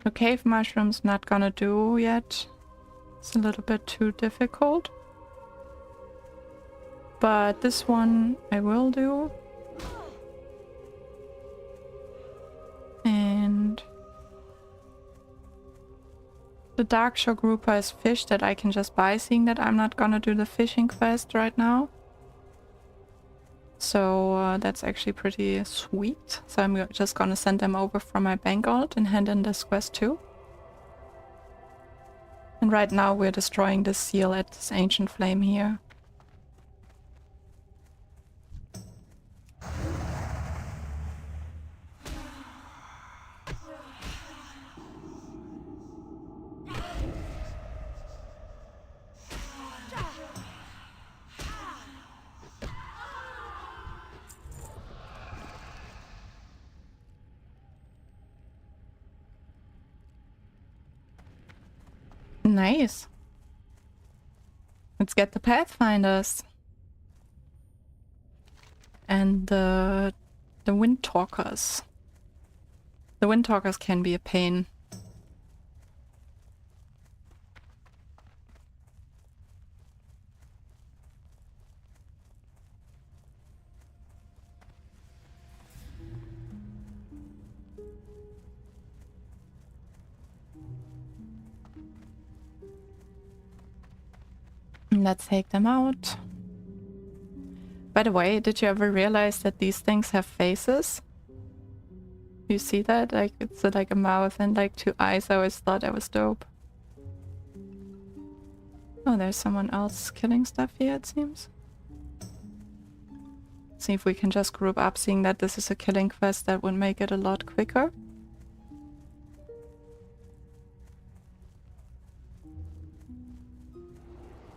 The cave mushroom's not gonna do yet. It's a little bit too difficult. But this one I will do. And the Darkshore grouper is fish that I can just buy, seeing that I'm not gonna do the fishing quest right now. So that's actually pretty sweet. So I'm just gonna send them over from my bank alt and hand in this quest too. And right now we're destroying this seal at this ancient flame here. Nice. Let's get the Pathfinders. And the Wind Talkers. The Wind Talkers can be a pain. Let's take them out. By the way, did you ever realize that these things have faces? You see that? Like, it's like a mouth and like two eyes. I always thought that was dope. Oh, there's someone else killing stuff here, it seems. See if we can just group up, seeing that this is a killing quest that would make it a lot quicker.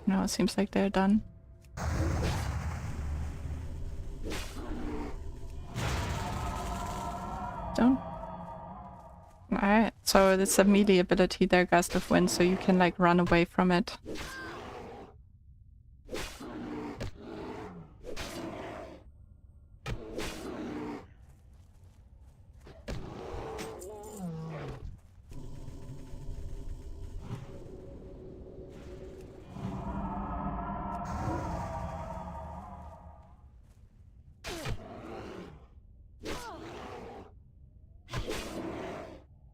No, it seems like they're done. Don't. Alright, so it's a melee ability there, Gust of Wind, so you can like run away from it.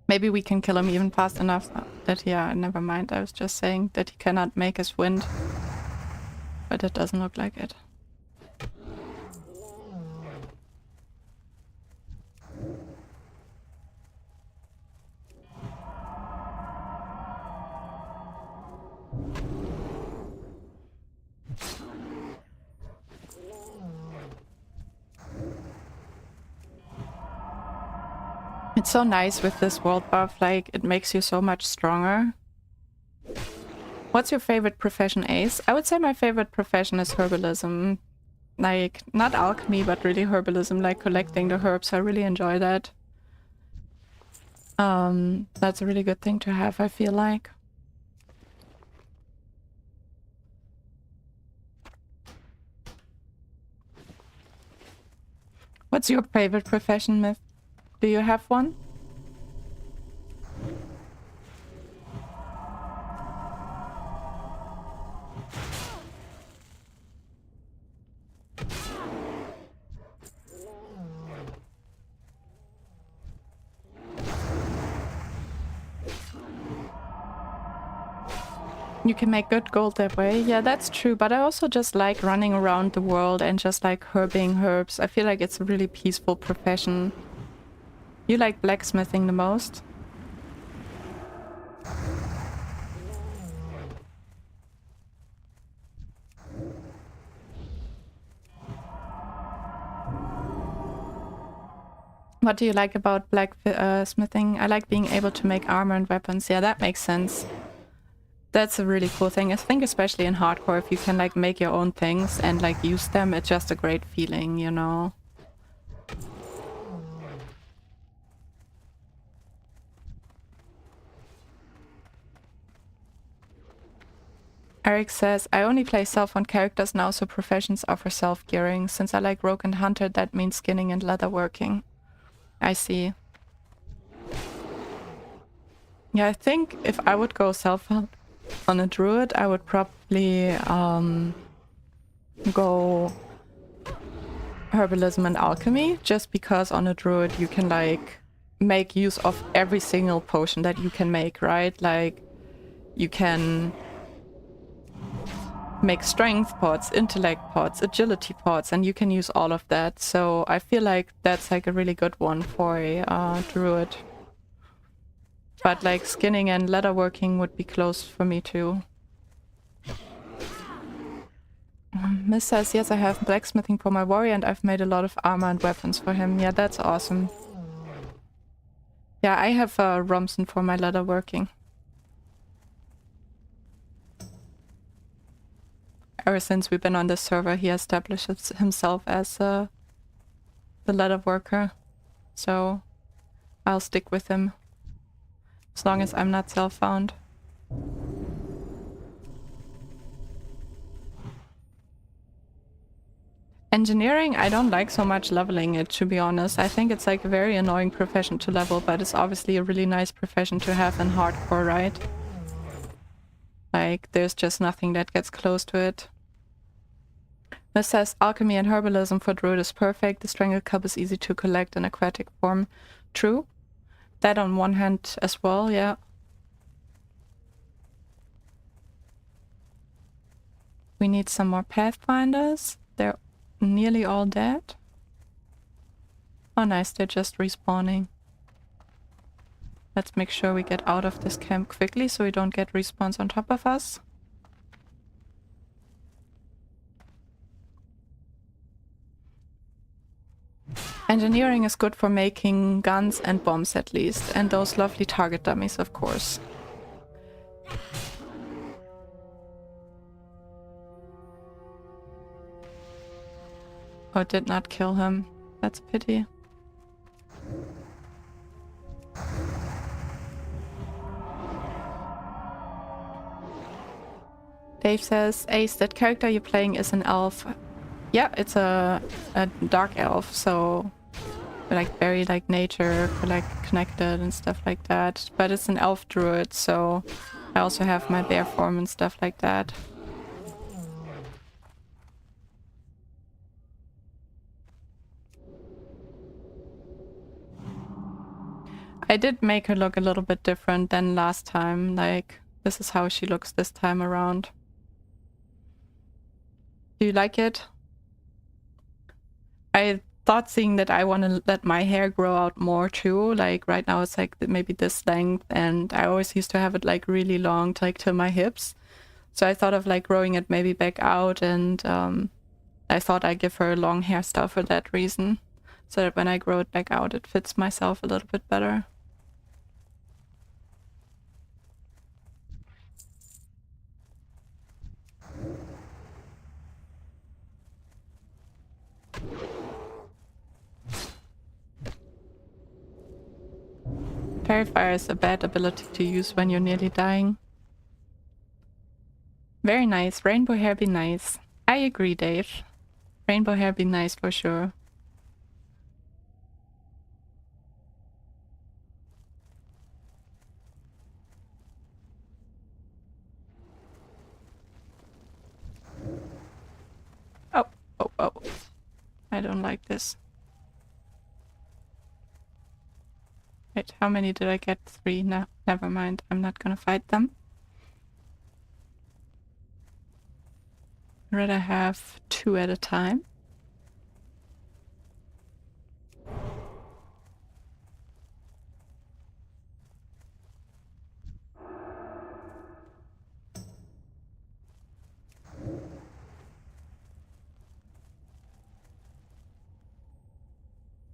Maybe we can kill him even fast enough that, yeah, never mind. I was just saying that he cannot make his wind. But it doesn't look like it. It's so nice with this world buff, like, it makes you so much stronger. What's your favorite profession, Ace? I would say my favorite profession is herbalism. Like, not alchemy, but really herbalism, like collecting the herbs. I really enjoy that. That's a really good thing to have, I feel like. What's your favorite profession, Myth? Do you have one? You can make good gold that way. Yeah, that's true. But I also just like running around the world and just like herbing herbs. I feel like it's a really peaceful profession. You like blacksmithing the most? What do you like about blacksmithing? I like being able to make armor and weapons. Yeah, that makes sense. That's a really cool thing. I think especially in hardcore, if you can like make your own things and like use them, it's just a great feeling, you know? Eric says, I only play self-owned characters now, so professions offer self-gearing. Since I like rogue and hunter, that means skinning and leatherworking. I see. Yeah, I think if I would go self-owned on a druid, I would probably go herbalism and alchemy, just because on a druid you can like make use of every single potion that you can make, right? Like you can make strength pots, intellect pots, agility pots, and you can use all of that. So I feel like that's like a really good one for a druid. But like skinning and leatherworking would be close for me too. Miss says, yes, I have blacksmithing for my warrior and I've made a lot of armor and weapons for him. Yeah, that's awesome. Yeah, I have Romson for my leatherworking. Ever since we've been on this server, he establishes himself as the leatherworker. So I'll stick with him. As long as I'm not self-found. Engineering, I don't like so much leveling it, to be honest. I think it's like a very annoying profession to level, but it's obviously a really nice profession to have in hardcore, right? Like, there's just nothing that gets close to it. This says, alchemy and herbalism for druid is perfect. The strangled cup is easy to collect in aquatic form. True. That on one hand as well, yeah. We need some more pathfinders. They're nearly all dead. Oh nice, they're just respawning. Let's make sure we get out of this camp quickly so we don't get respawns on top of us. Engineering is good for making guns and bombs at least, and those lovely target dummies, of course. Oh, did not kill him. That's a pity. Dave says, Ace, that character you're playing is an elf. Yeah, it's a dark elf, so like very like nature like connected and stuff like that. But it's an elf druid, so I also have my bear form and stuff like that. I did make her look a little bit different than last time. Like, this is how she looks this time around. Do you like it? I thought seeing that I want to let my hair grow out more too. Like right now it's like maybe this length, and I always used to have it like really long to like till my hips. So I thought of like growing it maybe back out, and I thought I'd give her a long hairstyle for that reason. So that when I grow it back out, it fits myself a little bit better. Fairy Fire is a bad ability to use when you're nearly dying. Very nice. Rainbow hair be nice. I agree, Dave. Rainbow hair be nice for sure. Oh, oh, oh. I don't like this. Wait, how many did I get? 3? No, never mind. I'm not gonna fight them. I'd rather have 2 at a time.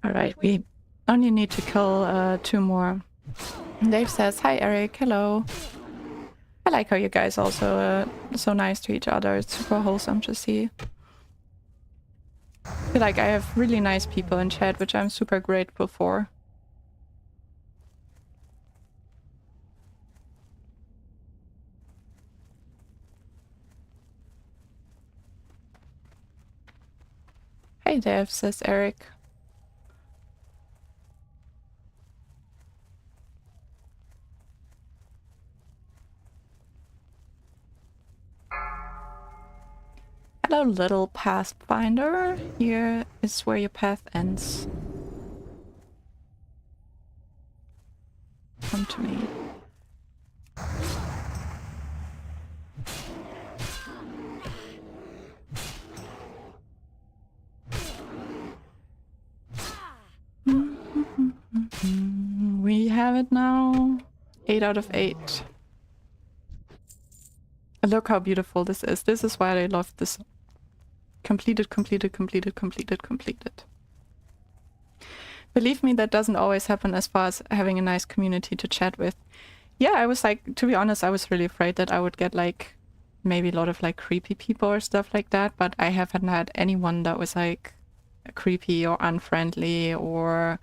Alright, we only need to kill 2 more. Dave says, hi Eric, hello. I like how you guys also so nice to each other. It's super wholesome to see. I feel like I have really nice people in chat, which I'm super grateful for. Hey Dev, says Eric. Hello, little pathfinder. Here is where your path ends. Come to me. We have it now. 8 out of 8. Look how beautiful this is. This is why I love this. Completed, completed, completed, completed, completed. Believe me, that doesn't always happen as far as having a nice community to chat with. Yeah, I was like, to be honest, I was really afraid that I would get like maybe a lot of like creepy people or stuff like that, but I haven't had anyone that was like creepy or unfriendly or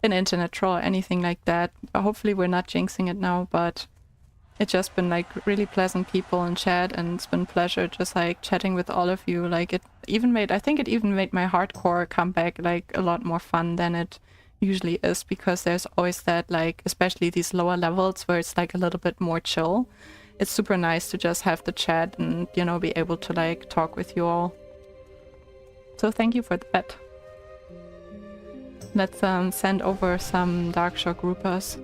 an internet troll or anything like that. Hopefully we're not jinxing it now, but it's just been like really pleasant people in chat, and it's been a pleasure just like chatting with all of you. Like it even made, I think it even made my hardcore comeback like a lot more fun than it usually is, because there's always that like, especially these lower levels where it's like a little bit more chill. It's super nice to just have the chat and, you know, be able to like talk with you all. So thank you for that. Let's send over some Darkshore groupers.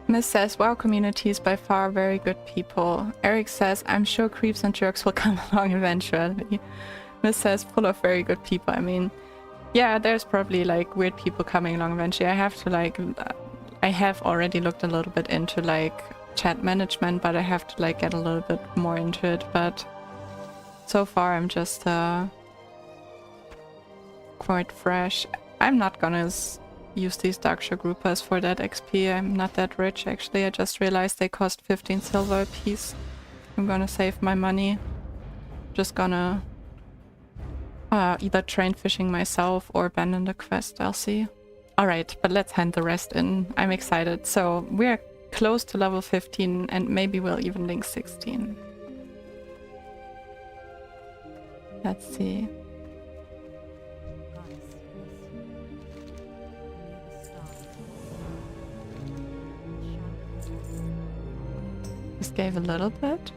Miss says, WoW community is by far very good people. Eric says, I'm sure creeps and jerks will come along eventually. Miss says, full of very good people. I mean, yeah, there's probably like weird people coming along eventually. I have to like, I have already looked a little bit into like chat management, but I have to like get a little bit more into it. But so far I'm just quite fresh. I'm not gonna use these Darkshore groupers for that XP. I'm not that rich actually. I just realized they cost 15 silver a piece. I'm gonna save my money. Just gonna either train fishing myself or abandon the quest. I'll see. Alright, but let's hand the rest in. I'm excited. So we're close to level 15 and maybe we'll even link 16. Let's see. Just gave a little bit.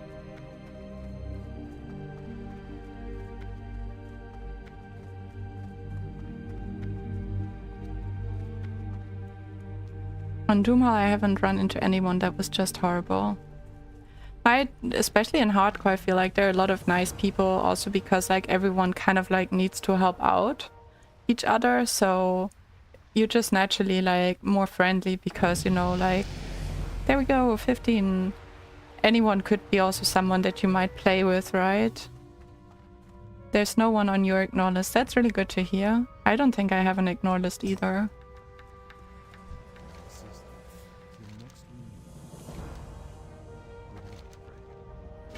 On Doomhall I haven't run into anyone that was just horrible. Especially in Hardcore, I feel like there are a lot of nice people also because like everyone kind of like needs to help out each other, so you're just naturally like more friendly because, you know, like there we go, 15. Anyone could be also someone that you might play with, right? There's no one on your ignore list. That's really good to hear. I don't think I have an ignore list either.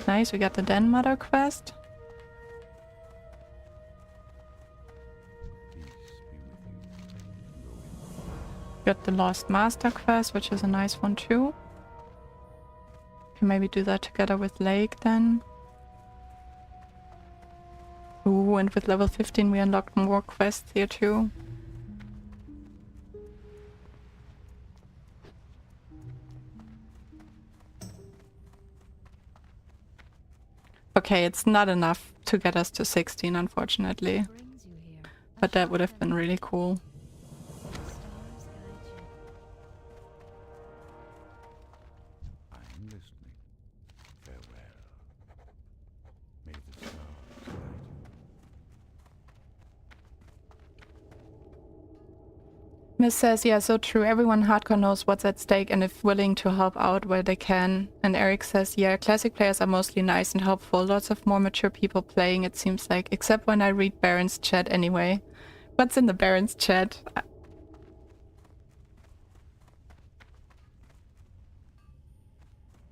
Nice, we got the Den Mother quest. Got the Lost Master quest, which is a nice one too. Can maybe do that together with Lake then. Ooh, and with level 15 we unlocked more quests here too. Okay, it's not enough to get us to 16, unfortunately. But that would have been really cool. I'm listening. Farewell. May the stars guide you. Miss says, yeah, so true. Everyone hardcore knows what's at stake and is willing to help out where they can. And Eric says, yeah, classic players are mostly nice and helpful. Lots of more mature people playing, it seems like. Except when I read Baron's chat anyway. What's in the Baron's chat?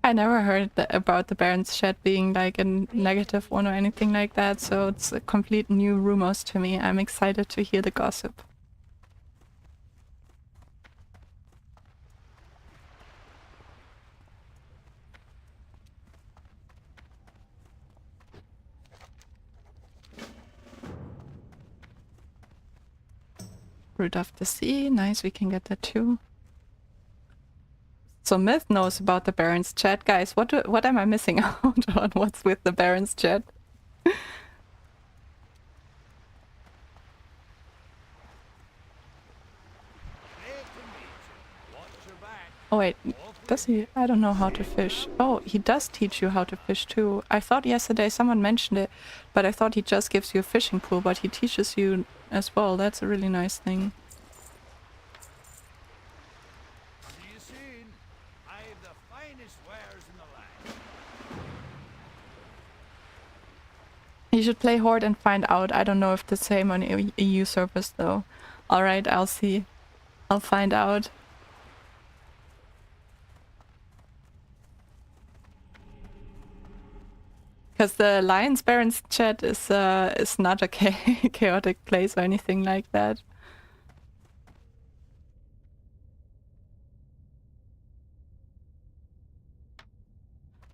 I never heard about the Baron's chat being like a negative one or anything like that. So it's a complete new rumors to me. I'm excited to hear the gossip. Root of the Sea, nice, we can get that too. So Myth knows about the Baron's chat. Guys, what am I missing out on? What's with the Baron's chat? Oh wait, does he? I don't know how to fish. Oh, he does teach you how to fish too. I thought yesterday someone mentioned it, but I thought he just gives you a fishing pool, but he teaches you as well. That's a really nice thing. See you soon. I have the finest wares in the land. You should play Horde and find out. I don't know if the same on EU servers though. Alright, I'll see. I'll find out. Because the Lions Baron's chat is not a chaotic place or anything like that.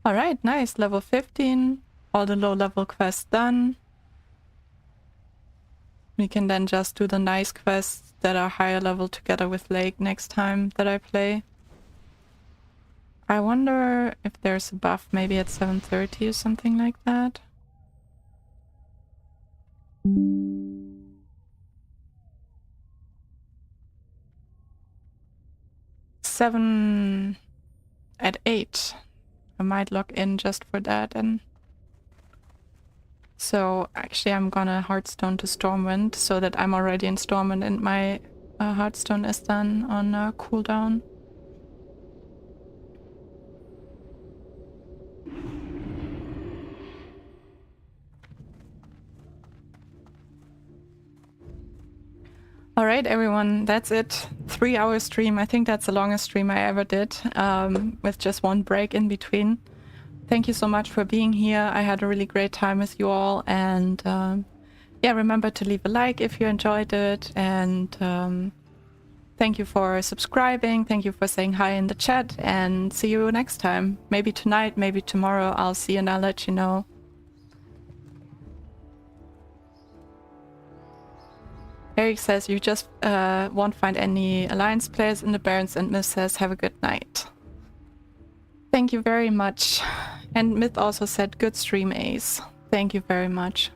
Alright, nice. Level 15. All the low level quests done. We can then just do the nice quests that are higher level together with Lake next time that I play. I wonder if there's a buff maybe at 7:30 or something like that. Seven at 8. I might log in just for that. And so actually I'm gonna Hearthstone to Stormwind so that I'm already in Stormwind and my Hearthstone is done on cooldown. Alright everyone, that's it. 3-hour stream. I think that's the longest stream I ever did, with just one break in between. Thank you so much for being here. I had a really great time with you all, and yeah, remember to leave a like if you enjoyed it, and thank you for subscribing, thank you for saying hi in the chat, and see you next time. Maybe tonight, maybe tomorrow, I'll see and I'll let you know. Eric says you just won't find any Alliance players in the Barons, and Myth says have a good night. Thank you very much. And Myth also said good stream, Ace. Thank you very much.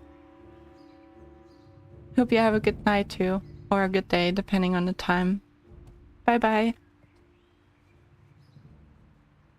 Hope you have a good night too, or a good day depending on the time. Bye bye.